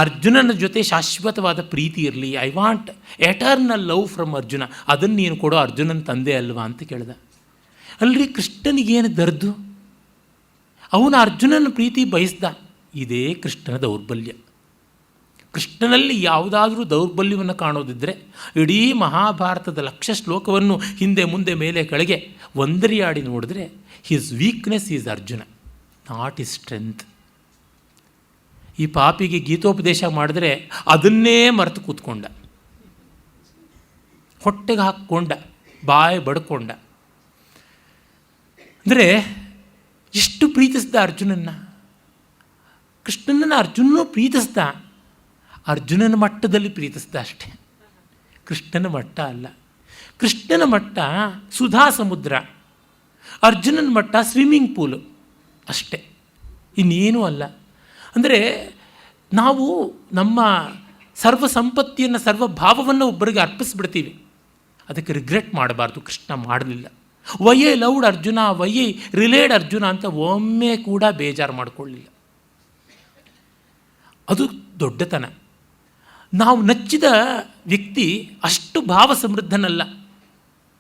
ಅರ್ಜುನನ ಜೊತೆ ಶಾಶ್ವತವಾದ ಪ್ರೀತಿ ಇರಲಿ, I want eternal love from Arjuna, ಅದನ್ನು ನೀನು ಕೊಡೋ ಅರ್ಜುನನ ತಂದೆ ಅಲ್ವಾ ಅಂತ ಕೇಳಿದ. ಅಲ್ರಿ, ಕೃಷ್ಣನಿಗೇನು ದರ್ದು? ಅವನು ಅರ್ಜುನನ ಪ್ರೀತಿ ಬಯಸ್ದ. ಇದೇ ಕೃಷ್ಣನ ದೌರ್ಬಲ್ಯ. ಕೃಷ್ಣನಲ್ಲಿ ಯಾವುದಾದ್ರೂ ದೌರ್ಬಲ್ಯವನ್ನು ಕಾಣೋದಿದ್ದರೆ ಇಡೀ ಮಹಾಭಾರತದ 1,00,000 ಶ್ಲೋಕವನ್ನು ಹಿಂದೆ ಮುಂದೆ ಮೇಲೆ ಕೆಳಗೆ ಒಂದರಿಯಾಡಿ ನೋಡಿದ್ರೆ his weakness is Arjuna, not is strength. ಈ ಪಾಪಿಗೆ ಗೀತೋಪದೇಶ ಮಾಡಿದ್ರೆ ಅದನ್ನೇ ಮರೆತು ಕೂತ್ಕೊಂಡ, ಹೊಟ್ಟೆಗೆ ಹಾಕ್ಕೊಂಡ, ಬಾಯಿ ಬಡ್ಕೊಂಡ. ಅಂದರೆ ಎಷ್ಟು ಪ್ರೀತಿಸ್ದ ಅರ್ಜುನನ್ನು. ಕೃಷ್ಣನನ್ನು ಅರ್ಜುನನೂ ಪ್ರೀತಿಸ್ದ, ಅರ್ಜುನನ ಮಟ್ಟದಲ್ಲಿ ಪ್ರೀತಿಸ್ದ ಅಷ್ಟೇ, ಕೃಷ್ಣನ ಮಟ್ಟ ಅಲ್ಲ. ಕೃಷ್ಣನ ಮಟ್ಟ ಸುಧಾ ಸಮುದ್ರ, ಅರ್ಜುನನ ಮಟ್ಟ ಸ್ವಿಮ್ಮಿಂಗ್ ಪೂಲು ಅಷ್ಟೇ, ಇನ್ನೇನೂ ಅಲ್ಲ. ಅಂದರೆ ನಾವು ನಮ್ಮ ಸರ್ವ ಸಂಪತ್ತಿಯನ್ನು, ಸರ್ವ ಭಾವವನ್ನು ಒಬ್ಬರಿಗೆ ಅರ್ಪಿಸ್ಬಿಡ್ತೀವಿ. ಅದಕ್ಕೆ ರಿಗ್ರೆಟ್ ಮಾಡಬಾರ್ದು. ಕೃಷ್ಣ ಮಾಡಲಿಲ್ಲ. Why loved Arjuna, why relied Arjuna ಅಂತ ಒಮ್ಮೆ ಕೂಡ ಬೇಜಾರು ಮಾಡಿಕೊಳ್ಳಿಲ್ಲ. ಅದು ದೊಡ್ಡತನ. ನಾವು ನಚ್ಚಿದ ವ್ಯಕ್ತಿ ಅಷ್ಟು ಭಾವ ಸಮೃದ್ಧನಲ್ಲ.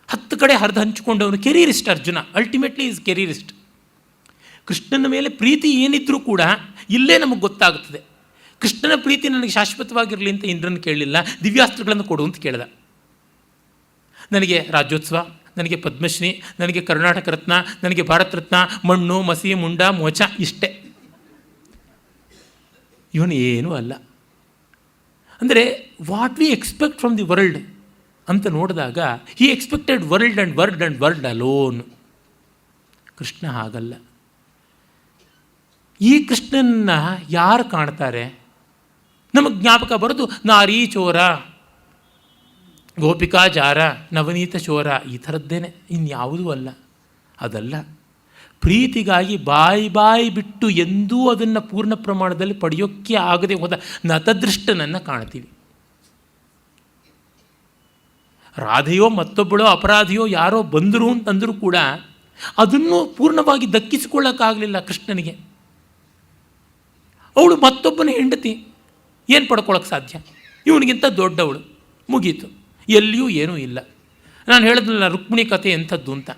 10 ಕಡೆ ಹರಿದು ಹಂಚಿಕೊಂಡವನು careerist. Arjuna ultimately is careerist. ಕೃಷ್ಣನ ಮೇಲೆ ಪ್ರೀತಿ ಏನಿದ್ರೂ ಕೂಡ ಇಲ್ಲೇ ನಮಗೆ ಗೊತ್ತಾಗುತ್ತದೆ. ಕೃಷ್ಣನ ಪ್ರೀತಿ ನನಗೆ ಶಾಶ್ವತವಾಗಿರಲಿ ಅಂತ ಇಂದ್ರನ ಕೇಳಲಿಲ್ಲ, ದಿವ್ಯಾಸ್ತ್ರಗಳನ್ನು ಕೊಡು ಅಂತ ಕೇಳಿದ. ನನಗೆ ರಾಜ್ಯೋತ್ಸವ, ನನಗೆ ಪದ್ಮಶ್ರೀ, ನನಗೆ ಕರ್ನಾಟಕ ರತ್ನ, ನನಗೆ ಭಾರತ ರತ್ನ, ಮಣ್ಣು ಮಸಿ ಮುಂಡ ಮೋಚ, ಇಷ್ಟೇ. ಇವನು ಏನೂ ಅಲ್ಲ. ಅಂದರೆ what we expect from the world ಅಂತ ನೋಡಿದಾಗ he expected world and word and world alone. Krishna ಹಾಗಲ್ಲ. ಈ ಕೃಷ್ಣನ್ನ ಯಾರು ಕಾಣ್ತಾರೆ? ನಮಗೆ ಜ್ಞಾಪಕ ಬರೋದು ನಾರೀ ಚೋರ, ಗೋಪಿಕಾ ಜಾರ, ನವನೀತ ಚೋರ, ಈ ಥರದ್ದೇನೆ, ಇನ್ಯಾವುದೂ ಅಲ್ಲ. ಅದಲ್ಲ. ಪ್ರೀತಿಗಾಗಿ ಬಾಯಿ ಬಿಟ್ಟು ಎಂದೂ ಅದನ್ನು ಪೂರ್ಣ ಪ್ರಮಾಣದಲ್ಲಿ ಪಡೆಯೋಕ್ಕೆ ಆಗದೆ ಹೋದ ನತದೃಷ್ಟನನ್ನು ಕಾಣ್ತೀವಿ. ರಾಧೆಯೋ ಮತ್ತೊಬ್ಬಳೋ ಅಪರಾಧಿಯೋ ಯಾರೋ ಬಂದರು ಅಂತಂದರೂ ಕೂಡ ಅದನ್ನು ಪೂರ್ಣವಾಗಿ ದಕ್ಕಿಸಿಕೊಳ್ಳೋಕ್ಕಾಗಲಿಲ್ಲ ಕೃಷ್ಣನಿಗೆ. ಅವಳು ಮತ್ತೊಬ್ಬನ ಹೆಂಡತಿ, ಏನು ಪಡ್ಕೊಳ್ಳೋಕ್ಕೆ ಸಾಧ್ಯ? ಇವನಿಗಿಂತ ದೊಡ್ಡವಳು, ಮುಗೀತು, ಎಲ್ಲಿಯೂ ಏನೂ ಇಲ್ಲ. ನಾನು ಹೇಳಿದ್ನಲ್ಲ ರುಕ್ಮಿಣಿ ಕಥೆ ಎಂಥದ್ದು ಅಂತ,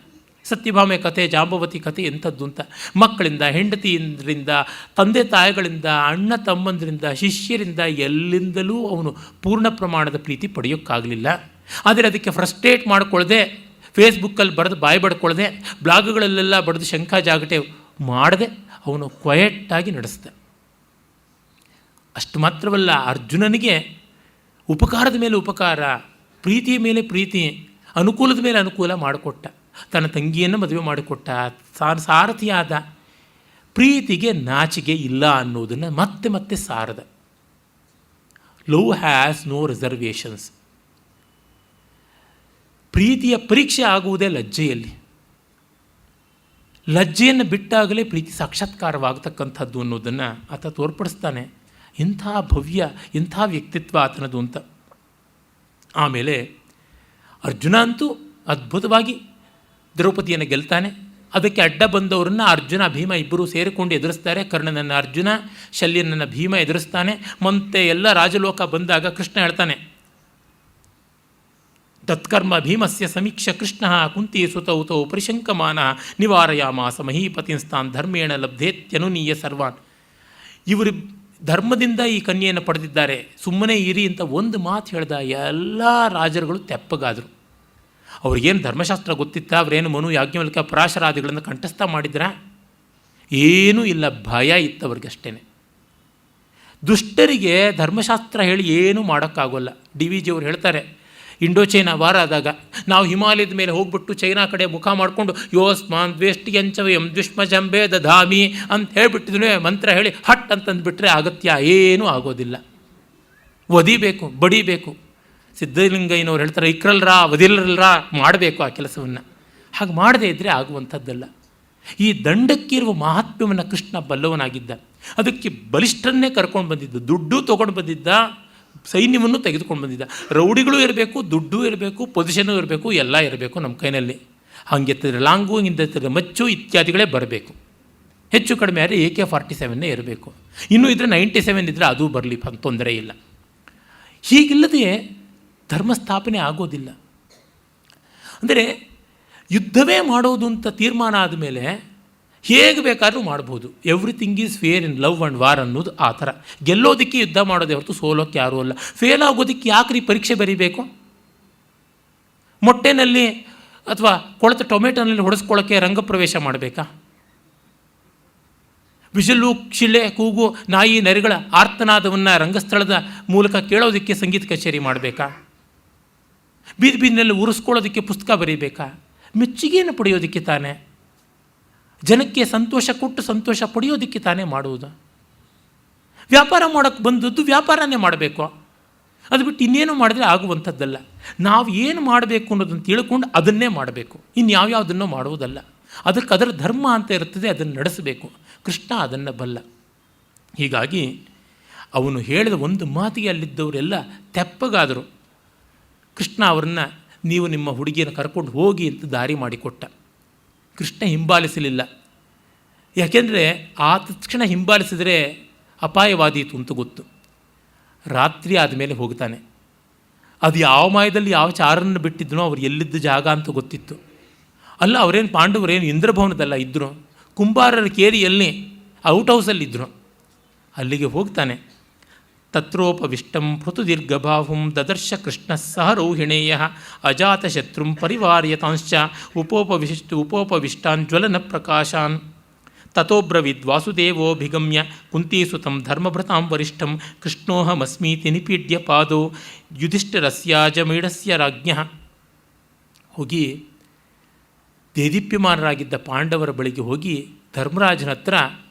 ಸತ್ಯಭಾಮೆ ಕಥೆ, ಜಾಂಬವತಿ ಕಥೆ ಎಂಥದ್ದು ಅಂತ. ಮಕ್ಕಳಿಂದ, ಹೆಂಡತಿಯಿಂದ, ತಂದೆ ತಾಯಿಗಳಿಂದ, ಅಣ್ಣ ತಮ್ಮಂದರಿಂದ, ಶಿಷ್ಯರಿಂದ, ಎಲ್ಲಿಂದಲೂ ಅವನು ಪೂರ್ಣ ಪ್ರಮಾಣದ ಪ್ರೀತಿ ಪಡೆಯೋಕ್ಕಾಗಲಿಲ್ಲ. ಆದರೆ ಅದಕ್ಕೆ ಫ್ರಸ್ಟ್ರೇಟ್ ಮಾಡಿಕೊಳ್ಳದೆ, ಫೇಸ್ಬುಕ್ಕಲ್ಲಿ ಬರೆದು ಬಾಯಿ ಬಡ್ಕೊಳ್ಳದೆ, ಬ್ಲಾಗ್ಗಳಲ್ಲೆಲ್ಲ ಬರೆದು ಶಂಖ ಜಾಗಟೆ ಮಾಡದೆ ಅವನು ಕ್ವಯೆಟ್ಟಾಗಿ ನಡೆಸ್ದ. ಅಷ್ಟು ಮಾತ್ರವಲ್ಲ, ಅರ್ಜುನನಿಗೆ ಉಪಕಾರದ ಮೇಲೆ ಉಪಕಾರ, ಪ್ರೀತಿಯ ಮೇಲೆ ಪ್ರೀತಿ, ಅನುಕೂಲದ ಮೇಲೆ ಅನುಕೂಲ ಮಾಡಿಕೊಟ್ಟ. ತನ್ನ ತಂಗಿಯನ್ನು ಮದುವೆ ಮಾಡಿಕೊಟ್ಟ. ಸಾರಥಿಯಾದ. ಪ್ರೀತಿಗೆ ನಾಚಿಕೆ ಇಲ್ಲ ಅನ್ನೋದನ್ನು ಮತ್ತೆ ಮತ್ತೆ ಸಾರದ. Love has no reservations. ಪ್ರೀತಿಯ ಪರೀಕ್ಷೆ ಆಗುವುದೇ ಲಜ್ಜೆಯಲ್ಲಿ. ಲಜ್ಜೆಯನ್ನು ಬಿಟ್ಟಾಗಲೇ ಪ್ರೀತಿ ಸಾಕ್ಷಾತ್ಕಾರವಾಗತಕ್ಕಂಥದ್ದು ಅನ್ನೋದನ್ನು ಆತ ತೋರ್ಪಡಿಸ್ತಾನೆ. ಇಂಥ ಭವ್ಯ, ಇಂಥ ವ್ಯಕ್ತಿತ್ವ ಆತನದು ಅಂತ. ಆಮೇಲೆ ಅರ್ಜುನ ಅಂತೂ ಅದ್ಭುತವಾಗಿ ದ್ರೌಪದಿಯನ್ನು ಗೆಲ್ತಾನೆ. ಅದಕ್ಕೆ ಅಡ್ಡ ಬಂದವರನ್ನು ಅರ್ಜುನ ಭೀಮ ಇಬ್ಬರೂ ಸೇರಿಕೊಂಡು ಎದುರಿಸ್ತಾರೆ. ಕರ್ಣನನ್ನು ಅರ್ಜುನ, ಶಲ್ಯನನ್ನು ಭೀಮ ಎದುರಿಸ್ತಾನೆ. ಮತ್ತೆ ಎಲ್ಲ ರಾಜಲೋಕ ಬಂದಾಗ ಕೃಷ್ಣ ಹೇಳ್ತಾನೆ, ತತ್ಕರ್ಮ ಭೀಮಸ್ಯ ಸಮೀಕ್ಷ ಕೃಷ್ಣ ಕುಂತಿ ಸುತೌತೌ ಪರಿಶಂಕಮಾನ ನಿವಾರಯಾಮಾಸ ಮಹೀಪತಿನ್ಸ್ತಾನ್ ಧರ್ಮೇಣ ಲಬ್ಧೇತ್ಯನುನೀಯ ಸರ್ವಾನ್. ಇವರು ಧರ್ಮದಿಂದ ಈ ಕನ್ಯೆಯನ್ನು ಪಡೆದಿದ್ದಾರೆ, ಸುಮ್ಮನೆ ಇರಿ ಅಂತ ಒಂದು ಮಾತು ಹೇಳ್ದ. ಎಲ್ಲ ರಾಜರುಗಳು ತೆಪ್ಪಗಾದರು. ಅವ್ರಿಗೇನು ಧರ್ಮಶಾಸ್ತ್ರ ಗೊತ್ತಿತ್ತ? ಅವರೇನು ಮನು, ಯಾಜ್ಞವಲ್ಕ್ಯ, ಪರಾಶರಾದಿಗಳನ್ನು ಕಂಠಸ್ಥ ಮಾಡಿದ್ರ? ಏನೂ ಇಲ್ಲ, ಭಯ ಇತ್ತು ಅವ್ರಿಗಷ್ಟೇ. ದುಷ್ಟರಿಗೆ ಧರ್ಮಶಾಸ್ತ್ರ ಹೇಳಿ ಏನೂ ಮಾಡೋಕ್ಕಾಗೋಲ್ಲ. DVG ಅವರು ಹೇಳ್ತಾರೆ, ಇಂಡೋ ಚೈನಾ ವಾರ ಆದಾಗ ನಾವು ಹಿಮಾಲಯದ ಮೇಲೆ ಹೋಗ್ಬಿಟ್ಟು ಚೈನಾ ಕಡೆ ಮುಖ ಮಾಡಿಕೊಂಡು ಯೋಸ್ಮಾನ್ ದ್ವೇಷ್ಟಿಯಂಚವಯಂ ದ್ವಿಷ್ಮಜಂಬೆ ದಧಾಮಿ ಅಂತ ಹೇಳಿಬಿಟ್ಟಿದ್ರೆ, ಮಂತ್ರ ಹೇಳಿ ಹಟ್ ಅಂತಂದುಬಿಟ್ರೆ ಅಗತ್ಯ ಏನೂ ಆಗೋದಿಲ್ಲ. ಒದಿಬೇಕು, ಬಡಿಬೇಕು. ಸಿದ್ಧಲಿಂಗಯ್ಯನವ್ರು ಹೇಳ್ತಾರೆ, ಇಕ್ರಲ್ರಾ ಒದಿಲ್ರಲ್ರಾ, ಮಾಡಬೇಕು ಆ ಕೆಲಸವನ್ನು. ಹಾಗೆ ಮಾಡದೇ ಇದ್ದರೆ ಆಗುವಂಥದ್ದಲ್ಲ. ಈ ದಂಡಕ್ಕಿರುವ ಮಹಾತ್ಮ್ಯವನ್ನು ಕೃಷ್ಣ ಬಲ್ಲವನಾಗಿದ್ದ. ಅದಕ್ಕೆ ಬಲಿಷ್ಠರನ್ನೇ ಕರ್ಕೊಂಡು ಬಂದಿದ್ದ, ದುಡ್ಡು ತೊಗೊಂಡು ಬಂದಿದ್ದ, ಸೈನ್ಯವನ್ನು ತೆಗೆದುಕೊಂಡು ಬಂದಿದ್ದ. ರೌಡಿಗಳು ಇರಬೇಕು, ದುಡ್ಡು ಇರಬೇಕು, ಪೊಸಿಷನ್ನು ಇರಬೇಕು, ಎಲ್ಲ ಇರಬೇಕು ನಮ್ಮ ಕೈನಲ್ಲಿ. ಹಾಗೆತ್ತಿದ್ರೆ ಲಾಂಗು, ಹಿಂದೆತ್ತಿದ್ರೆ ಮಚ್ಚು ಇತ್ಯಾದಿಗಳೇ ಬರಬೇಕು. ಹೆಚ್ಚು ಕಡಿಮೆ ಆದರೆ AK-47 ಇರಬೇಕು. ಇನ್ನೂ ಇದ್ದರೆ 97 ಇದ್ದರೆ ಅದೂ ಬರಲಿ, ತೊಂದರೆ ಇಲ್ಲ. ಹೀಗಿಲ್ಲದೆ ಧರ್ಮಸ್ಥಾಪನೆ ಆಗೋದಿಲ್ಲ. ಅಂದರೆ ಯುದ್ಧವೇ ಮಾಡೋದು ಅಂತ ತೀರ್ಮಾನ ಆದಮೇಲೆ ಹೇಗೆ ಬೇಕಾದ್ರೂ ಮಾಡ್ಬೋದು. Everything is fair in love and war ಅನ್ನೋದು ಆ ಥರ. ಗೆಲ್ಲೋದಕ್ಕೆ ಯುದ್ಧ ಮಾಡೋದೇ ಹೊರತು ಸೋಲೋಕ್ಕೆ ಯಾರೂ ಅಲ್ಲ. ಫೇಲ್ ಆಗೋದಕ್ಕೆ ಯಾಕ್ರಿ ಪರೀಕ್ಷೆ ಬರೀಬೇಕು? ಮೊಟ್ಟೆನಲ್ಲಿ ಅಥವಾ ಕೊಳೆತ ಟೊಮೆಟೊನಲ್ಲಿ ಹೊಡೆಸ್ಕೊಳ್ಳೋಕ್ಕೆ ರಂಗಪ್ರವೇಶ ಮಾಡಬೇಕಾ? ವಿಷಲು, ಶಿಲೆ, ಕೂಗು, ನಾಯಿ, ನರಿಗಳ ಆರ್ತನಾದವನ್ನು ರಂಗಸ್ಥಳದ ಮೂಲಕ ಕೇಳೋದಕ್ಕೆ ಸಂಗೀತ ಕಚೇರಿ ಮಾಡಬೇಕಾ? ಬೀದಿ ಬೀದಿನಲ್ಲಿ ಉರಿಸ್ಕೊಳ್ಳೋದಕ್ಕೆ ಪುಸ್ತಕ ಬರೀಬೇಕಾ? ಮೆಚ್ಚುಗೆಯನ್ನು ಪಡೆಯೋದಕ್ಕೆ ತಾನೇ, ಜನಕ್ಕೆ ಸಂತೋಷ ಕೊಟ್ಟು ಸಂತೋಷ ಪಡೆಯೋದಕ್ಕೆ ತಾನೇ ಮಾಡುವುದು. ವ್ಯಾಪಾರ ಮಾಡೋಕ್ಕೆ ಬಂದದ್ದು ವ್ಯಾಪಾರನೇ ಮಾಡಬೇಕು. ಅದು ಬಿಟ್ಟು ಇನ್ನೇನು ಮಾಡಿದ್ರೆ ಆಗುವಂಥದ್ದಲ್ಲ. ನಾವು ಏನು ಮಾಡಬೇಕು ಅನ್ನೋದನ್ನು ತಿಳ್ಕೊಂಡು ಅದನ್ನೇ ಮಾಡಬೇಕು, ಇನ್ಯಾವ್ಯಾವುದನ್ನೋ ಮಾಡುವುದಲ್ಲ. ಅದಕ್ಕೆ ಅದರ ಧರ್ಮ ಅಂತ ಇರ್ತದೆ, ಅದನ್ನು ನಡೆಸಬೇಕು. ಕೃಷ್ಣ ಅದನ್ನು ಬಲ್ಲ. ಹೀಗಾಗಿ ಅವನು ಹೇಳಿದ ಒಂದು ಮಾತಿಗೆ ಅಲ್ಲಿದ್ದವರೆಲ್ಲ ತೆಪ್ಪಗಾದರು. ಕೃಷ್ಣ ಅವರನ್ನು, ನೀವು ನಿಮ್ಮ ಹುಡುಗಿಯನ್ನು ಕರ್ಕೊಂಡು ಹೋಗಿ ಅಂತ ದಾರಿ ಮಾಡಿಕೊಟ್ಟ. ಕೃಷ್ಣ ಹಿಂಬಾಲಿಸಲಿಲ್ಲ. ಯಾಕೆಂದರೆ ಆ ತಕ್ಷಣ ಹಿಂಬಾಲಿಸಿದರೆ ಅಪಾಯವಾದೀತು ಅಂತ ಗೊತ್ತು. ರಾತ್ರಿ ಆದಮೇಲೆ ಹೋಗ್ತಾನೆ. ಅದು ಯಾವ ಮಾಯದಲ್ಲಿ ಯಾವ ಚಾರನ್ನು ಬಿಟ್ಟಿದ್ದನೋ ಅವ್ರು ಎಲ್ಲಿದ್ದ ಜಾಗ ಅಂತ ಗೊತ್ತಿತ್ತು. ಅಲ್ಲ, ಅವರೇನು ಪಾಂಡವರೇನು ಇಂದ್ರಭವನದಲ್ಲ ಇದ್ದರು, ಕುಂಬಾರರ ಕೇರಿಯಲ್ಲಿ ಔಟ್ ಹೌಸಲ್ಲಿದ್ದರು. ಅಲ್ಲಿಗೆ ಹೋಗ್ತಾನೆ. ತತ್ರೋಪವಿಷ್ಟಂ ಪೃಥು ದೀರ್ಘಭಾಹುಂ ದದರ್ಶ ಕೃಷ್ಣ ಸಹ ರೌಹಿಣೇಯ ಅಜಾತಶತ್ರುಂ ಪರಿವಾರ್ಯತಾಂಶ್ಚ ಉಪೋಪವಿಷ್ಟಾನ್ ಜ್ವಲನ ಪ್ರಕಾಶಾನ್ ತಥೋಬ್ರವೀದ್ ವಾಸುದೇವೋಭಿಗಮ್ಯ ಕುಂತೀಸುತಂ ಧರ್ಮಭೃತಾಂ ವರಿಷ್ಠಂ ಕೃಷ್ಣೋಹಮಸ್ಮೀತಿ ನಿಪೀಡ್ಯ ಪಾದೋ ಯುಧಿಷ್ಠಿರಸ್ಯಾಜಮೀಢಸ್ಯ ರಾಜ್ಞಃ. ಹೋಗಿ ದೇದೀಪ್ಯಮಾನರಾಗಿದ್ದ ಪಾಂಡವರ ಬಳಿಗೆ ಹೋಗಿ ಧರ್ಮರಾಜನ ಹತ್ರ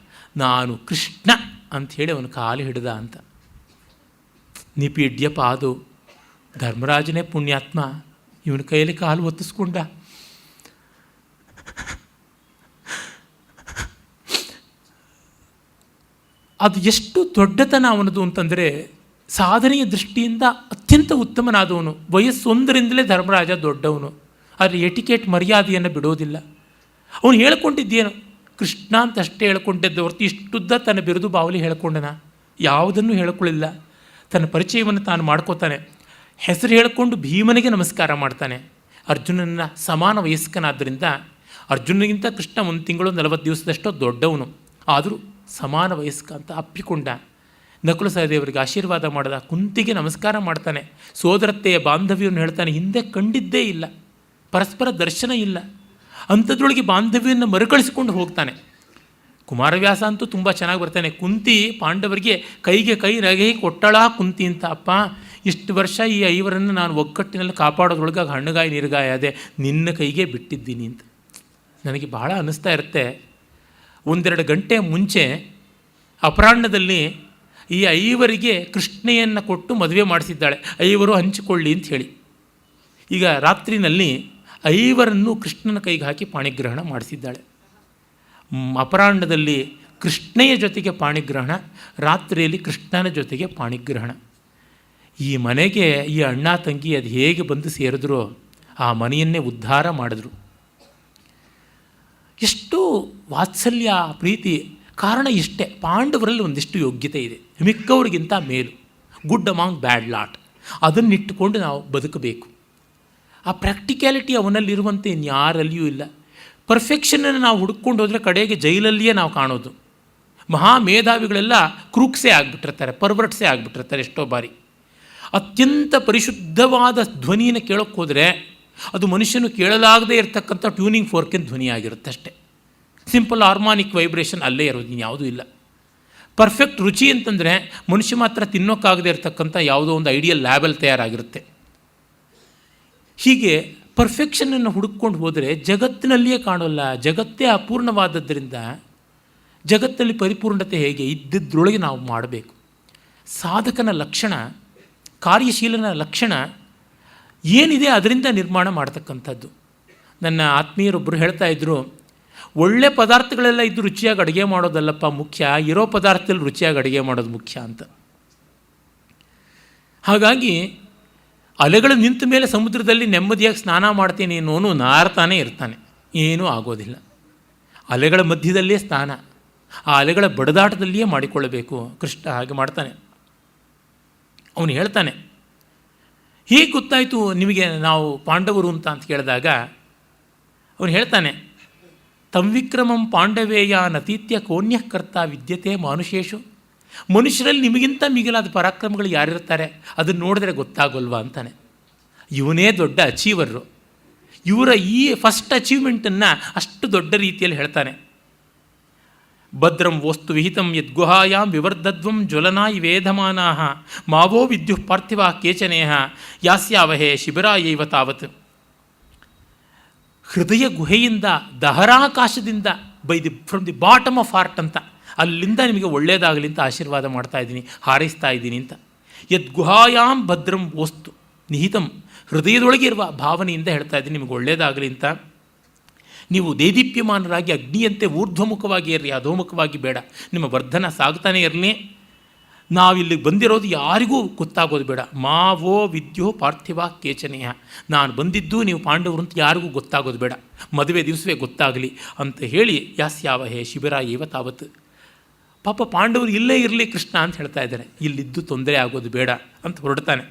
ನಾನು ಕೃಷ್ಣ ಅಂಥೇಳಿ ಅವನ ಕಾಲು ಹಿಡಿದ ಅಂತ. ನಿಪೀಡ್ಯ ಪಾದು, ಧರ್ಮರಾಜನೇ ಪುಣ್ಯಾತ್ಮ ಇವನ ಕೈಯಲ್ಲಿ ಕಾಲು ಒತ್ತಿಸ್ಕೊಂಡ. ಅದು ಎಷ್ಟು ದೊಡ್ಡತನ ಅವನದು ಅಂತಂದರೆ, ಸಾಧನೆಯ ದೃಷ್ಟಿಯಿಂದ ಅತ್ಯಂತ ಉತ್ತಮನಾದವನು. ವಯಸ್ಸೊಂದರಿಂದಲೇ ಧರ್ಮರಾಜ ದೊಡ್ಡವನು. ಆದರೆ ಎಟಿಕೇಟ್ ಮರ್ಯಾದೆಯನ್ನು ಬಿಡೋದಿಲ್ಲ. ಅವನು ಹೇಳ್ಕೊಂಡಿದ್ದೇನು ಕೃಷ್ಣ ಅಂತ ಅಷ್ಟೇ ಹೇಳ್ಕೊಂಡಿದ್ದ ಹೊರತು ಇಷ್ಟುದ್ದ ತನ್ನ ಬಿರುದು ಬಾವಲಿ ಹೇಳ್ಕೊಂಡನ, ಯಾವುದನ್ನು ಹೇಳ್ಕೊಳ್ಳಿಲ್ಲ. ತನ್ನ ಪರಿಚಯವನ್ನು ತಾನು ಮಾಡ್ಕೋತಾನೆ. ಹೆಸರು ಹೇಳಿಕೊಂಡು ಭೀಮನಿಗೆ ನಮಸ್ಕಾರ ಮಾಡ್ತಾನೆ. ಅರ್ಜುನನ ಸಮಾನ ವಯಸ್ಕನಾದ್ದರಿಂದ ಅರ್ಜುನನಿಗಿಂತ ಕೃಷ್ಣ 1 ತಿಂಗಳು 40 ದಿವಸದಷ್ಟೋ ದೊಡ್ಡವನು, ಆದರೂ ಸಮಾನ ವಯಸ್ಕ ಅಂತ ಅಪ್ಪಿಕೊಂಡ. ನಕುಲ ಸಹದೇವರಿಗೆ ಆಶೀರ್ವಾದ ಮಾಡಿದ. ಕುಂತಿಗೆ ನಮಸ್ಕಾರ ಮಾಡ್ತಾನೆ. ಸೋದರತ್ತೆಯ ಬಾಂಧವ್ಯವನ್ನು ಹೇಳ್ತಾನೆ. ಹಿಂದೆ ಕಂಡಿದ್ದೇ ಇಲ್ಲ, ಪರಸ್ಪರ ದರ್ಶನ ಇಲ್ಲ, ಅಂಥದ್ರೊಳಗೆ ಬಾಂಧವ್ಯವನ್ನು ಮರುಕಳಿಸಿಕೊಂಡು ಹೋಗ್ತಾನೆ. ಕುಮಾರವ್ಯಾಸ ಅಂತೂ ತುಂಬ ಚೆನ್ನಾಗಿ ಬರ್ತಾನೆ. ಕುಂತಿ ಪಾಂಡವರಿಗೆ ಕೈಗೆ ಕೈ ನಗೆ ಕೊಟ್ಟಳ ಕುಂತಿ ಅಂತ. ಅಪ್ಪ, ಇಷ್ಟು ವರ್ಷ ಈ 5 ನಾನು ಒಗ್ಗಟ್ಟಿನಲ್ಲಿ ಕಾಪಾಡೋದ್ರೊಳಗೆ ಹಣ್ಣುಗಾಯಿ ನೀರುಗಾಯಿ ಅದೇ ನಿನ್ನ ಕೈಗೆ ಬಿಟ್ಟಿದ್ದೀನಿ ಅಂತ. ನನಗೆ ಬಹಳ ಅನ್ನಿಸ್ತಾ ಇರುತ್ತೆ. 1-2 ಗಂಟೆ ಮುಂಚೆ ಅಪರಾಹ್ನದಲ್ಲಿ ಈ 5 ಕೃಷ್ಣೆಯನ್ನು ಕೊಟ್ಟು ಮದುವೆ ಮಾಡಿಸಿದ್ದಾಳೆ, 5 ಹಂಚಿಕೊಳ್ಳಿ ಅಂತ ಹೇಳಿ. ಈಗ ರಾತ್ರಿನಲ್ಲಿ 5 ಕೃಷ್ಣನ ಕೈಗೆ ಹಾಕಿ ಪಾಣಿಗ್ರಹಣ ಮಾಡಿಸಿದ್ದಾಳೆ. ಅಪರಾಹ್ನದಲ್ಲಿ ಕೃಷ್ಣೆಯ ಜೊತೆಗೆ ಪಾಣಿಗ್ರಹಣ, ರಾತ್ರಿಯಲ್ಲಿ ಕೃಷ್ಣನ ಜೊತೆಗೆ ಪಾಣಿಗ್ರಹಣ. ಈ ಮನೆಗೆ ಈ ಅಣ್ಣ ತಂಗಿ ಅದು ಹೇಗೆ ಬಂದು ಸೇರಿದ್ರೋ ಆ ಮನೆಯನ್ನೇ ಉದ್ಧಾರ ಮಾಡಿದ್ರು. ಎಷ್ಟು ವಾತ್ಸಲ್ಯ, ಪ್ರೀತಿ. ಕಾರಣ ಇಷ್ಟೇ, ಪಾಂಡವರಲ್ಲಿ ಒಂದಿಷ್ಟು ಯೋಗ್ಯತೆ ಇದೆ, ಮಿಕ್ಕವ್ರಿಗಿಂತ ಮೇಲು. ಗುಡ್ ಅಮಾಂಗ್ ಬ್ಯಾಡ್ ಲಾಟ್. ಅದನ್ನಿಟ್ಟುಕೊಂಡು ನಾವು ಬದುಕಬೇಕು. ಆ ಪ್ರಾಕ್ಟಿಕ್ಯಾಲಿಟಿ ಅವನಲ್ಲಿರುವಂತೆ ಇನ್ಯಾರಲ್ಲಿಯೂ ಇಲ್ಲ. ಪರ್ಫೆಕ್ಷನನ್ನು ನಾವು ಹುಡುಕೊಂಡು ಹೋದರೆ ಕಡೆಗೆ ಜೈಲಲ್ಲಿಯೇ ನಾವು ಕಾಣೋದು. ಮಹಾ ಮೇಧಾವಿಗಳೆಲ್ಲ ಕ್ರೂಕ್ಸೇ ಆಗಿಬಿಟ್ಟಿರ್ತಾರೆ, ಪರ್ವರ್ಟ್ಸೇ ಆಗಿಬಿಟ್ಟಿರ್ತಾರೆ ಎಷ್ಟೋ ಬಾರಿ. ಅತ್ಯಂತ ಪರಿಶುದ್ಧವಾದ ಧ್ವನಿಯನ್ನು ಕೇಳೋಕ್ಕೆ ಹೋದರೆ ಅದು ಮನುಷ್ಯನು ಕೇಳಲಾಗದೇ ಇರತಕ್ಕಂಥ ಟ್ಯೂನಿಂಗ್ ಫೋರ್ಕಿನ ಧ್ವನಿಯಾಗಿರುತ್ತೆ ಅಷ್ಟೇ. ಸಿಂಪಲ್ ಹಾರ್ಮಾನಿಕ್ ವೈಬ್ರೇಷನ್ ಅಲ್ಲೇ ಇರೋದು, ಇನ್ಯಾವುದೂ ಇಲ್ಲ. ಪರ್ಫೆಕ್ಟ್ ರುಚಿ ಅಂತಂದರೆ ಮನುಷ್ಯ ಮಾತ್ರ ತಿನ್ನೋಕ್ಕಾಗದೇ ಇರತಕ್ಕಂಥ ಯಾವುದೋ ಒಂದು ಐಡಿಯಲ್ ಲ್ಯಾಬಲ್ ತಯಾರಾಗಿರುತ್ತೆ. ಹೀಗೆ ಪರ್ಫೆಕ್ಷನನ್ನು ಹುಡುಕೊಂಡು ಹೋದರೆ ಜಗತ್ತಿನಲ್ಲಿಯೇ ಕಾಣೋಲ್ಲ. ಜಗತ್ತೇ ಅಪೂರ್ಣವಾದದ್ದರಿಂದ ಜಗತ್ತಲ್ಲಿ ಪರಿಪೂರ್ಣತೆ ಹೇಗೆ ಇದ್ದಿದ್ರೊಳಗೆ ನಾವು ಮಾಡಬೇಕು. ಸಾಧಕನ ಲಕ್ಷಣ, ಕಾರ್ಯಶೀಲನ ಲಕ್ಷಣ ಏನಿದೆ ಅದರಿಂದ ನಿರ್ಮಾಣ ಮಾಡ್ತಕ್ಕಂಥದ್ದು. ನನ್ನ ಆತ್ಮೀಯರೊಬ್ಬರು ಹೇಳ್ತಾ ಇದ್ದರು, ಒಳ್ಳೆ ಪದಾರ್ಥಗಳೆಲ್ಲ ಇದ್ದು ರುಚಿಯಾಗಿ ಅಡುಗೆ ಮಾಡೋದಲ್ಲಪ್ಪ ಮುಖ್ಯ, ಇರೋ ಪದಾರ್ಥದಲ್ಲಿ ರುಚಿಯಾಗಿ ಅಡುಗೆ ಮಾಡೋದು ಮುಖ್ಯ ಅಂತ. ಹಾಗಾಗಿ ಅಲೆಗಳು ನಿಂತ ಮೇಲೆ ಸಮುದ್ರದಲ್ಲಿ ನೆಮ್ಮದಿಯಾಗಿ ಸ್ನಾನ ಮಾಡ್ತೀನಿ ಅನ್ನೋನು ನಾರ್ತಾನೇ ಇರ್ತಾನೆ, ಏನೂ ಆಗೋದಿಲ್ಲ. ಅಲೆಗಳ ಮಧ್ಯದಲ್ಲೇ ಸ್ನಾನ, ಆ ಅಲೆಗಳ ಬಡದಾಟದಲ್ಲಿಯೇ ಮಾಡಿಕೊಳ್ಳಬೇಕು. ಕೃಷ್ಣ ಹಾಗೆ ಮಾಡ್ತಾನೆ. ಅವನು ಹೇಳ್ತಾನೆ, ಹೀಗೆ ಗೊತ್ತಾಯಿತು ನಿಮಗೆ ನಾವು ಪಾಂಡವರು ಅಂತ ಕೇಳಿದಾಗ ಅವನು ಹೇಳ್ತಾನೆ, ತಂವಿಕ್ರಮಂ ಪಾಂಡವೇಯ ನತೀತ್ಯ ಕೋನ್ಯಃ ಕರ್ತ ವಿದ್ಯತೆ ಮಾನುಷೇಶು. ಮನುಷ್ಯರಲ್ಲಿ ನಿಮಗಿಂತ ಮಿಗಿಲಾದ ಪರಾಕ್ರಮಗಳು ಯಾರಿರ್ತಾರೆ, ಅದನ್ನು ನೋಡಿದ್ರೆ ಗೊತ್ತಾಗೋಲ್ವಾ ಅಂತಾನೆ. ಇವನೇ ದೊಡ್ಡ ಅಚೀವರು. ಇವರ ಈ ಫಸ್ಟ್ ಅಚೀವ್ಮೆಂಟನ್ನು ಅಷ್ಟು ದೊಡ್ಡ ರೀತಿಯಲ್ಲಿ ಹೇಳ್ತಾನೆ. ಭದ್ರಂ ವಸ್ತು ವಿಹಿತಂ ಯದ್ಗುಹಾಯಾಂ ವಿವರ್ಧದ್ವಂ ಜ್ವಲನಾಯಿ ವೇಧಮಾನಾಃ ಮಾವೋ ವಿದ್ಯುಃ ಪಾರ್ಥಿವ ಕೇಚನೇಹ ಯಾಸ್ಯಾವಹೇ ಶಿಬಿರಾಯೈವ ತಾವತ್. ಹೃದಯ ಗುಹೆಯಿಂದ, ದಹರಾಕಾಶದಿಂದ, from the bottom of heart ಅಂತ, ಅಲ್ಲಿಂದ ನಿಮಗೆ ಒಳ್ಳೆಯದಾಗಲಿ ಅಂತ ಆಶೀರ್ವಾದ ಮಾಡ್ತಾ ಇದ್ದೀನಿ, ಹಾರೈಸ್ತಾ ಇದ್ದೀನಿ ಅಂತ. ಯದ್ಗುಹಾಯಾಂ ಭದ್ರಂ ವಸ್ತು ನಿಹಿತಂ, ಹೃದಯದೊಳಗೆ ಇರುವ ಭಾವನೆಯಿಂದ ಹೇಳ್ತಾ ಇದ್ದೀನಿ ನಿಮಗೆ ಒಳ್ಳೆಯದಾಗಲಿ ಅಂತ. ನೀವು ದೇದೀಪ್ಯಮಾನರಾಗಿ ಅಗ್ನಿಯಂತೆ ಊರ್ಧ್ವಮುಖವಾಗಿ ಇರಲಿ, ಅಧೋಮುಖವಾಗಿ ಬೇಡ. ನಿಮ್ಮ ವರ್ಧನ ಸಾಗ್ತಾನೆ ಇರಲಿ. ನಾವಿಲ್ಲಿಗೆ ಬಂದಿರೋದು ಯಾರಿಗೂ ಗೊತ್ತಾಗೋದು ಬೇಡ. ಮಾವೋ ವಿದ್ಯೋ ಪಾರ್ಥಿವ ಕೇಚನೆಯ, ನಾನು ಬಂದಿದ್ದು ನೀವು ಪಾಂಡವರು ಅಂತ ಯಾರಿಗೂ ಗೊತ್ತಾಗೋದು ಬೇಡ, ಮದುವೆ ದಿವಸವೇ ಗೊತ್ತಾಗಲಿ ಅಂತ ಹೇಳಿ ಯಾಸ್ಯಾವಹೇ ಶಿಬಿರ ಏವ ತಾವತ್. ಪಾಪ ಪಾಂಡವರು ಇಲ್ಲೇ ಇರಲಿ ಕೃಷ್ಣ ಅಂತ ಹೇಳ್ತಾ ಇದ್ದಾರೆ, ಇಲ್ಲಿದ್ದು ತೊಂದರೆ ಆಗೋದು ಬೇಡ ಅಂತ ಹೊರಡ್ತಾನೆ.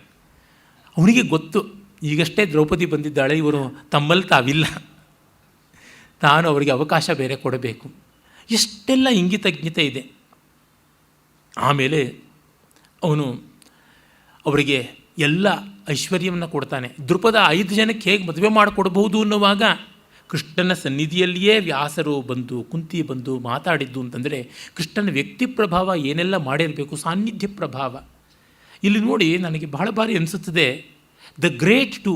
ಅವನಿಗೆ ಗೊತ್ತು, ಈಗಷ್ಟೇ ದ್ರೌಪದಿ ಬಂದಿದ್ದಾಳೆ, ಇವರು ತಮ್ಮಲ್ಲಿ ತಾವಿಲ್ಲ, ತಾನು ಅವರಿಗೆ ಅವಕಾಶ ಬೇರೆ ಕೊಡಬೇಕು. ಎಷ್ಟೆಲ್ಲ ಇಂಗಿತಜ್ಞತೆ ಇದೆ. ಆಮೇಲೆ ಅವನು ಅವರಿಗೆ ಎಲ್ಲ ಐಶ್ವರ್ಯವನ್ನು ಕೊಡ್ತಾನೆ. ದೃಪದ 5 ಜನಕ್ಕೆ ಹೇಗೆ ಮದುವೆ ಮಾಡಿಕೊಡ್ಬೋದು ಅನ್ನುವಾಗ ಕೃಷ್ಣನ ಸನ್ನಿಧಿಯಲ್ಲಿಯೇ ವ್ಯಾಸರು ಬಂದು ಕುಂತಿ ಬಂದು ಮಾತಾಡಿದ್ದು ಅಂತಂದರೆ ಕೃಷ್ಣನ ವ್ಯಕ್ತಿ ಪ್ರಭಾವ ಏನೆಲ್ಲ ಮಾಡಿರಬೇಕು, ಸಾನ್ನಿಧ್ಯ ಪ್ರಭಾವ. ಇಲ್ಲಿ ನೋಡಿ ನನಗೆ ಬಹಳ ಬಾರಿ ಅನಿಸುತ್ತದೆ, the great two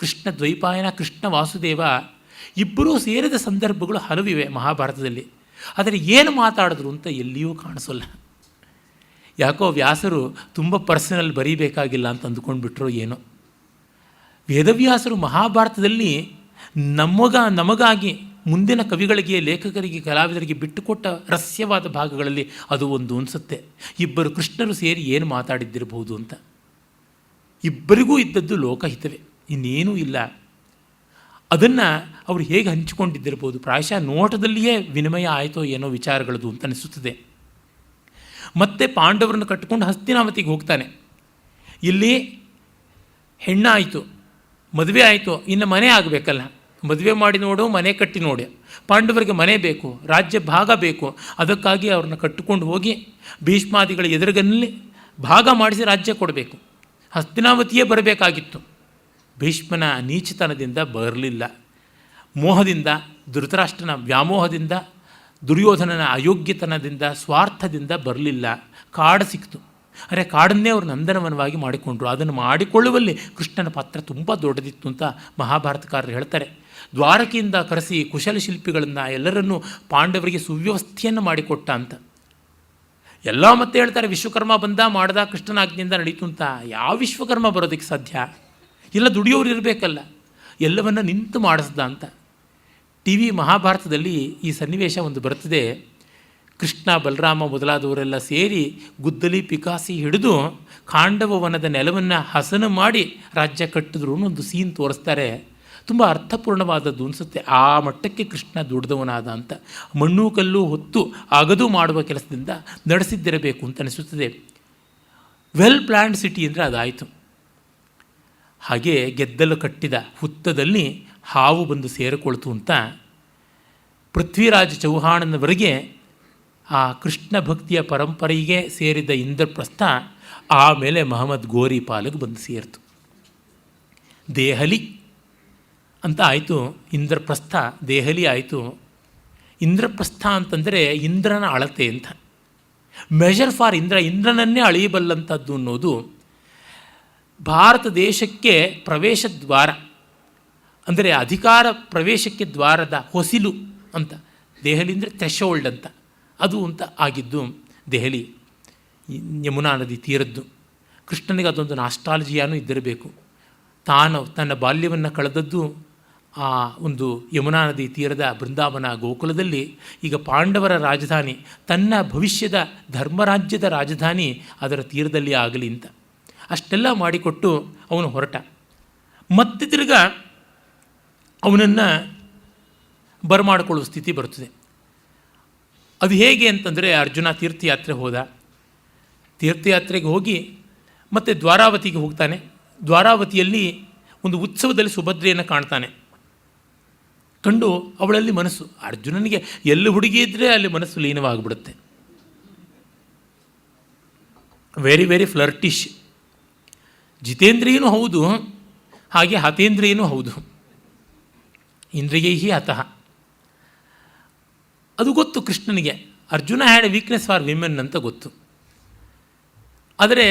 Krishna Dvaipayana Krishna Vasudeva ಇಬ್ಬರೂ ಸೇರಿದ ಸಂದರ್ಭಗಳು ಹಲವಿವೆ ಮಹಾಭಾರತದಲ್ಲಿ. ಆದರೆ ಏನು ಮಾತಾಡಿದ್ರು ಅಂತ ಎಲ್ಲಿಯೂ ಕಾಣಿಸೋಲ್ಲ. ಯಾಕೋ ವ್ಯಾಸರು ತುಂಬ ಪರ್ಸನಲ್ ಬರೀಬೇಕಾಗಿಲ್ಲ ಅಂತ ಅಂದುಕೊಂಡ್ಬಿಟ್ರೋ ಏನೋ. ವೇದವ್ಯಾಸರು ಮಹಾಭಾರತದಲ್ಲಿ ನಮಗಾಗಿ ಮುಂದಿನ ಕವಿಗಳಿಗೆ, ಲೇಖಕರಿಗೆ, ಕಲಾವಿದರಿಗೆ ಬಿಟ್ಟುಕೊಟ್ಟ ರಹಸ್ಯವಾದ ಭಾಗಗಳಲ್ಲಿ ಅದು ಒಂದು ಅನಿಸುತ್ತೆ. ಇಬ್ಬರು ಕೃಷ್ಣರು ಸೇರಿ ಏನು ಮಾತಾಡಿದ್ದಿರಬಹುದು ಅಂತ. ಇಬ್ಬರಿಗೂ ಇದ್ದದ್ದು ಲೋಕಹಿತವೇ, ಇನ್ನೇನೂ ಇಲ್ಲ. ಅದನ್ನು ಅವರು ಹೇಗೆ ಹಂಚಿಕೊಂಡಿದ್ದಿರ್ಬೋದು, ಪ್ರಾಯಶಃ ನೋಟದಲ್ಲಿಯೇ ವಿನಿಮಯ ಆಯಿತೋ ಏನೋ ವಿಚಾರಗಳದು ಅಂತ ಅನಿಸುತ್ತದೆ. ಮತ್ತೆ ಪಾಂಡವರನ್ನು ಕಟ್ಟಿಕೊಂಡು ಹಸ್ತಿನಾವತಿಗೆ ಹೋಗ್ತಾನೆ. ಇಲ್ಲಿ ಹೆಣ್ಣಾಯಿತು, ಮದುವೆ ಆಯಿತು, ಇನ್ನು ಮನೆ ಆಗಬೇಕಲ್ಲ, ಮದುವೆ ಮಾಡಿ ನೋಡು, ಮನೆ ಕಟ್ಟಿ ನೋಡಿ. ಪಾಂಡವರಿಗೆ ಮನೆ ಬೇಕು, ರಾಜ್ಯ ಭಾಗ ಬೇಕು. ಅದಕ್ಕಾಗಿ ಅವ್ರನ್ನ ಕಟ್ಟಿಕೊಂಡು ಹೋಗಿ ಭೀಷ್ಮಾದಿಗಳ ಎದುರುಗನ್ನಲ್ಲಿ ಭಾಗ ಮಾಡಿಸಿ ರಾಜ್ಯ ಕೊಡಬೇಕು. ಹಸ್ತಿನಾವತಿಯೇ ಬರಬೇಕಾಗಿತ್ತು. ಭೀಷ್ಮನ ನೀಚತನದಿಂದ ಬರಲಿಲ್ಲ, ಮೋಹದಿಂದ, ಧೃತರಾಷ್ಟ್ರನ ವ್ಯಾಮೋಹದಿಂದ, ದುರ್ಯೋಧನನ ಅಯೋಗ್ಯತನದಿಂದ, ಸ್ವಾರ್ಥದಿಂದ ಬರಲಿಲ್ಲ. ಕಾಡು ಸಿಕ್ತು. ಅರೆ ಕಾಡನ್ನೇ ಅವರು ನಂದನವನವಾಗಿ ಮಾಡಿಕೊಂಡ್ರು. ಅದನ್ನು ಮಾಡಿಕೊಳ್ಳುವಲ್ಲಿ ಕೃಷ್ಣನ ಪಾತ್ರ ತುಂಬ ದೊಡ್ಡದಿತ್ತು ಅಂತ ಮಹಾಭಾರತಕಾರರು ಹೇಳ್ತಾರೆ. ದ್ವಾರಕೆಯಿಂದ ಕರೆಸಿ ಕುಶಲ ಶಿಲ್ಪಿಗಳನ್ನು ಎಲ್ಲರನ್ನೂ ಪಾಂಡವರಿಗೆ ಸುವ್ಯವಸ್ಥೆಯನ್ನು ಮಾಡಿಕೊಟ್ಟ ಅಂತ. ಎಲ್ಲ ಮತ್ತೆ ಹೇಳ್ತಾರೆ ವಿಶ್ವಕರ್ಮ ಬಂದ ಮಾಡ್ದ ಕೃಷ್ಣನಾಜ್ಞೆಯಿಂದ ನಡೀತು ಅಂತ. ಯಾವ ವಿಶ್ವಕರ್ಮ ಬರೋದಕ್ಕೆ ಸಾಧ್ಯ? ಎಲ್ಲ ದುಡಿಯೋರು ಇರಬೇಕಲ್ಲ, ಎಲ್ಲವನ್ನ ನಿಂತು ಮಾಡಿಸ್ದ ಅಂತ. ಟಿ ವಿ ಮಹಾಭಾರತದಲ್ಲಿ ಈ ಸನ್ನಿವೇಶ ಒಂದು ಬರ್ತದೆ. ಕೃಷ್ಣ ಬಲರಾಮ ಮೊದಲಾದವರೆಲ್ಲ ಸೇರಿ ಗುದ್ದಲಿ ಪಿಕಾಸಿ ಹಿಡಿದು ಖಾಂಡವ ವನದ ನೆಲವನ್ನು ಹಸನು ಮಾಡಿ ರಾಜ್ಯ ಕಟ್ಟಿದ್ರು ಒಂದು ಸೀನ್ ತೋರಿಸ್ತಾರೆ. ತುಂಬ ಅರ್ಥಪೂರ್ಣವಾದದ್ದು ಅನಿಸುತ್ತೆ. ಆ ಮಟ್ಟಕ್ಕೆ ಕೃಷ್ಣ ದುಡ್ದವನಾದ ಅಂತ. ಮಣ್ಣು ಕಲ್ಲು ಹೊತ್ತು ಅಗದು ಮಾಡುವ ಕೆಲಸದಿಂದ ನಡೆಸಿದ್ದಿರಬೇಕು ಅಂತ ಅನಿಸುತ್ತದೆ. ವೆಲ್ ಪ್ಲ್ಯಾನ್ಡ್ ಸಿಟಿ ಅಂದರೆ ಅದಾಯಿತು. ಹಾಗೆ ಗೆದ್ದಲು ಕಟ್ಟಿದ ಹುತ್ತದಲ್ಲಿ ಹಾವು ಬಂದು ಸೇರಿಕೊಳ್ತು ಅಂತ ಪೃಥ್ವಿರಾಜ ಚೌಹಾಣನವರೆಗೆ ಆ ಕೃಷ್ಣ ಭಕ್ತಿಯ ಪರಂಪರೆಗೆ ಸೇರಿದ ಇಂದ್ರಪ್ರಸ್ಥ ಆಮೇಲೆ ಮಹಮ್ಮದ್ ಗೋರಿ ಪಾಲಿಗೆ ಬಂದು ಸೇರಿತು. ದೇಹಲಿ ಅಂತ ಆಯಿತು, ಇಂದ್ರಪ್ರಸ್ಥ ದೇಹಲಿ ಆಯಿತು. ಇಂದ್ರಪ್ರಸ್ಥ ಅಂತಂದರೆ ಇಂದ್ರನ ಅಳತೆ ಅಂತ. ಮೆಷರ್ ಫಾರ್ ಇಂದ್ರ, ಇಂದ್ರನನ್ನೇ ಅಳೆಯಬಲ್ಲಂಥದ್ದು ಅನ್ನೋದು ಭಾರತ ದೇಶಕ್ಕೆ ಪ್ರವೇಶ ದ್ವಾರ, ಅಂದರೆ ಅಧಿಕಾರ ಪ್ರವೇಶಕ್ಕೆ ದ್ವಾರದ ಹೊಸಿಲು ಅಂತ. ದೆಹಲಿ ಅಂದರೆ ಥ್ರೆಶೋಲ್ಡ್ ಅಂತ, ಅದು ಅಂತ ಆಗಿದ್ದು ದೆಹಲಿ, ಯಮುನಾ ನದಿ ತೀರದ್ದು. ಕೃಷ್ಣನಿಗೆ ಅದೊಂದು ನಾಸ್ಟಾಲಜಿಯಾನೂ ಇದ್ದಿರಬೇಕು. ತಾನು ತನ್ನ ಬಾಲ್ಯವನ್ನು ಕಳೆದದ್ದು ಆ ಒಂದು ಯಮುನಾ ನದಿ ತೀರದ ಬೃಂದಾವನ ಗೋಕುಲದಲ್ಲಿ. ಈಗ ಪಾಂಡವರ ರಾಜಧಾನಿ, ತನ್ನ ಭವಿಷ್ಯದ ಧರ್ಮರಾಜ್ಯದ ರಾಜಧಾನಿ ಅದರ ತೀರದಲ್ಲಿ ಆಗಲಿ ಅಂತ ಅಷ್ಟೆಲ್ಲ ಮಾಡಿಕೊಟ್ಟು ಅವನು ಹೊರಟ. ಮತ್ತೆ ತಿರ್ಗ ಅವನನ್ನು ಬರಮಾಡಿಕೊಳ್ಳುವ ಸ್ಥಿತಿ ಬರ್ತದೆ. ಅದು ಹೇಗೆ ಅಂತಂದರೆ, ಅರ್ಜುನ ತೀರ್ಥಯಾತ್ರೆ ಹೋದ. ತೀರ್ಥಯಾತ್ರೆಗೆ ಹೋಗಿ ಮತ್ತೆ ದ್ವಾರಾವತಿಗೆ ಹೋಗ್ತಾನೆ. ದ್ವಾರಾವತಿಯಲ್ಲಿ ಒಂದು ಉತ್ಸವದಲ್ಲಿ ಸುಭದ್ರೆಯನ್ನು ಕಾಣ್ತಾನೆ. ಕಂಡು ಅವಳಲ್ಲಿ ಮನಸ್ಸು, ಅರ್ಜುನನಿಗೆ ಎಲ್ಲಿ ಹುಡುಗಿ ಇದ್ದರೆ ಅಲ್ಲಿ ಮನಸ್ಸು ಲೀನವಾಗಿಬಿಡುತ್ತೆ. Very very ಫ್ಲರ್ಟಿಶ್. ಜಿತೇಂದ್ರಿಯನೂ ಹೌದು, ಹಾಗೆ ಹತೇಂದ್ರಿಯನೂ ಹೌದು. ಇಂದ್ರಿಯೈಹಿ ಹತಃ. ಅದು ಗೊತ್ತು ಕೃಷ್ಣನಿಗೆ. Arjuna had A weakness for women ಅಂತ ಗೊತ್ತು. ಆದರೆ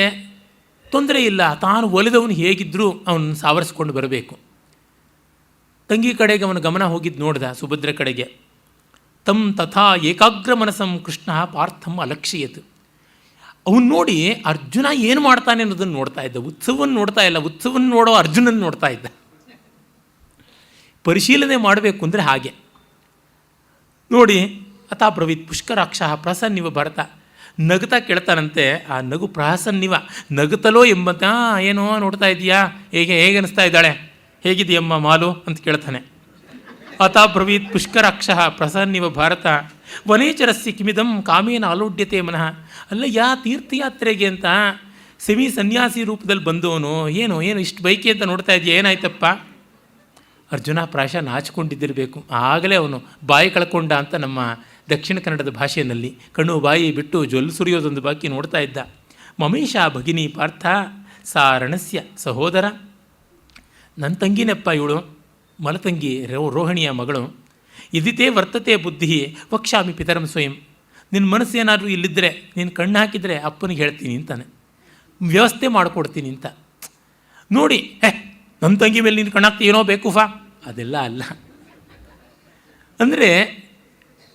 ತೊಂದರೆ ಇಲ್ಲ, ತಾನು ಒಲಿದವನು ಹೇಗಿದ್ದರೂ ಅವನನ್ನು ಸಾವರಿಸ್ಕೊಂಡು ಬರಬೇಕು. ತಂಗಿ ಕಡೆಗೆ ಅವನ ಗಮನ ಹೋಗಿದ್ದು ನೋಡಿದ, ಸುಭದ್ರೆ ಕಡೆಗೆ. ತಂ ತಥಾ ಏಕಾಗ್ರ ಮನಸಂ ಕೃಷ್ಣ ಪಾರ್ಥಂ ಅಲಕ್ಷ್ಯತ್. ಅವನು ನೋಡಿ ಅರ್ಜುನ ಏನು ಮಾಡ್ತಾನೆ ಅನ್ನೋದನ್ನು ನೋಡ್ತಾ ಇದ್ದ. ಉತ್ಸವವನ್ನು ನೋಡ್ತಾ ಇಲ್ಲ, ಉತ್ಸವವನ್ನು ನೋಡೋ ಅರ್ಜುನನ್ನು ನೋಡ್ತಾ ಇದ್ದ. ಪರಿಶೀಲನೆ ಮಾಡಬೇಕು ಅಂದರೆ ಹಾಗೆ ನೋಡಿ. ಅಥಾ ಬ್ರವೀತ್ ಪುಷ್ಕರಾಕ್ಷ ಪ್ರಸನ್ನಿವ ಭರತ. ನಗುತ್ತಾ ಕೇಳ್ತಾನಂತೆ. ಆ ನಗು ಪ್ರಹಸನ್ನಿವ, ನಗುತ್ತಲೋ ಎಂಬಂತ ಏನೋ ನೋಡ್ತಾ ಇದೆಯಾ, ಹೇಗೆ ಅನಿಸ್ತಾ ಇದ್ದಾಳೆ, ಹೇಗಿದೆಯಮ್ಮ ಮಾಲು ಅಂತ ಕೇಳ್ತಾನೆ. ಅತಾಬ್ರವೀತ್ ಪುಷ್ಕರಾಕ್ಷ ಪ್ರಸನ್ನಿವ ಭಾರತ ವನೇಚರಸ್ಯ ಕಿಮಿದಂ ಕಾಮೇನ ಆಲೋಡ್ಯತೆ ಮನಃ. ಅಲ್ಲ, ತೀರ್ಥಯಾತ್ರೆಗೆ ಅಂತ ಸೆಮಿ ಸನ್ಯಾಸಿ ರೂಪದಲ್ಲಿ ಬಂದವನು ಏನು ಇಷ್ಟು ಬೈಕಿ ಅಂತ ನೋಡ್ತಾ ಇದೆಯಾ, ಏನಾಯ್ತಪ್ಪ? ಅರ್ಜುನ ಪ್ರಾಯಶಃ ನಾಚಿಕೊಂಡಿದ್ದಿರಬೇಕು, ಆಗಲೇ ಅವನು ಬಾಯಿ ಕಳ್ಕೊಂಡ ಅಂತ ನಮ್ಮ ದಕ್ಷಿಣ ಕನ್ನಡದ ಭಾಷೆಯಲ್ಲಿ ಕಣ್ಣು ಬಾಯಿ ಬಿಟ್ಟು ಜೊಲ್ಲು ಸುರಿಯೋದೊಂದು ಬಾಕಿ ನೋಡ್ತಾ ಇದ್ದ. ಮಮೇಶ ಭಗಿನಿ ಪಾರ್ಥ ಸಾ ರಣಸ್ಯ ಸಹೋದರ. ನನ್ನ ತಂಗಿನೆಪ್ಪ ಇವಳು, ಮಲತಂಗಿ ರೋಹಿಣಿಯ ಮಗಳು. ಇದಿತೇ ವರ್ತತೆ ಬುದ್ಧಿ ವಕ್ಷಾಮಿ ಪಿತರಂ ಸ್ವಯಂ. ನಿನ್ನ ಮನಸ್ಸು ಏನಾದರೂ ಇಲ್ಲಿದ್ದರೆ ನೀನು ಕಣ್ಣು ಹಾಕಿದರೆ ಅಪ್ಪನಿಗೆ ಹೇಳ್ತೀನಿ ಅಂತಾನೆ, ವ್ಯವಸ್ಥೆ ಮಾಡಿಕೊಡ್ತೀನಿ ಅಂತ. ನೋಡಿ, ನನ್ನ ತಂಗಿ ಮೇಲೆ ನೀನು ಕಣ್ಣಾಗ್ತಿ ಏನೋ ಬೇಕು ಫಾ, ಅದೆಲ್ಲ ಅಲ್ಲ. ಅಂದರೆ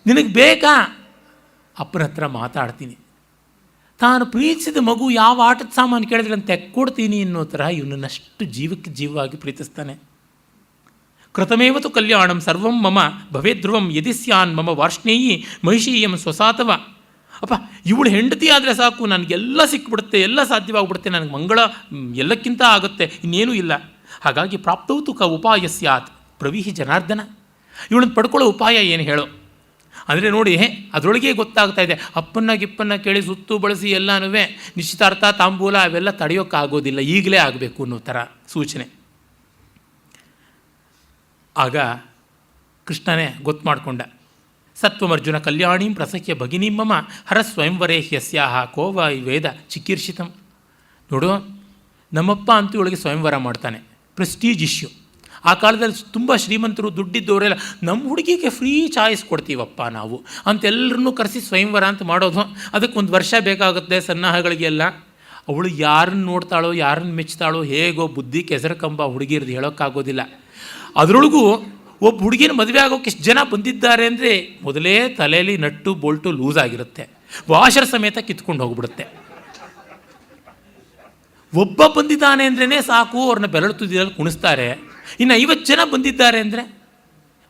ನಿನಗೆ ಬೇಕಾ, ಅಪ್ಪನ ಹತ್ರ ಮಾತಾಡ್ತೀನಿ. ತಾನು ಪ್ರೀತಿಸಿದ ಮಗು ಯಾವ ಆಟದ ಸಾಮಾನು ಕೇಳಿದ್ರೆ ಅಂತ ತೆಕ್ಕೊಡ್ತೀನಿ ಅನ್ನೋ ಥರ ಇವನನ್ನಷ್ಟು ಜೀವಕ್ಕೆ ಜೀವವಾಗಿ ಪ್ರೀತಿಸ್ತಾನೆ. ಕೃತಮೇವತು ಕಲ್ಯಾಣಂ ಸರ್ವಂ ಮಮ ಭವೇದ್ಧ್ರುವಂ ಯದಿ ಸ್ಯಾನ್ ಮಮ ವಾರ್ಷ್ಣೇಯಿ ಮಹಿಷೀಯಂ ಸ್ವಸಾತವ. ಅಪ್ಪ, ಇವಳು ಹೆಂಡತಿ ಆದರೆ ಸಾಕು, ನನಗೆಲ್ಲ ಸಿಕ್ಬಿಡುತ್ತೆ, ಎಲ್ಲ ಸಾಧ್ಯವಾಗಿಬಿಡುತ್ತೆ, ನನಗೆ ಮಂಗಳ ಎಲ್ಲಕ್ಕಿಂತ ಆಗುತ್ತೆ, ಇನ್ನೇನೂ ಇಲ್ಲ. ಹಾಗಾಗಿ ಪ್ರಾಪ್ತೌತು ಕ ಉಪಾಯ ಸ್ಯಾತ್ ಪ್ರವೀಹಿ ಜನಾರ್ದನ. ಇವಳನ್ನು ಪಡ್ಕೊಳ್ಳೋ ಉಪಾಯ ಏನು ಹೇಳೋ ಅಂದರೆ ನೋಡಿ, ಅದರೊಳಗೆ ಗೊತ್ತಾಗ್ತಾ ಇದೆ. ಅಪ್ಪನ್ನ ಗಿಪ್ಪನ್ನ ಕೇಳಿ ಸುತ್ತು ಬಳಸಿ ಎಲ್ಲನೂ ನಿಶ್ಚಿತಾರ್ಥ ತಾಂಬೂಲ ಅವೆಲ್ಲ ತಡೆಯೋಕ್ಕಾಗೋದಿಲ್ಲ, ಈಗಲೇ ಆಗಬೇಕು ಅನ್ನೋ ಥರ ಸೂಚನೆ. ಆಗ ಕೃಷ್ಣನೇ ಗೊತ್ತು ಮಾಡಿಕೊಂಡ. ಸತ್ವಮರ್ಜುನ ಕಲ್ಯಾಣೀಂ ಪ್ರಸಖ್ಯ ಭಗಿನೀಂ ಮಮ ಹರ ಸ್ವಯಂವರೇ ಹ್ಯಸ್ಯಾಹ ಕೋವ ವೇದ ಚಿಕೀರ್ಷಿತಂ. ನೋಡು, ನಮ್ಮಪ್ಪ ಅಂತೂ ಇವಳಿಗೆ ಸ್ವಯಂವರ ಮಾಡ್ತಾನೆ, ಪ್ರೆಸ್ಟೀಜ್ ಇಶ್ಯೂ. ಆ ಕಾಲದಲ್ಲಿ ತುಂಬ ಶ್ರೀಮಂತರು ದುಡ್ಡಿದ್ದವರೆಲ್ಲ ನಮ್ಮ ಹುಡುಗಿಗೆ ಫ್ರೀ ಚಾಯ್ಸ್ ಕೊಡ್ತೀವಪ್ಪ ನಾವು ಅಂತೆಲ್ಲರನ್ನೂ ಕರೆಸಿ ಸ್ವಯಂವರ ಅಂತ ಮಾಡೋದು. ಅದಕ್ಕೊಂದು ವರ್ಷ ಬೇಕಾಗುತ್ತೆ ಸನ್ನಾಹಗಳಿಗೆಲ್ಲ. ಅವಳು ಯಾರನ್ನು ನೋಡ್ತಾಳೋ, ಯಾರನ್ನು ಮೆಚ್ತಾಳೋ, ಹೇಗೋ ಬುದ್ಧಿ ಕೆಸರು ಕಂಬ ಹುಡುಗಿರ್ದು ಹೇಳೋಕ್ಕಾಗೋದಿಲ್ಲ. ಅದರೊಳಗೂ ಒಬ್ಬ ಹುಡುಗಿನ ಮದುವೆ ಆಗೋಕ್ಕೆ ಎಷ್ಟು ಜನ ಬಂದಿದ್ದಾರೆ ಅಂದರೆ ಮೊದಲೇ ತಲೆಯಲ್ಲಿ ನಟ್ಟು ಬೋಲ್ಟು ಲೂಸ್ ಆಗಿರುತ್ತೆ, ವಾಷರ್ ಸಮೇತ ಕಿತ್ಕೊಂಡು ಹೋಗ್ಬಿಡುತ್ತೆ. ಒಬ್ಬ ಬಂದಿದ್ದಾನೆ ಅಂದ್ರೇ ಸಾಕು, ಅವ್ರನ್ನ ಬೆರಳು ತುದಿಯಲ್ಲಿ ಕುಣಿಸ್ತಾರೆ. ಇನ್ನು 50 ಜನ ಬಂದಿದ್ದಾರೆ ಅಂದರೆ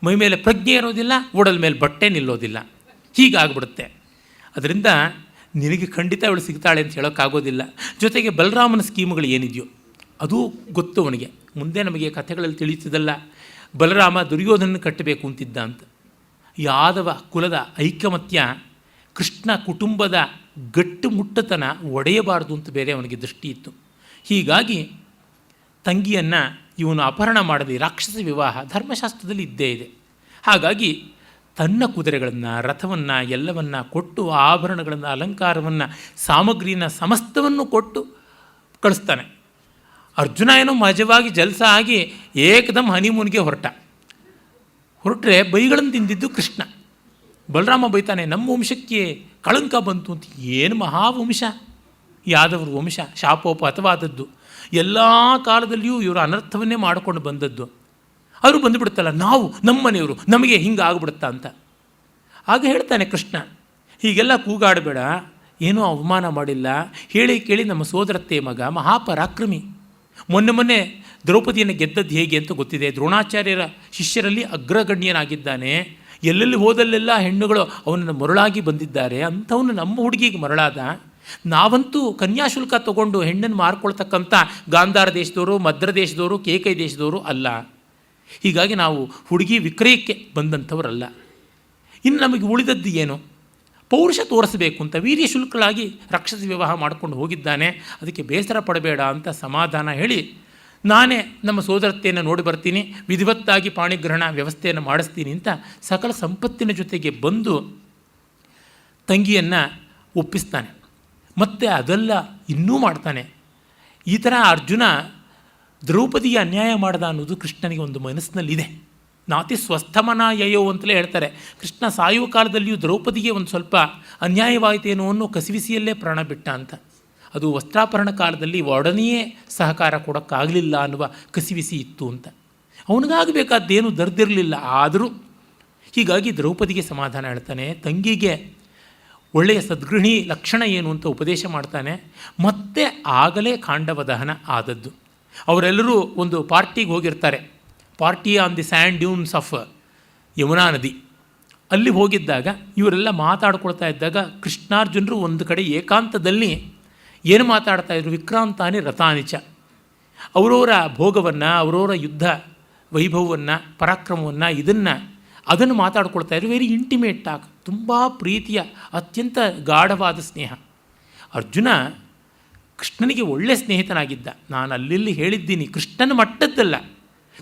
ಮೈ ಮೇಲೆ ಪ್ರಜ್ಞೆ ಇರೋದಿಲ್ಲ, ಓಡಲ್ ಮೇಲೆ ಬಟ್ಟೆ ನಿಲ್ಲೋದಿಲ್ಲ, ಹೀಗಾಗ್ಬಿಡುತ್ತೆ. ಅದರಿಂದ ನಿನಗೆ ಖಂಡಿತ ಅವಳು ಸಿಗ್ತಾಳೆ ಅಂತ ಹೇಳೋಕ್ಕಾಗೋದಿಲ್ಲ. ಜೊತೆಗೆ ಬಲರಾಮನ ಸ್ಕೀಮ್ಗಳು ಏನಿದೆಯೋ ಅದು ಗೊತ್ತು ಅವನಿಗೆ. ಮುಂದೆ ನಮಗೆ ಕಥೆಗಳಲ್ಲಿ ತಿಳಿಯುತ್ತದಲ್ಲ, ಬಲರಾಮ ದುರ್ಯೋಧನ ಕಟ್ಟಬೇಕು ಅಂತಿದ್ದ ಅಂತ. ಯಾದವ ಕುಲದ ಐಕಮತ್ಯ, ಕೃಷ್ಣ ಕುಟುಂಬದ ಗಟ್ಟು ಮುಟ್ಟತನ ಒಡೆಯಬಾರ್ದು ಅಂತ ಬೇರೆ ಅವನಿಗೆ ದೃಷ್ಟಿ ಇತ್ತು. ಹೀಗಾಗಿ ತಂಗಿಯನ್ನು ಇವನು ಅಪಹರಣ ಮಾಡದೆ ರಾಕ್ಷಸ ವಿವಾಹ ಧರ್ಮಶಾಸ್ತ್ರದಲ್ಲಿ ಇದ್ದೇ ಇದೆ. ಹಾಗಾಗಿ ತನ್ನ ಕುದುರೆಗಳನ್ನು, ರಥವನ್ನು ಎಲ್ಲವನ್ನು ಕೊಟ್ಟು, ಆಭರಣಗಳನ್ನು, ಅಲಂಕಾರವನ್ನು, ಸಾಮಗ್ರಿನ ಸಮಸ್ತವನ್ನು ಕೊಟ್ಟು ಕಳಿಸ್ತಾನೆ. ಅರ್ಜುನ ಏನೋ ಮಜವಾಗಿ ಜಲ್ಸ ಆಗಿ ಏಕದಮ್ ಹನಿಮೂನ್ಗೆ ಹೊರಟ್ರೆ ಬೈಗಳನ್ನು ತಿಂದಿದ್ದು ಕೃಷ್ಣ. ಬಲರಾಮ ಬೈತಾನೆ, ನಮ್ಮ ವಂಶಕ್ಕೆ ಕಳಂಕ ಬಂತು ಅಂತ. ಏನು ಮಹಾವಂಶ, ಯಾದವ್ರ ವಂಶ ಶಾಪೋಪತವಾದದ್ದು. ಎಲ್ಲ ಕಾಲದಲ್ಲಿಯೂ ಇವರು ಅನರ್ಥವನ್ನೇ ಮಾಡಿಕೊಂಡು ಬಂದದ್ದು. ಅವರು ಬಂದುಬಿಡುತ್ತಲ್ಲ, ನಾವು ನಮ್ಮ ಮನೆಯವರು, ನಮಗೆ ಹಿಂಗೆ ಆಗ್ಬಿಡುತ್ತಾ ಅಂತ. ಆಗ ಹೇಳ್ತಾನೆ ಕೃಷ್ಣ, ಹೀಗೆಲ್ಲ ಕೂಗಾಡಬೇಡ, ಏನೂ ಅವಮಾನ ಮಾಡಿಲ್ಲ, ಹೇಳಿ ಕೇಳಿ ನಮ್ಮ ಸೋದರತ್ತೆ ಮಗ ಮಹಾಪರಾಕ್ರಮಿ. ಮೊನ್ನೆ ದ್ರೌಪದಿಯನ್ನು ಗೆದ್ದದ್ದು ಹೇಗೆ ಅಂತ ಗೊತ್ತಿದೆ. ದ್ರೋಣಾಚಾರ್ಯರ ಶಿಷ್ಯರಲ್ಲಿ ಅಗ್ರಗಣ್ಯನಾಗಿದ್ದಾನೆ. ಎಲ್ಲೆಲ್ಲಿ ಹೋದಲ್ಲೆಲ್ಲ ಹೆಣ್ಣುಗಳು ಅವನನ್ನು ಮರಳಾಗಿ ಬಂದಿದ್ದಾರೆ. ಅಂಥವನು ನಮ್ಮ ಹುಡುಗಿಗೆ ಮರಳಾದ. ನಾವಂತೂ ಕನ್ಯಾಶುಲ್ಕ ತಗೊಂಡು ಹೆಣ್ಣನ್ನು ಮಾರ್ಕೊಳ್ತಕ್ಕಂಥ ಗಾಂಧಾರ ದೇಶದವರು, ಮದ್ರ ದೇಶದವರು, ಕೇಕೈ ದೇಶದವರು ಅಲ್ಲ. ಹೀಗಾಗಿ ನಾವು ಹುಡುಗಿ ವಿಕ್ರಯಕ್ಕೆ ಬಂದಂಥವರಲ್ಲ. ಇನ್ನು ನಮಗೆ ಉಳಿದದ್ದು ಏನು? ಪೌರುಷ ತೋರಿಸಬೇಕು ಅಂತ ವೀರ್ಯ ಶುಲ್ಕಳಾಗಿ ರಾಕ್ಷಸ ವಿವಾಹ ಮಾಡಿಕೊಂಡು ಹೋಗಿದ್ದಾನೆ. ಅದಕ್ಕೆ ಬೇಸರ ಪಡಬೇಡ ಅಂತ ಸಮಾಧಾನ ಹೇಳಿ, ನಾನೇ ನಮ್ಮ ಸೋದರತೆಯನ್ನು ನೋಡಿ ಬರ್ತೀನಿ, ವಿಧಿವತ್ತಾಗಿ ಪಾಣಿಗ್ರಹಣ ವ್ಯವಸ್ಥೆಯನ್ನು ಮಾಡಿಸ್ತೀನಿ ಅಂತ ಸಕಲ ಸಂಪತ್ತಿನ ಜೊತೆಗೆ ಬಂದು ತಂಗಿಯನ್ನು ಒಪ್ಪಿಸ್ತಾನೆ. ಮತ್ತು ಅದೆಲ್ಲ ಇನ್ನೂ ಮಾಡ್ತಾನೆ. ಈ ಥರ ಅರ್ಜುನ ದ್ರೌಪದಿಗೆ ಅನ್ಯಾಯ ಮಾಡ್ದ ಅನ್ನೋದು ಕೃಷ್ಣನಿಗೆ ಒಂದು ಮನಸ್ಸಿನಲ್ಲಿದೆ. ನಾತಿ ಸ್ವಸ್ಥಮನಾಯಯೋ ಅಂತಲೇ ಹೇಳ್ತಾರೆ. ಕೃಷ್ಣ ಸಾಯುವ ಕಾಲದಲ್ಲಿಯೂ ದ್ರೌಪದಿಗೆ ಒಂದು ಸ್ವಲ್ಪ ಅನ್ಯಾಯವಾಯಿತೇನೋ ಅನ್ನೋ ಕಸಿವಿಸಿಯಲ್ಲೇ ಪ್ರಾಣ ಬಿಟ್ಟ ಅಂತ. ಅದು ವಸ್ತ್ರಾಪರಣ ಕಾಲದಲ್ಲಿ ಒಡನೆಯೇ ಸಹಕಾರ ಕೊಡೋಕ್ಕಾಗಲಿಲ್ಲ ಅನ್ನುವ ಕಸಿವಿಸಿ ಇತ್ತು ಅಂತ. ಅವನಿಗಾಗಬೇಕಾದ್ದೇನು ದರ್ದಿರಲಿಲ್ಲ. ಆದರೂ ಹೀಗಾಗಿ ದ್ರೌಪದಿಗೆ ಸಮಾಧಾನ ಹೇಳ್ತಾನೆ, ತಂಗಿಗೆ ಒಳ್ಳೆಯ ಸದ್ಗೃಹಿಣಿ ಲಕ್ಷಣ ಏನು ಅಂತ ಉಪದೇಶ ಮಾಡ್ತಾನೆ. ಮತ್ತೆ ಆಗಲೇ ಖಾಂಡವ ದಹನ ಆದದ್ದು. ಅವರೆಲ್ಲರೂ ಒಂದು ಪಾರ್ಟಿಗೆ ಹೋಗಿರ್ತಾರೆ. Party on the sand dunes of Yamuna ನದಿ. ಅಲ್ಲಿ ಹೋಗಿದ್ದಾಗ ಇವರೆಲ್ಲ ಮಾತಾಡ್ಕೊಳ್ತಾ ಇದ್ದಾಗ ಕೃಷ್ಣಾರ್ಜುನರು ಒಂದು ಕಡೆ ಏಕಾಂತದಲ್ಲಿ ಏನು ಮಾತಾಡ್ತಾಯಿದ್ರು, ವಿಕ್ರಾಂತಾನಿ ರಥಾನಿಚ, ಅವರವರ ಭೋಗವನ್ನು, ಅವರವರ ಯುದ್ಧ ವೈಭವವನ್ನು, ಪರಾಕ್ರಮವನ್ನು ಅದನ್ನು ಮಾತಾಡ್ಕೊಳ್ತಾ ಇದ್ರು. ವೆರಿ ಇಂಟಿಮೇಟ್ ಆಗಿ, ತುಂಬ ಪ್ರೀತಿಯ ಅತ್ಯಂತ ಗಾಢವಾದ ಸ್ನೇಹ. ಅರ್ಜುನ ಕೃಷ್ಣನಿಗೆ ಒಳ್ಳೆಯ ಸ್ನೇಹಿತನಾಗಿದ್ದ. ನಾನು ಅಲ್ಲಿ ಹೇಳಿದ್ದೀನಿ, ಕೃಷ್ಣನ ಮಟ್ಟದ್ದಲ್ಲ,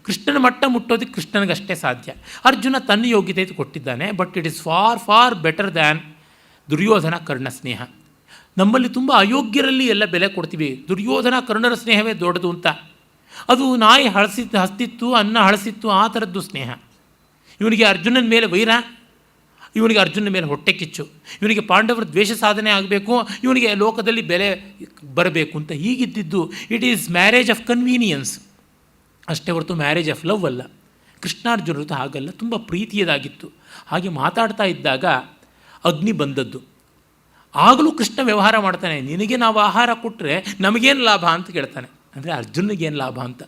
ಕೃಷ್ಣನ ಮಟ್ಟ ಮುಟ್ಟೋದಕ್ಕೆ ಕೃಷ್ಣನಿಗಷ್ಟೇ ಸಾಧ್ಯ. ಅರ್ಜುನ ತನ್ನ ಯೋಗ್ಯತೆ ಕೊಟ್ಟಿದ್ದಾನೆ. But it is far far better than Duryodhana Karna ಸ್ನೇಹ. ನಮ್ಮಲ್ಲಿ ತುಂಬ ಅಯೋಗ್ಯರಲ್ಲಿ ಎಲ್ಲ ಬೆಲೆ ಕೊಡ್ತೀವಿ. ದುರ್ಯೋಧನ ಕರ್ಣರ ಸ್ನೇಹವೇ ದೊಡ್ಡದು ಅಂತ. ಅದು ನಾಯಿ ಹಸ್ತಿತ್ತು, ಅನ್ನ ಹಳಸಿತ್ತು, ಆ ಥರದ್ದು ಸ್ನೇಹ. ಇವನಿಗೆ ಅರ್ಜುನನ ಮೇಲೆ ವೈರ, ಇವನಿಗೆ ಅರ್ಜುನನ ಮೇಲೆ ಹೊಟ್ಟೆ ಕಿಚ್ಚು, ಇವನಿಗೆ ಪಾಂಡವರ ದ್ವೇಷ ಸಾಧನೆ ಆಗಬೇಕು, ಇವನಿಗೆ ಲೋಕದಲ್ಲಿ ಬೆಲೆ ಬರಬೇಕು ಅಂತ ಹೀಗಿದ್ದಿದ್ದು. It is marriage of convenience ಅಷ್ಟೇ ಹೊರತು ಮ್ಯಾರೇಜ್ ಆಫ್ ಲವ್ ಅಲ್ಲ. ಕೃಷ್ಣಾರ್ಜುನರದ್ದು ಹಾಗಲ್ಲ, ತುಂಬ ಪ್ರೀತಿಯದಾಗಿತ್ತು. ಹಾಗೆ ಮಾತಾಡ್ತಾ ಇದ್ದಾಗ ಅಗ್ನಿ ಬಂದದ್ದು. ಆಗಲೂ ಕೃಷ್ಣ ವ್ಯವಹಾರ ಮಾಡ್ತಾನೆ. ನಿನಗೆ ನಾವು ಆಹಾರ ಕೊಟ್ಟರೆ ನಮಗೇನು ಲಾಭ ಅಂತ ಕೇಳ್ತಾನೆ. ಅಂದರೆ ಅರ್ಜುನಿಗೇನು ಲಾಭ ಅಂತ.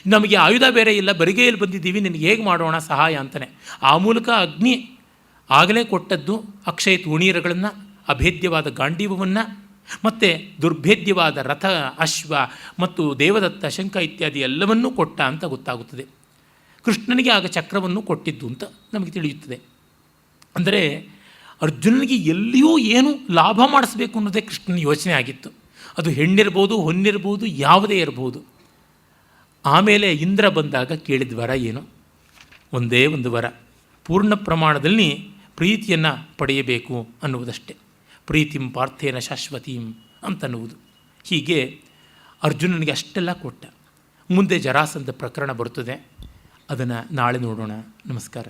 ನಮಗೆ ಆಯುಧ ಬೇರೆ ಇಲ್ಲ, ಬರಿಗೈಯಲ್ಲಿ ಬಂದಿದ್ದೀವಿ, ನಿನಗೆ ಹೇಗೆ ಮಾಡೋಣ ಸಹಾಯ ಅಂತಾನೆ. ಆ ಮೂಲಕ ಅಗ್ನಿ ಆಗಲೇ ಕೊಟ್ಟದ್ದು ಅಕ್ಷಯ ತೂಣೀರಗಳನ್ನು, ಅಭೇದ್ಯವಾದ ಗಾಂಡೀವವನ್ನು, ಮತ್ತು ದುರ್ಭೇದ್ಯವಾದ ರಥ, ಅಶ್ವ ಮತ್ತು ದೇವದತ್ತ, ಶಂಖ ಇತ್ಯಾದಿ ಎಲ್ಲವನ್ನೂ ಕೊಟ್ಟ ಅಂತ ಗೊತ್ತಾಗುತ್ತದೆ. ಕೃಷ್ಣನಿಗೆ ಆಗ ಚಕ್ರವನ್ನು ಕೊಟ್ಟಿದ್ದು ಅಂತ ನಮಗೆ ತಿಳಿಯುತ್ತದೆ. ಅಂದರೆ ಅರ್ಜುನನಿಗೆ ಎಲ್ಲಿಯೂ ಏನು ಲಾಭ ಮಾಡಿಸ್ಬೇಕು ಅನ್ನೋದೇ ಕೃಷ್ಣನ ಯೋಚನೆ ಆಗಿತ್ತು. ಅದು ಹೆಣ್ಣಿರ್ಬೋದು, ಹೊನ್ನಿರ್ಬೋದು, ಯಾವುದೇ ಇರ್ಬೋದು. ಆಮೇಲೆ ಇಂದ್ರ ಬಂದಾಗ ಕೇಳಿದ ವರ ಏನು? ಒಂದೇ ಒಂದು ವರ, ಪೂರ್ಣ ಪ್ರಮಾಣದಲ್ಲಿ ಪ್ರೀತಿಯನ್ನು ಪಡೆಯಬೇಕು ಅನ್ನುವುದಷ್ಟೇ. ಪ್ರೀತಿಂ ಪಾರ್ಥೇನ ಶಾಶ್ವತೀಂ ಅಂತನ್ನುವುದು. ಹೀಗೆ ಅರ್ಜುನನಿಗೆ ಅಷ್ಟೆಲ್ಲ ಕೊಟ್ಟ. ಮುಂದೆ ಜರಾಸಂಧ ಪ್ರಕರಣ ಬರುತ್ತದೆ, ಅದನ್ನು ನಾಳೆ ನೋಡೋಣ. ನಮಸ್ಕಾರ.